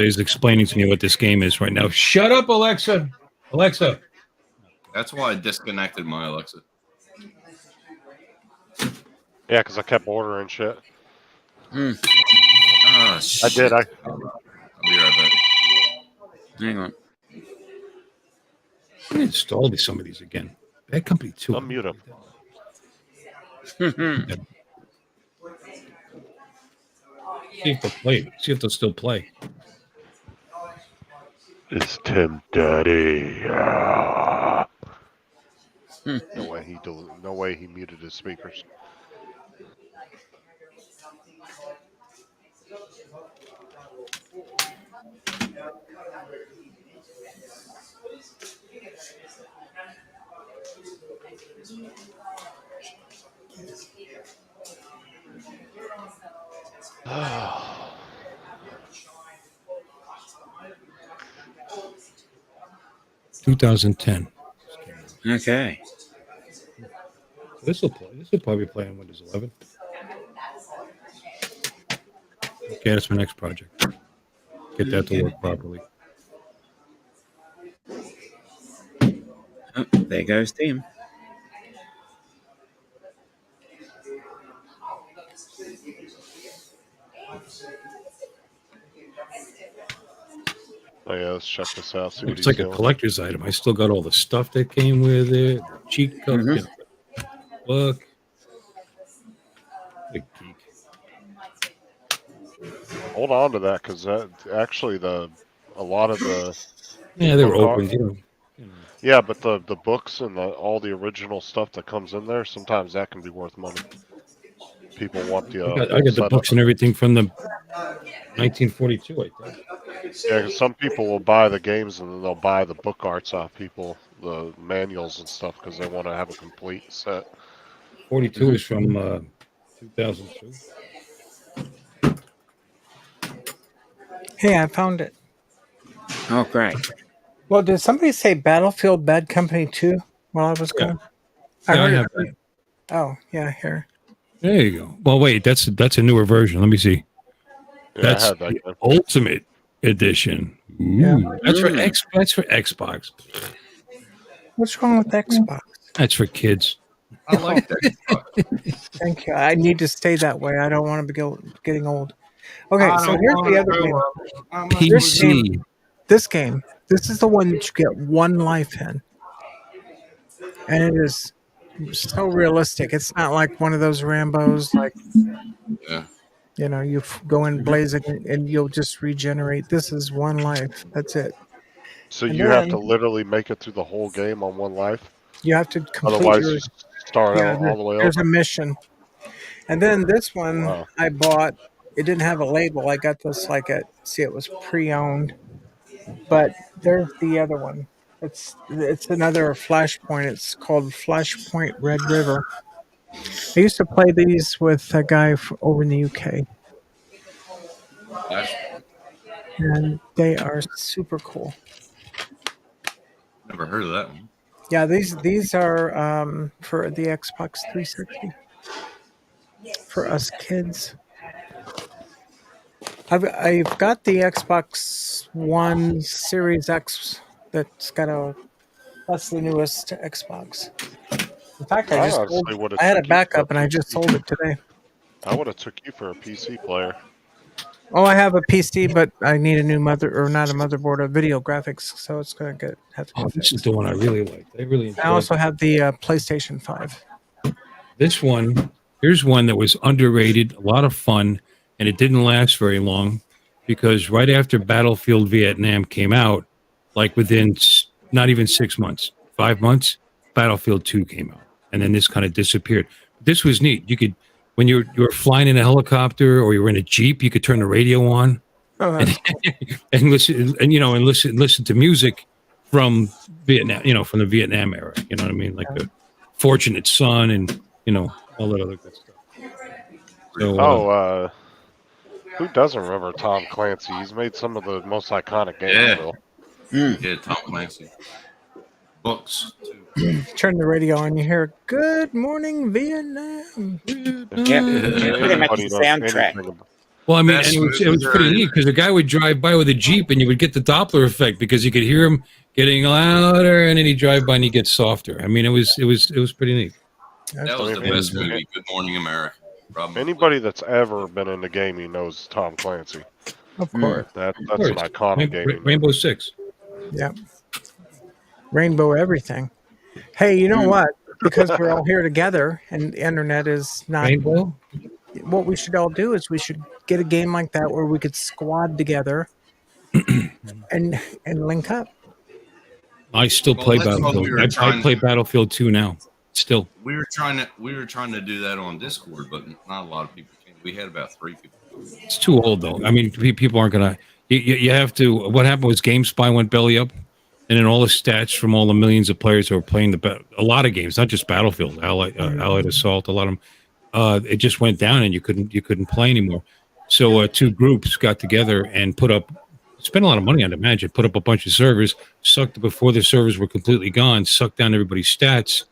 is explaining to me what this game is right now. Shut up, Alexa. Alexa. That's why I disconnected my Alexa. Yeah, because I kept ordering shit. Ah, I did. I'll be right back. Hang on. I'm going to install some of these again. Bad Company 2. Unmute them. See if they'll play. See if they'll still play. It's Tim Daddy. No way he muted his speakers. Oh. 2010. Okay. This will play. This will probably play on Windows 11. Okay, that's my next project. Get that to work properly. Oh, there goes Tim. Oh yeah, let's check this out. See what It's he's like doing. a collector's item. I still got all the stuff that came with it. The cheat code. Mhm. Look. Big geek. Hold on to that, because that actually a lot of the Yeah, they were book open. art- Yeah, but the books and all the original stuff that comes in there, sometimes that can be worth money. People want the. I got the books and everything from the 1942, I think. Yeah, because some people will buy the games and then they'll buy the book arts off people, the manuals and stuff, because they want to have a complete set. 42 is from 2002. Hey, I found it. Oh, great. Well, did somebody say Battlefield Bad Company 2 while I was gone? I Yeah, I heard have it. Oh, yeah, here. There you go. Well, wait, that's a newer version. Let me see. Yeah, That's I had that. the Ultimate Edition. Ooh, Yeah. that's for Xbox. What's wrong with Xbox? That's for kids. I like that. Thank you. I need to stay that way. I don't want to be getting old. Okay, so here's the other game. PC. This game. This is the one that you get one life in. And it is so realistic. It's not like one of those Rambos, like, Yeah. you know, you go in blazing and you'll just regenerate. This is one life. That's it. So And you have then to literally make it through the whole game on one life. you have to complete Otherwise, your. you start Yeah, out all the way there's over. a mission. And then this one Wow. I bought, it didn't have a label. I got this like it was pre-owned. But there's the other one. It's another Flashpoint. It's called Flashpoint Red River. I used to play these with a guy over in the UK. And they are super cool. Never heard of that one. Yeah, these are for the Xbox 360 for us kids. I've got the Xbox One Series X that's that's the newest Xbox. In fact, I had a backup and I just sold it today. I would have took you for a PC player. Oh, I have a PC, but I need a new not a motherboard, a video graphics, so it's gonna have to go. This is the one I really like. I also have the PlayStation 5. This one, here's one that was underrated, a lot of fun, and it didn't last very long because right after Battlefield Vietnam came out, like within not even 6 months, 5 months, Battlefield 2 came out, and then this kind of disappeared. This was neat. You could, when you were flying in a helicopter or you were in a Jeep, you could turn the radio on and listen, and listen to music from Vietnam, from the Vietnam era. You know what I mean? Like the Fortunate Son and all that other good stuff. So, who doesn't remember Tom Clancy? He's made some of the most iconic games. Yeah, Tom Clancy. Books, too. turn the radio on, you hear "Good Morning Vietnam." Yeah, pretty much the soundtrack. Well, I mean, and it was pretty neat because the guy would drive by with a Jeep and you would get the Doppler effect because you could hear him getting louder and then he'd drive by and he'd get softer. I mean, it was pretty neat. That was the best movie, Good Morning America. Anybody that's ever been into gaming knows Tom Clancy. Of course. That's an iconic gaming. Rainbow Six. Yep. Rainbow everything. Hey, you know what? Because we're all here together and the internet is not Rainbow. What we should all do is we should get a game like that where we could squad together and link up. I still play Battlefield. I play Battlefield 2 now. Still. We were trying to do that on Discord, but not a lot of people came. We had about 3 people. It's too old though. I mean, people aren't gonna. You have to. What happened was GameSpy went belly up, and then all the stats from all the millions of players who were playing a lot of games, not just Battlefield, Allied Assault, a lot of them. It just went down, and you couldn't play anymore. So 2 groups got together and spent a lot of money on it. Imagine put up a bunch of servers, sucked before the servers were completely gone, sucked down everybody's stats,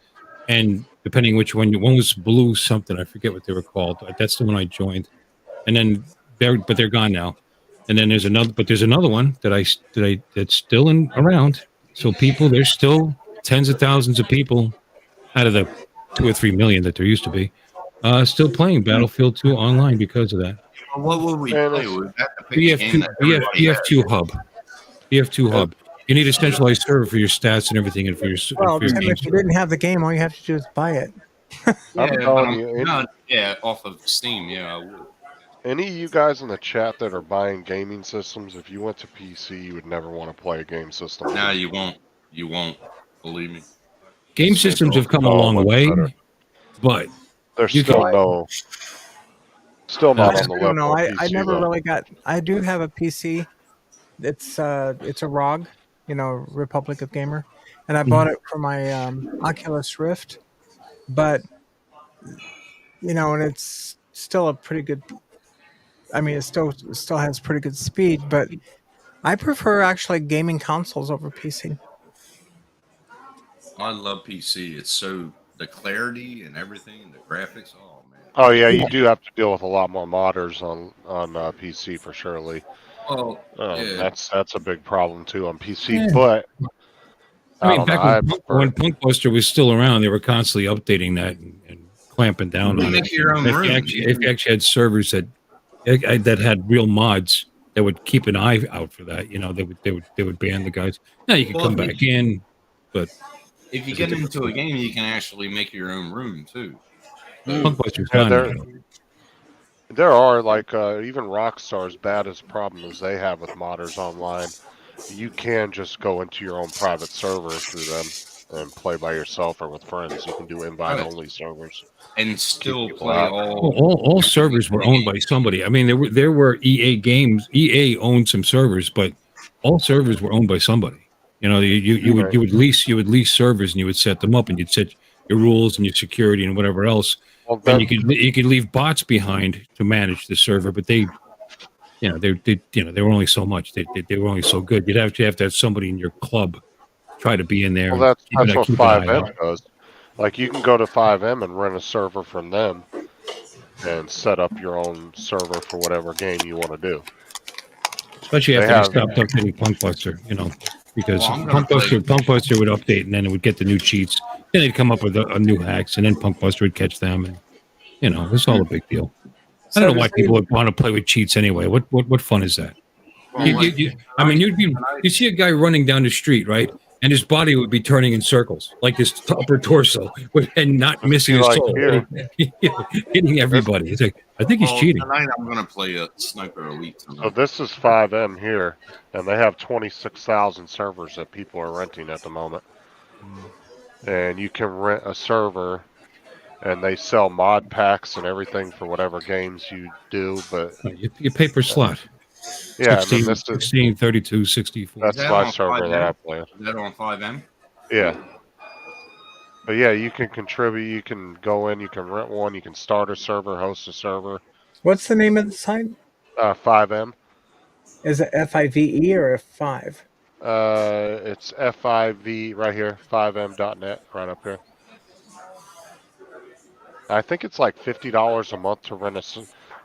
and depending which one was Blue something, I forget what they were called. That's the one I joined, and then they're gone now. And then there's another one that's still around. So there's still tens of thousands of people out of the 2 or 3 million that there used to be, still playing Battlefield 2 online because of that. What would we play? BF2 Hub. BF2 Hub. You need a centralized server for your stats and everything, and for your. Well, Tim, if you didn't have the game, all you have to do is buy it. Off of Steam. Yeah, I would. Any of you guys in the chat that are buying gaming systems, if you went to PC, you would never want to play a game system. No, you won't. You won't. Believe me. Game systems have come a long way, but there's still not on the level. No, I never really got. I do have a PC. It's a ROG, Republic of Gamer, and I bought it for my Oculus Rift, but and it's still a pretty good. I mean, it still has pretty good speed, but I prefer actually gaming consoles over PC. I love PC. It's so the clarity and everything, and the graphics. Oh man. Oh yeah, you do have to deal with a lot more modders on PC for surely. Oh, yeah. That's a big problem too on PC. But I mean, back when Punkbuster was still around, they were constantly updating that and clamping down on it. If you actually had servers that had real mods that would keep an eye out for that, they would ban the guys. Now you can come back in, but if you get into a game, you can actually make your own room too. Punkbuster's there are even Rockstar, as bad as problem as they have with modders online, you can just go into your own private server through them and play by yourself or with friends. You can do invite only servers and still play all servers were owned by somebody. I mean, there were EA games. EA owned some servers, but all servers were owned by somebody. You would lease servers and you would set them up and you'd set your rules and your security and whatever else. Well, and you could leave bots behind to manage the server, but they were only so much. They were only so good. You'd have to have somebody in your club try to be in there. Well, that's what 5M does. Like you can go to 5M and rent a server from them and set up your own server for whatever game you want to do. Especially after they stopped updating Punkbuster, because Punkbuster would update and then it would get the new cheats. Then they'd come up with a new hacks, and then Punkbuster would catch them, and it's all a big deal. I don't know why people would want to play with cheats anyway. What fun is that? You see a guy running down the street, right? And his body would be turning in circles, like his upper torso, and not missing his soul, hitting everybody. It's like, I think he's cheating. Tonight I'm going to play a Sniper Elite. So this is 5M here, and they have 26,000 servers that people are renting at the moment. And you can rent a server, and they sell mod packs and everything for whatever games you do. But you pay per slot. Yeah, 16, 32, 64. That's my server that I play. Is that on 5M? Yeah. But yeah, you can contribute. You can go in. You can rent one. You can start a server, host a server. What's the name of the site? 5M. Is it FIVE or F5? It's FIV right here, 5m.net, right up here. I think it's like $50 a month to rent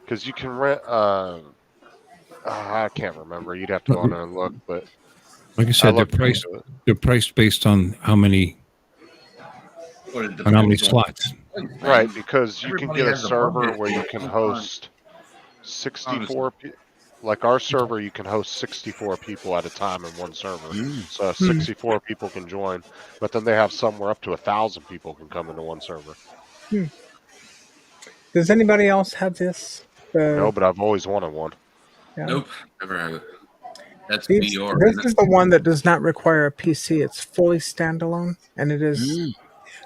because you can rent. I can't remember. You'd have to go on there and look, but like I said, they're priced based on how many slots. Right, because you can get a server where you can host 64. Like our server, you can host 64 people at a time in one server. So 64 people can join, but then they have somewhere up to 1,000 people can come into one server. Does anybody else have this? No, but I've always wanted one. Yeah. Nope, never have it. That's This is the one that does not require a PC. It's fully standalone, and it is.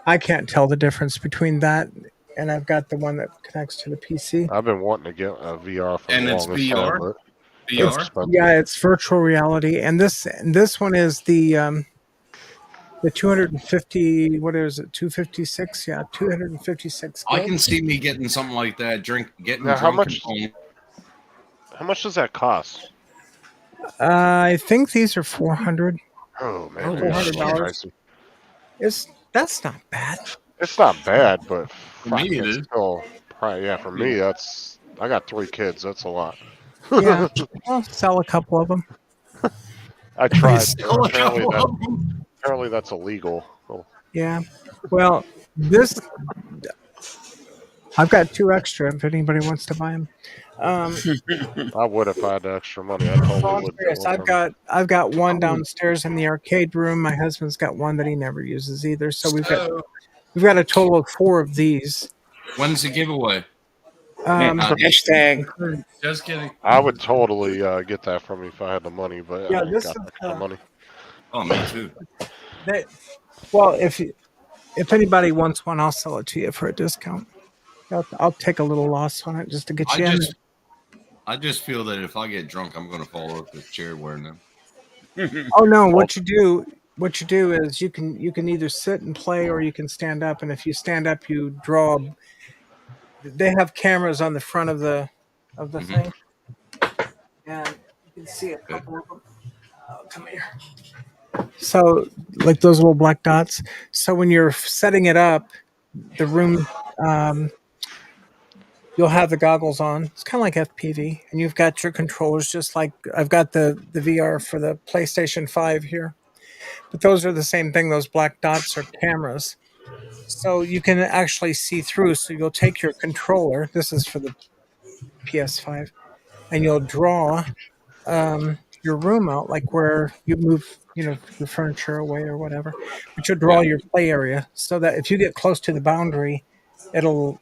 I can't tell the difference between that, and I've got the one that connects to the PC. I've been wanting to get a VR for and the it's longest VR. time, VR. Yeah, it's virtual reality, and this one is the 250. What is it? 256. Yeah, 256. I can see me getting something like that. Getting now, drunk. How much does that cost? I think these are 400. Oh man, $400. That's not bad. It's not bad, but for me it is. Still, yeah, for me that's. I got 3 kids. That's a lot. Yeah, I'll sell a couple of them. I tried. Apparently that's illegal. Oh. Yeah. Well, I've got 2 extra if anybody wants to buy them. I would if I had extra money. I totally would. I've got one downstairs in the arcade room. My husband's got one that he never uses either. So we've got a total of 4 of these. When's the giveaway? Hashtag. Just kidding. I would totally get that from you if I had the money, but yeah, I ain't got the money. Oh, me too. Well, if anybody wants one, I'll sell it to you for a discount. I'll take a little loss on it just to get you in. I just feel that if I get drunk, I'm going to fall off this chair wearing them. Oh no! What you do is you can either sit and play or you can stand up. And if you stand up, you draw. They have cameras on the front of the thing, and you can see a couple of them. Oh, come here. So, like those little black dots. So when you're setting it up, the room. You'll have the goggles on. It's kind of like FPV, and you've got your controllers, just like I've got the VR for the PlayStation 5 here. But those are the same thing. Those black dots are cameras. So you can actually see through. So you'll take your controller. This is for the PS5. And you'll draw your room out, like where you move, the furniture away or whatever. But you'll draw your play area so that if you get close to the boundary, it'll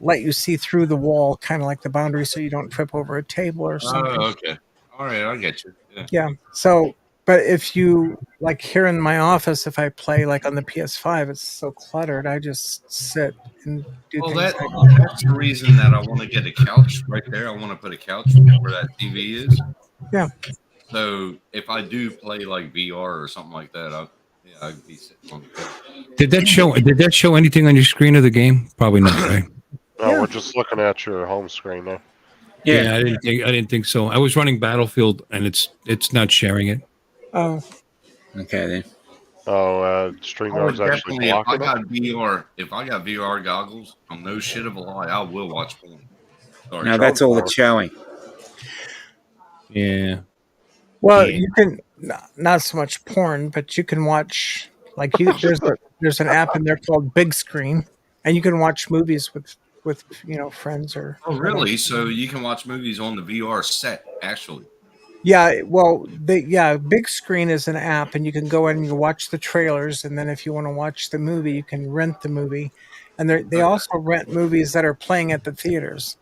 let you see through the wall, kind of like the boundary, so you don't trip over a table or something. Oh, okay. All right, I get you. Yeah. So, but if you, like here in my office, if I play like on the PS5, it's so cluttered. I just sit and do things. That's the reason that I want to get a couch right there. I want to put a couch where that TV is. Yeah. So if I do play like VR or something like that, I'd be sitting on the couch. Did that show anything on your screen of the game? Probably not, right? No, we're just looking at your home screen there. Yeah, I didn't think so. I was running Battlefield, and it's not sharing it. Oh, okay then. Oh, StreamYard's actually blocking If I got VR goggles, I'm no shit of a lie, I will watch porn. Sorry, no, that's all it's showing. Yeah. Well, you can not so much porn, but you can watch there's an app in there called Big Screen, and you can watch movies with friends or. Oh, really? So you can watch movies on the VR set, actually. Yeah, well, Big Screen is an app, and you can go in and you watch the trailers, and then if you want to watch the movie, you can rent the movie, and they also rent movies that are playing at the theaters.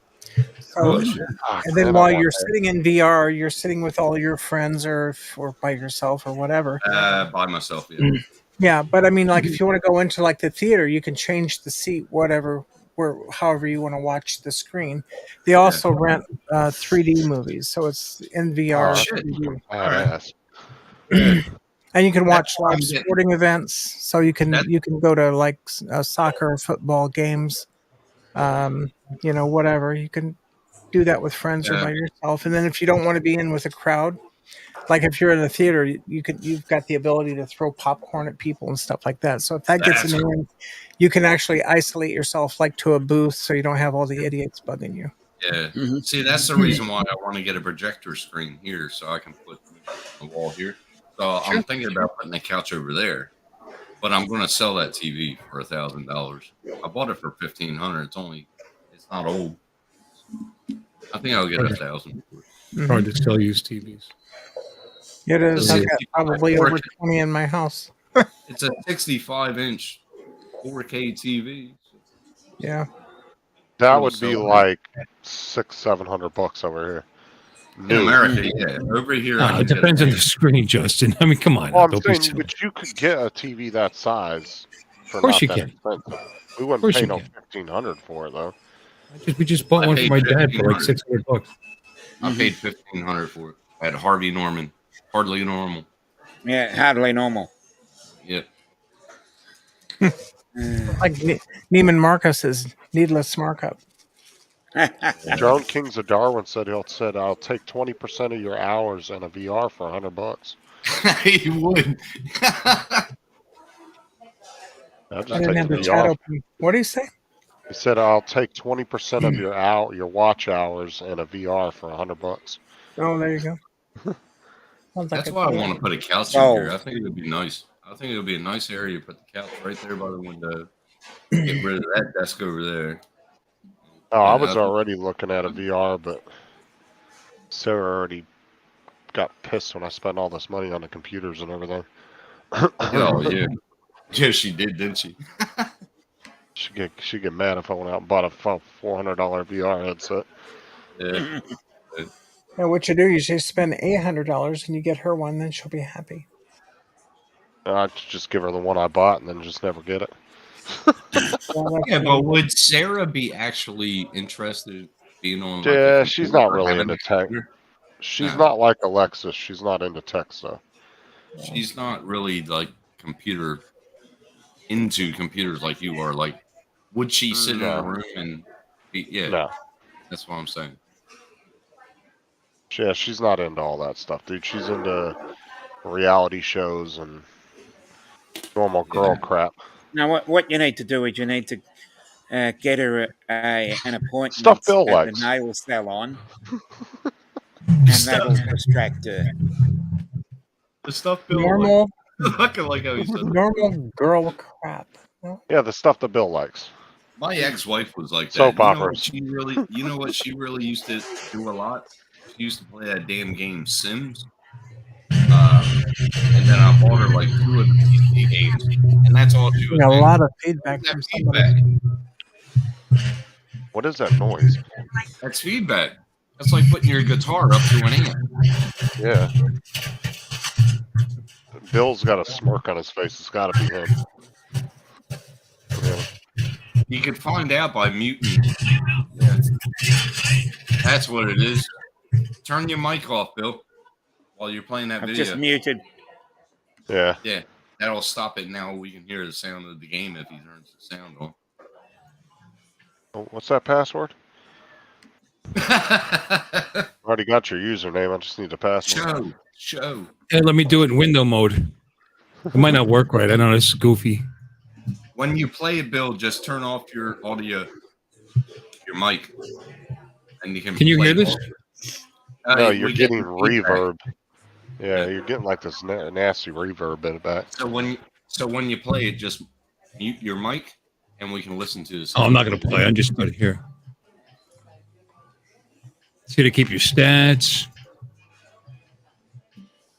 So, and then while you're sitting in VR, you're sitting with all your friends or by yourself or whatever. By myself, yeah. Yeah, but I mean, like if you want to go into like the theater, you can change the seat, however you want to watch the screen. They also rent 3D movies, so it's in VR. And you can watch live sporting events. So you can go to like soccer, football games, whatever. You can do that with friends or by yourself. And then if you don't want to be in with a crowd, like if you're in a theater, you've got the ability to throw popcorn at people and stuff like that. So if that gets That's annoying, you can actually isolate yourself like to a booth so you don't have all the idiots bugging you. Yeah. See, that's the reason why I want to get a projector screen here so I can put on the wall here. So I'm thinking about putting a couch over there, but I'm going to sell that TV for $1,000. I bought it for $1,500. It's not old. I think I'll get $1,000 for it. Hard to sell used TVs. It is. I've got probably over 20 in my house. It's a 65-inch 4K TV. Yeah. That would be like $600-700 over here. In America, yeah. Over here, it depends on the screen, Justin. I mean, come on. Well, I'm saying, but you could get a TV that size for not that expensive. We wouldn't pay no $1,500 for it though. We just bought one for my dad for like $600. I paid $1,500 for it at Harvey Norman. Hardly normal. Yeah, hardly normal. Yep. Like Neiman Marcus's needless markup. John Kings of Darwin said I'll take 20% of your hours and a VR for $100. He would. I didn't have the chat open. What do you say? He said I'll take 20% of your watch hours and a VR for $100. Oh, there you go. That's why I want to put a couch in here. I think it would be nice. I think it would be a nice area to put the couch right there by the window. Get rid of that desk over there. Oh, I was already looking at a VR, but Sarah already got pissed when I spent all this money on the computers and everything. Oh, yeah. Yeah, she did, didn't she? She'd get mad if I went out and bought a $400 VR headset. Yeah. Yeah, what you do is you spend $800 and you get her one, then she'll be happy. I'd just give her the one I bought and then just never get it. Yeah, but would Sarah be actually interested in being on? Yeah, she's not really into tech. She's not like Alexis. She's not into tech stuff. She's not really like into computers like you are. Like, would she sit in a room and be? Yeah, no. That's what I'm saying. Yeah, she's not into all that stuff, dude. She's into reality shows and normal girl crap. Now, what you need to do is you need to get her an appointment Stuff Bill at likes. the nail salon, and that'll distract her. The stuff Bill normal, like how he said normal girl crap. Yeah, the stuff that Bill likes. My ex-wife was like that. Soap operas. You know what she really used to do a lot? She used to play that damn game Sims. And then I bought her like 2 of the PC games, and that's all she was A doing. lot of feedback from somebody. What is that noise? That's feedback. That's like putting your guitar up to an amp. Yeah. Bill's got a smirk on his face. It's got to be him. Yeah. You could find out by muting. Yeah. That's what it is. Turn your mic off, Bill, while you're playing that video. Just muted. Yeah. Yeah. That'll stop it now. We can hear the sound of the game if he turns the sound on. Oh, what's that password? Already got your username. I just need the password. Show. Hey, let me do it in window mode. It might not work right. I know it's goofy. When you play it, Bill, just turn off your audio, your mic, and you can. Can you hear this? No, you're getting reverb. Yeah, you're getting like this nasty reverb in the back. So when you play it, just mute your mic, and we can listen to this. Oh, I'm not going to play. I'm just going to hear. It's here to keep your stats.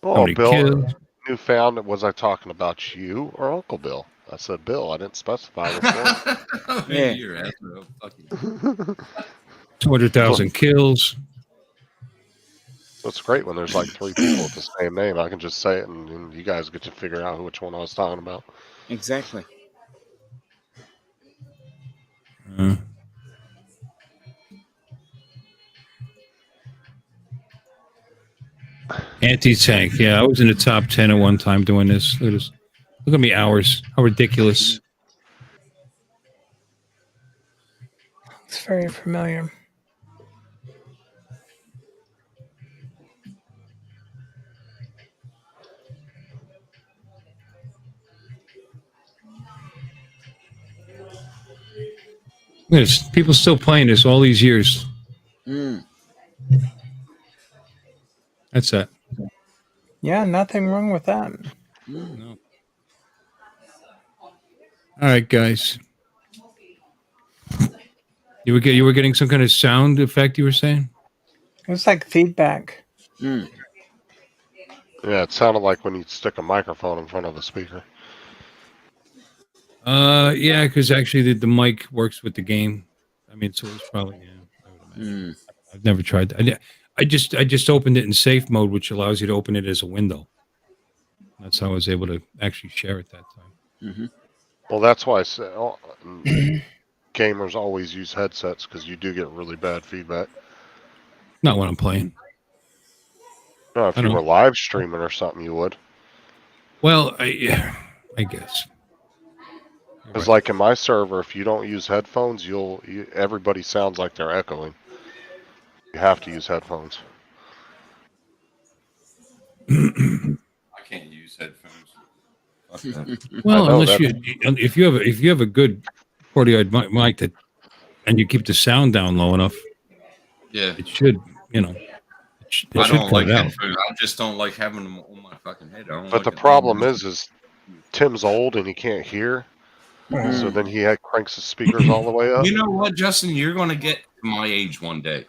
Oh, Bill, Newfound, was I talking about you or Uncle Bill? I said Bill. I didn't specify which one. Yeah. You're asshole. Fuck you. 200,000 kills. So it's great when there's like 3 people with the same name. I can just say it, and you guys get to figure out which one I was talking about. Exactly. Anti-tank. Yeah, I was in the top 10 at one time doing this. Look at me hours. How ridiculous. It's very familiar. There's people still playing this all these years. That's that. Yeah, nothing wrong with that. No. All right, guys. You were getting some kind of sound effect. You were saying It was like feedback. Yeah, it sounded like when you stick a microphone in front of a speaker. Yeah, because actually the mic works with the game. I mean, so it's probably I would imagine. I've never tried that. I just opened it in safe mode, which allows you to open it as a window. That's how I was able to actually share it that time. Well, that's why I say gamers always use headsets because you do get really bad feedback. Not when I'm playing. No, if you were live streaming or something, you would. Well, I guess. Because, like in my server, if you don't use headphones, everybody sounds like they're echoing. You have to use headphones. I can't use headphones. Well, unless if you have a good 40-yard mic that, and you keep the sound down low enough, yeah, it should, I don't like headphones. I just don't like having them on my fucking head. But the problem is Tim's old and he can't hear. So then he cranks his speakers all the way up. You know what, Justin? You're going to get to my age one day.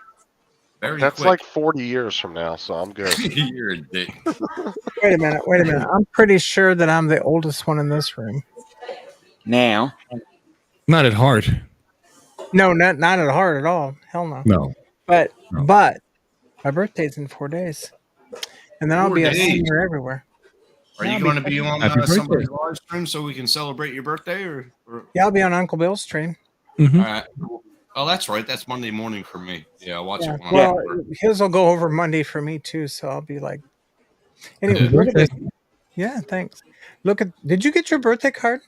That's quick. like 40 years from now, so I'm good. You're a dick. Wait a minute. I'm pretty sure that I'm the oldest one in this room. Now. Not at heart. No, not at heart at all. Hell no. No. But my birthday's in 4 days. And then I'll be a senior everywhere. Are you going to be on somebody's live stream so we can celebrate your birthday? Or? Yeah, I'll be on Uncle Bill's stream. Mm-hmm. All right. Oh, that's right. That's Monday morning for me. Yeah, I'll watch it. Well, his will go over Monday for me too, so I'll be like. Anyway, look at this. Yeah, thanks. Did you get your birthday card,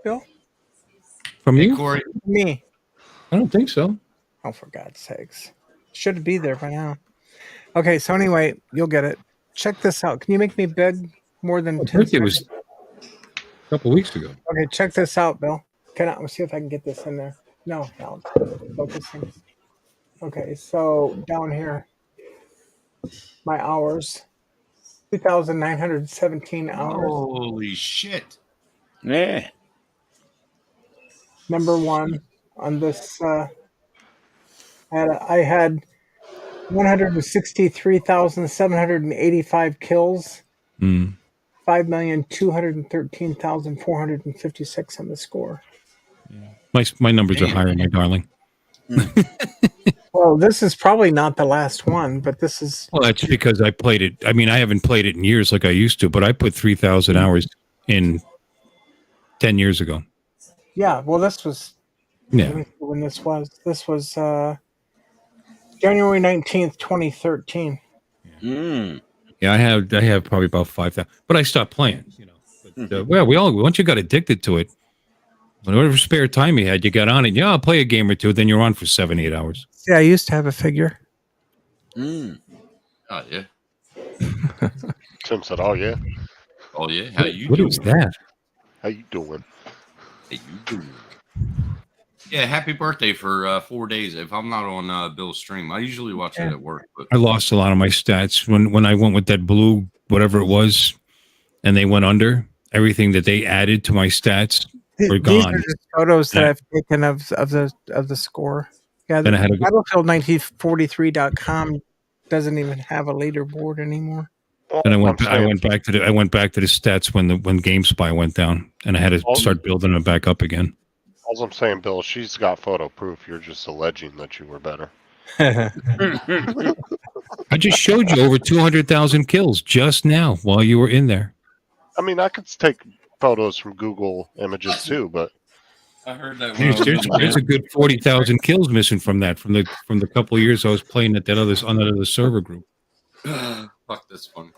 Bill? From you? Corey? Me. I don't think so. Oh, for God's sakes. Should be there by now. Okay, so anyway, you'll get it. Check this out. Can you make me big more than 10 seconds? It was a couple weeks ago. Okay, check this out, Bill. Let's see if I can get this in there. No, focusing. Okay, so down here, my hours, 2,917 hours. Holy shit! Yeah. Number one on this, I had 163,785 kills. 5,213,456 on the score. My numbers are higher, my darling. Well, this is probably not the last one, but this is. Well, that's because I played it. I mean, I haven't played it in years like I used to, but I put 3,000 hours in 10 years ago. Yeah, well, this was. Yeah. When this was. This was January 19th, 2013. Yeah, I have probably about 5,000, but I stopped playing. But, once you got addicted to it, whatever spare time you had, you got on it. Yeah, I'll play a game or two. Then you're on for 7-8 hours. Yeah, I used to have a figure. Oh yeah. Tim said, "Oh yeah." Oh yeah. How you what doing? What is that? How you doing? How you doing? Yeah, happy birthday for 4 days. If I'm not on Bill's stream, I usually watch it at work. But I lost a lot of my stats when I went with that blue, whatever it was, and they went under. Everything that they added to my stats were gone. These are just photos that I've taken of the score. Yeah, the Battlefield1943.com doesn't even have a leaderboard anymore. And I went back to the stats when GameSpy went down, and I had to start building them back up again. All I'm saying, Bill, she's got photo proof. You're just alleging that you were better. I just showed you over 200,000 kills just now while you were in there. I mean, I could take photos from Google Images too, but I heard that. There's a good 40,000 kills missing from the couple of years I was playing on that other server group. Fuck, that's funny.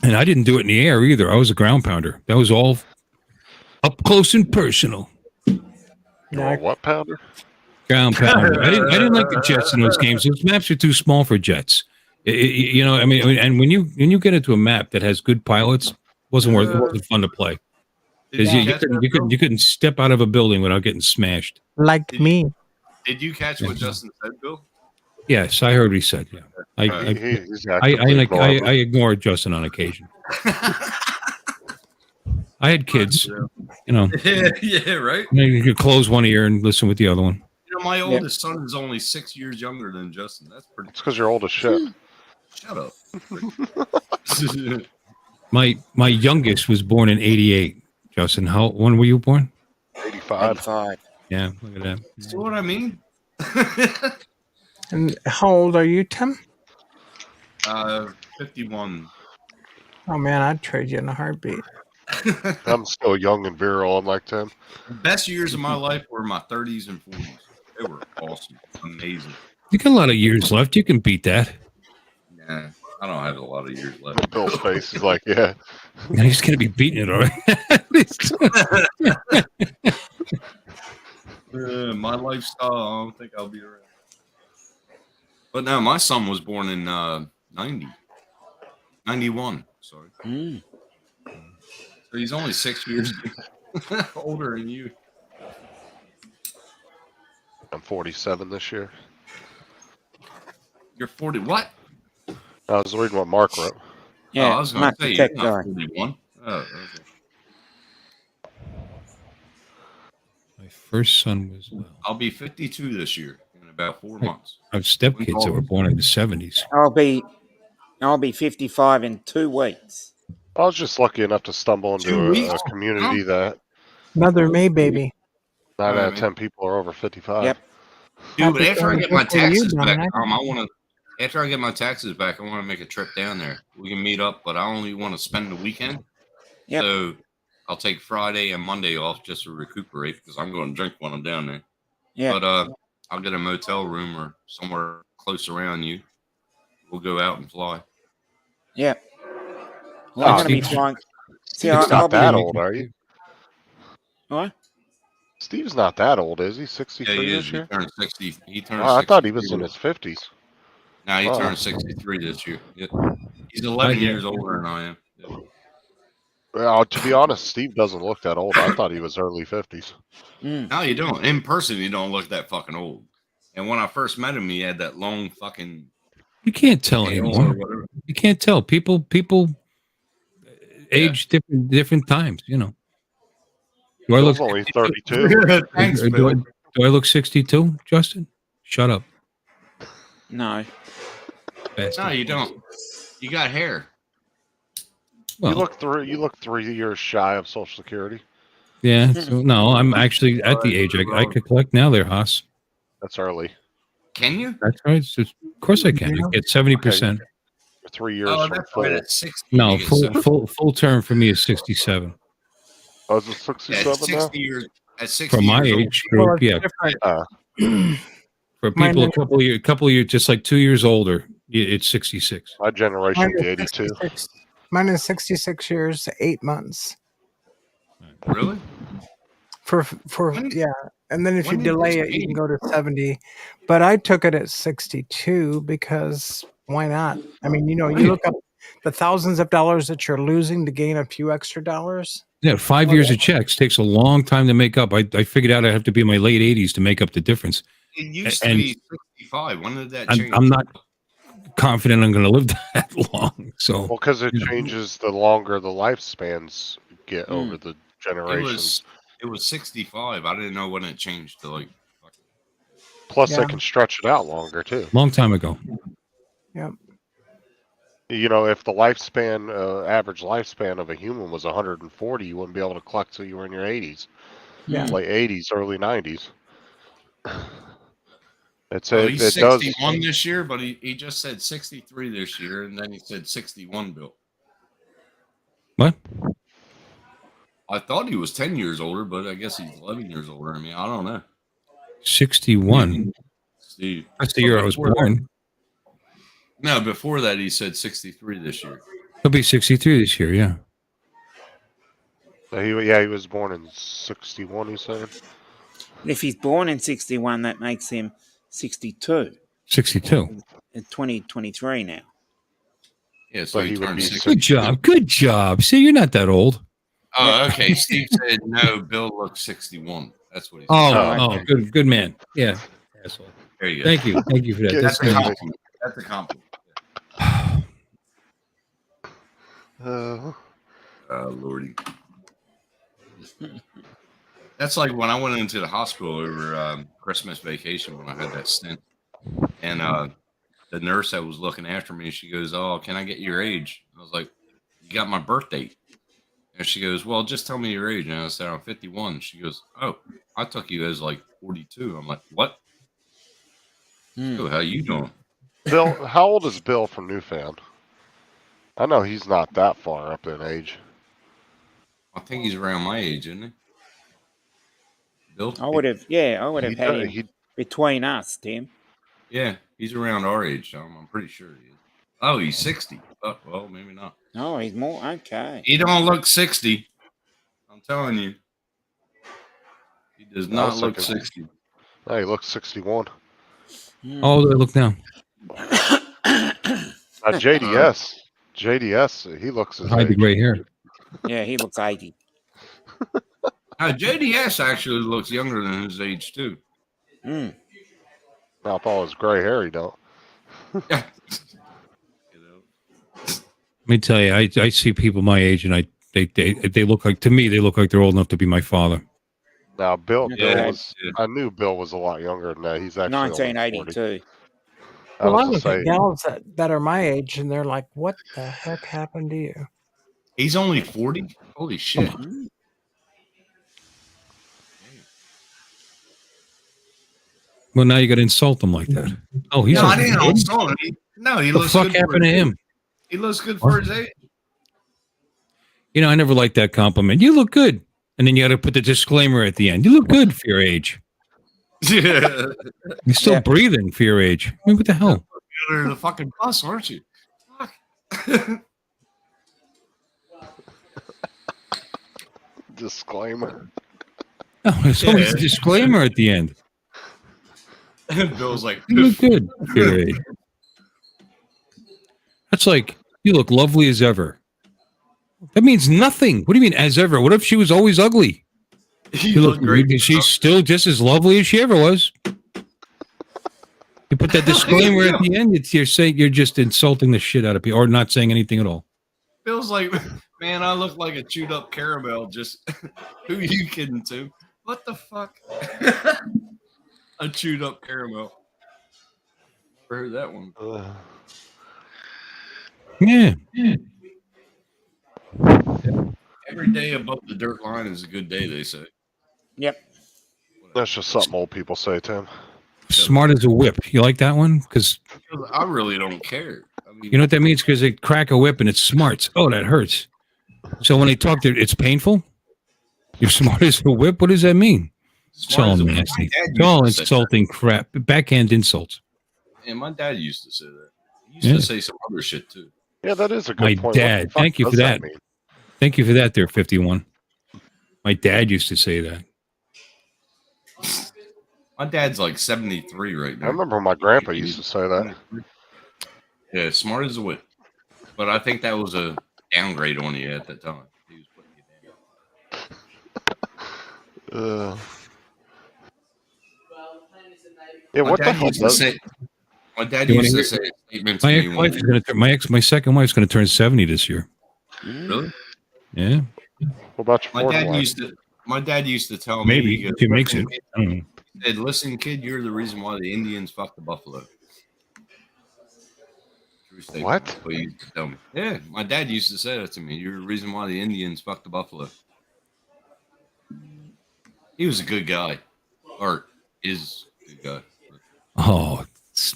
And I didn't do it in the air either. I was a ground pounder. That was all up close and personal. What pounder? Ground pounder. I didn't like the jets in those games. Those maps are too small for jets. I mean, and when you get into a map that has good pilots, it wasn't fun to play. Because you couldn't step out of a building without getting smashed. Like me. Did you catch what Justin said, Bill? Yes, I heard what he said. Yeah, I ignore Justin on occasion. I had kids, you know. Yeah, right. You could close one ear and listen with the other one. You know, my oldest son is only 6 years younger than Justin. That's pretty. It's because you're old as shit. Shut up. My youngest was born in '88. Justin, when were you born? 85. Yeah, look at that. See what I mean? And how old are you, Tim? 51. Oh man, I'd trade you in a heartbeat. I'm still young and virile, unlike Tim. The best years of my life were my 30s and 40s. They were awesome, amazing. You got a lot of years left. You can beat that. Yeah, I don't have a lot of years left. Bill's face is like, yeah. He's going to be beating it already. My lifestyle, I don't think I'll be around. But no, my son was born in 91. Sorry. So he's only 6 years older than you. I'm 47 this year. You're 40. What? I was reading what Mark wrote. Yeah, I was going to say, you're not 41. Oh, okay. My first son was. I'll be 52 this year in about 4 months. I have stepkids that were born in the 70s. I'll be 55 in 2 weeks. I was just lucky enough to stumble into a community that Another May baby. 9 out of 10 people are over 55. Yep. Dude, but after I get my taxes back, Dominic. After I get my taxes back, I want to make a trip down there. We can meet up, but I only want to spend the weekend. Yep. So I'll take Friday and Monday off just to recuperate because I'm going to drink when I'm down there. Yeah. But I'll get a motel room or somewhere close around you. We'll go out and fly. Yep. Well, I'm going to be flying. See, I'll be that old, are you? What? Steve's not that old, is he? 63 Yeah, he this is. year? He turned 60. He turned. Oh, I thought he was in his 50s. No, he turned 63 this year. Yep. He's 11 years older than I am. Yep. Well, to be honest, Steve doesn't look that old. I thought he was early 50s. No, you don't. In person, you don't look that fucking old. And when I first met him, he had that long fucking. You can't tell anymore. You can't tell. People age different times. You know. Do I look only 32? Thanks, do I look 62, Justin? Shut up. No. Bastard. No, you don't. You got hair. Well, You look 3 years shy of Social Security. Yeah. So, no, I'm actually at the age I could collect now. There, Haas. That's early. Can you? That's right. So, of course I can. I get 70%. 3 years. Oh, from that's full. right. At 60. No, you get 70. full term for me is 67. Oh, is it Yeah, at 67 now? 60 years. At 60 For my years old, age group, yeah. For people a couple of years, just like 2 years older, it's 66. My generation would be 82. Mine is 66 years, 8 months. Really? Yeah, and then if you when did delay this it, you can change? go to 70. But I took it at 62 because why not? I mean, you know, you look up the thousands of dollars that you're losing to gain a few extra dollars. Yeah, 5 years of checks takes a long time to make up. I figured out I have to be in my late 80s to make up the difference. It used to be 65. When did that change? I'm not confident I'm going to live that long. So, Well, because it changes the longer the lifespans get over the generations. It was 65. I didn't know when it changed to like. Plus, they can stretch it out longer too. long time ago. Yep. You know, if the lifespan, average lifespan of a human was 140, you wouldn't be able to collect till you were in your 80s. Yeah. Late 80s, early 90s. He's it 61 this year, but he just said 63 this year, and then he said 61, Bill. What? I thought he was 10 years older, but I guess he's 11 years older. I mean, I don't know. 61. Steve. That's the year I was born. No, before that, he said 63 this year. He'll be 63 this year, yeah. He was born in 61, he said. If he's born in 61, that makes him 62. 62. In 2023 now. Yeah, so he turned 60. Good job. See, you're not that old. Oh, okay. Steve said no. Bill looks 61. That's what he said. Oh, good man. Yeah, asshole. There you go. Thank you for that. That's a compliment. That's a compliment. Lordy. That's like when I went into the hospital over Christmas vacation when I had that stent, and the nurse that was looking after me, she goes, "Oh, can I get your age?" I was like, "You got my birth date." And she goes, "Well, just tell me your age." And I said, "I'm 51." She goes, "Oh, I took you as like 42." I'm like, "What?" Oh, how you doing? Bill, how old is Bill from Newfound? I know he's not that far up in age. I think he's around my age, isn't he? Bill? I would have had him between us, Tim. Yeah, he's around our age, Tom. I'm pretty sure he is. Oh, he's 60. Oh, well, maybe not. Oh, he's more. Okay. He don't look 60. I'm telling you. He does not look 60. No, he looks 61. Oh, look now. JDS, he looks his Hide age. the gray hair. Yeah, he looks 80. JDS actually looks younger than his age, too. Mm. Now, with all his gray hair, he don't. Yeah. Let me tell you, I see people my age, and they look like, to me, they look like they're old enough to be my father. Now, I knew Bill was a lot younger than that. He's actually 1982. Well, I look at gals that are my age, and they're like, "What the heck happened to you?" He's only 40? Holy shit. Well, now you got to insult him like that. Oh, he's I didn't insult him. No, he looks good. What good. the fuck happened to him? He looks good for his age. You know, I never liked that compliment. You look good. And then you got to put the disclaimer at the end. You look good for your age. Yeah. You're still breathing for your age. I mean, what the hell? You're under the fucking bus, aren't you? Fuck. Disclaimer. Oh, there's always a disclaimer at the end. Bill's like, you look good for your age. That's like, you look lovely as ever. That means nothing. What do you mean as ever? What if she was always ugly? You look great. She's still just as lovely as she ever was. You put that disclaimer at the end, you're saying you're just insulting the shit out of people or not saying anything at all. Bill's like, man, I look like a chewed up caramel. Just who are you kidding to? What the fuck? A chewed up caramel. Never heard that one. Yeah. Every day above the dirt line is a good day, they say. Yep. That's just something old people say, Tim. Smart as a whip. You like that one? Because I really don't care. I mean, you know what that means? Because they crack a whip and it smarts. Oh, that hurts. So when they talk, it's painful. You're smart as a whip. What does that mean? It's all nasty. It's all insulting crap. Backhand insults. Yeah, my dad used to say that. He used to say some other shit too. Yeah, that is a good point. My dad. Thank you for that. Thank you for that there, 51. My dad used to say that. My dad's like 73 right now. I remember my grandpa used to say that. Yeah, smart as a whip. But I think that was a downgrade on you at that time. He was putting you down. Yeah, what the hell does it? My dad used to say statements to me. My second wife's going to turn 70 this year. Really? Yeah. What about your My dad used to tell me. Maybe if he makes it. I don't know. He said, "Listen, kid, you're the reason why the Indians fucked the buffalo." True statement. What? He used to tell me. Yeah, my dad used to say that to me. You're the reason why the Indians fucked the buffalo. He was a good guy, or is a good guy. Oh,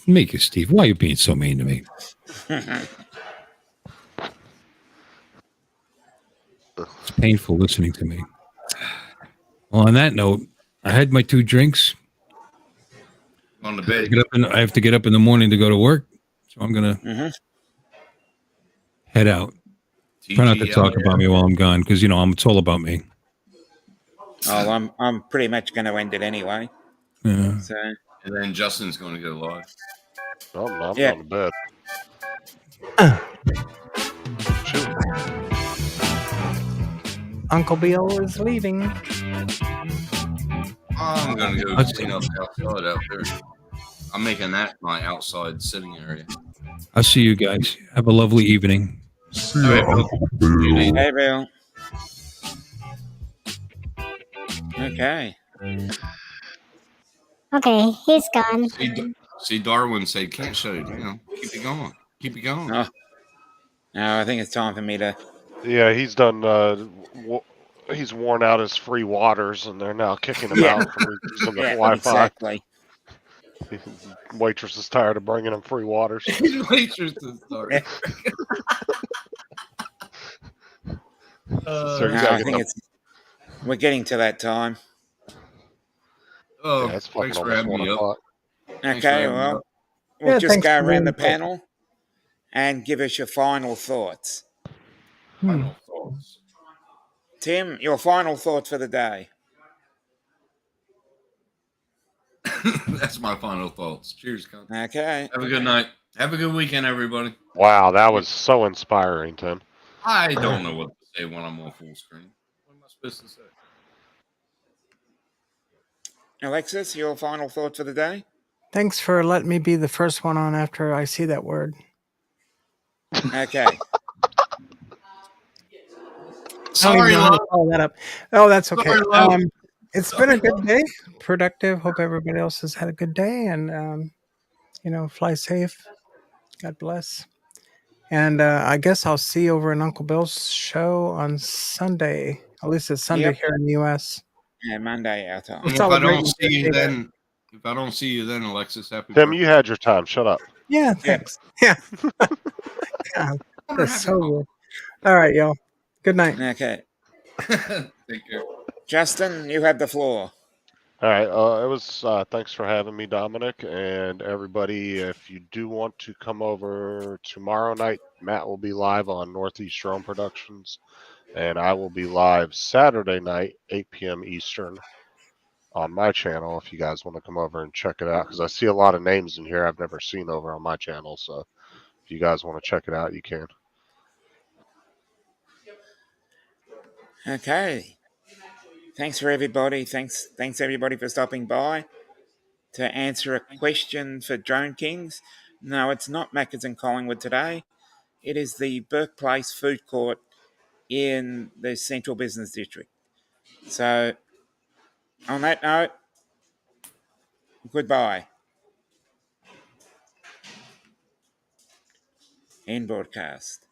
make it, Steve. Why are you being so mean to me? It's painful listening to me. Well, on that note, I had my 2 drinks. On the bed. I have to get up in the morning to go to work, so I'm gonna head out. Try not to talk about me while I'm gone, because it's all about me. Oh, I'm pretty much going to end it anyway. Yeah. So. And then Justin's going to go live. I'm going to bed. Uncle Bill is leaving. I'm gonna go clean up outside out there. I'm making that my outside sitting area. I'll see you guys. Have a lovely evening. See ya, Uncle Bill. Hey, Bill. Okay. Okay, he's gone. See, Darwin said, "Can't shut it down. Keep it going. Keep it going." Oh. No, I think it's time for me to. Yeah, he's done. He's worn out his free waters, and they're now kicking him Yeah. out from using the Yeah, Wi-Fi. exactly. Waitress is tired of bringing him free waters. Waitress is tired. So No, I think we're getting to that time. Oh, yeah, it's fucking thanks for almost having 1 me up. o'clock. Okay, well, we'll Yeah, just thanks go for around the being- panel and give us your final thoughts. Final thoughts. Tim, your final thoughts for the day. That's my final thoughts. Cheers, cunt. Okay. Have a good night. Have a good weekend, everybody. Wow, that was so inspiring, Tim. I don't know what to say when I'm on full screen. What am I supposed to say? Alexis, your final thoughts for the day? Thanks for letting me be the first one on after I see that word. Okay. Sorry, love. Follow that up. Oh, that's okay. Sorry, love. It's been a good day, productive. Hope everybody else has had a good day, and fly safe. God bless. And I guess I'll see you over in Uncle Bill's show on Sunday. At least it's Sunday Yep. here in the U.S. Yeah, Monday our time. And if I don't see you then, Alexis, happy Tim, birthday. you had your time. Shut up. Yeah, thanks. Yeah. God, that's so weird. All right, y'all. Good night. Okay. Take care. Justin, you have the floor. All right. It was. Thanks for having me, Dominic, and everybody. If you do want to come over tomorrow night, Matt will be live on Northeast Drone Productions, and I will be live Saturday night, 8 p.m. Eastern, on my channel. If you guys want to come over and check it out, because I see a lot of names in here I've never seen over on my channel. So, if you guys want to check it out, you can. Okay. Thanks for everybody. Thanks everybody for stopping by to answer a question for Drone Kings. No, it's not Macca's and Collingwood today. It is the Burke Place Food Court in the Central Business District. So, on that note, goodbye. End broadcast.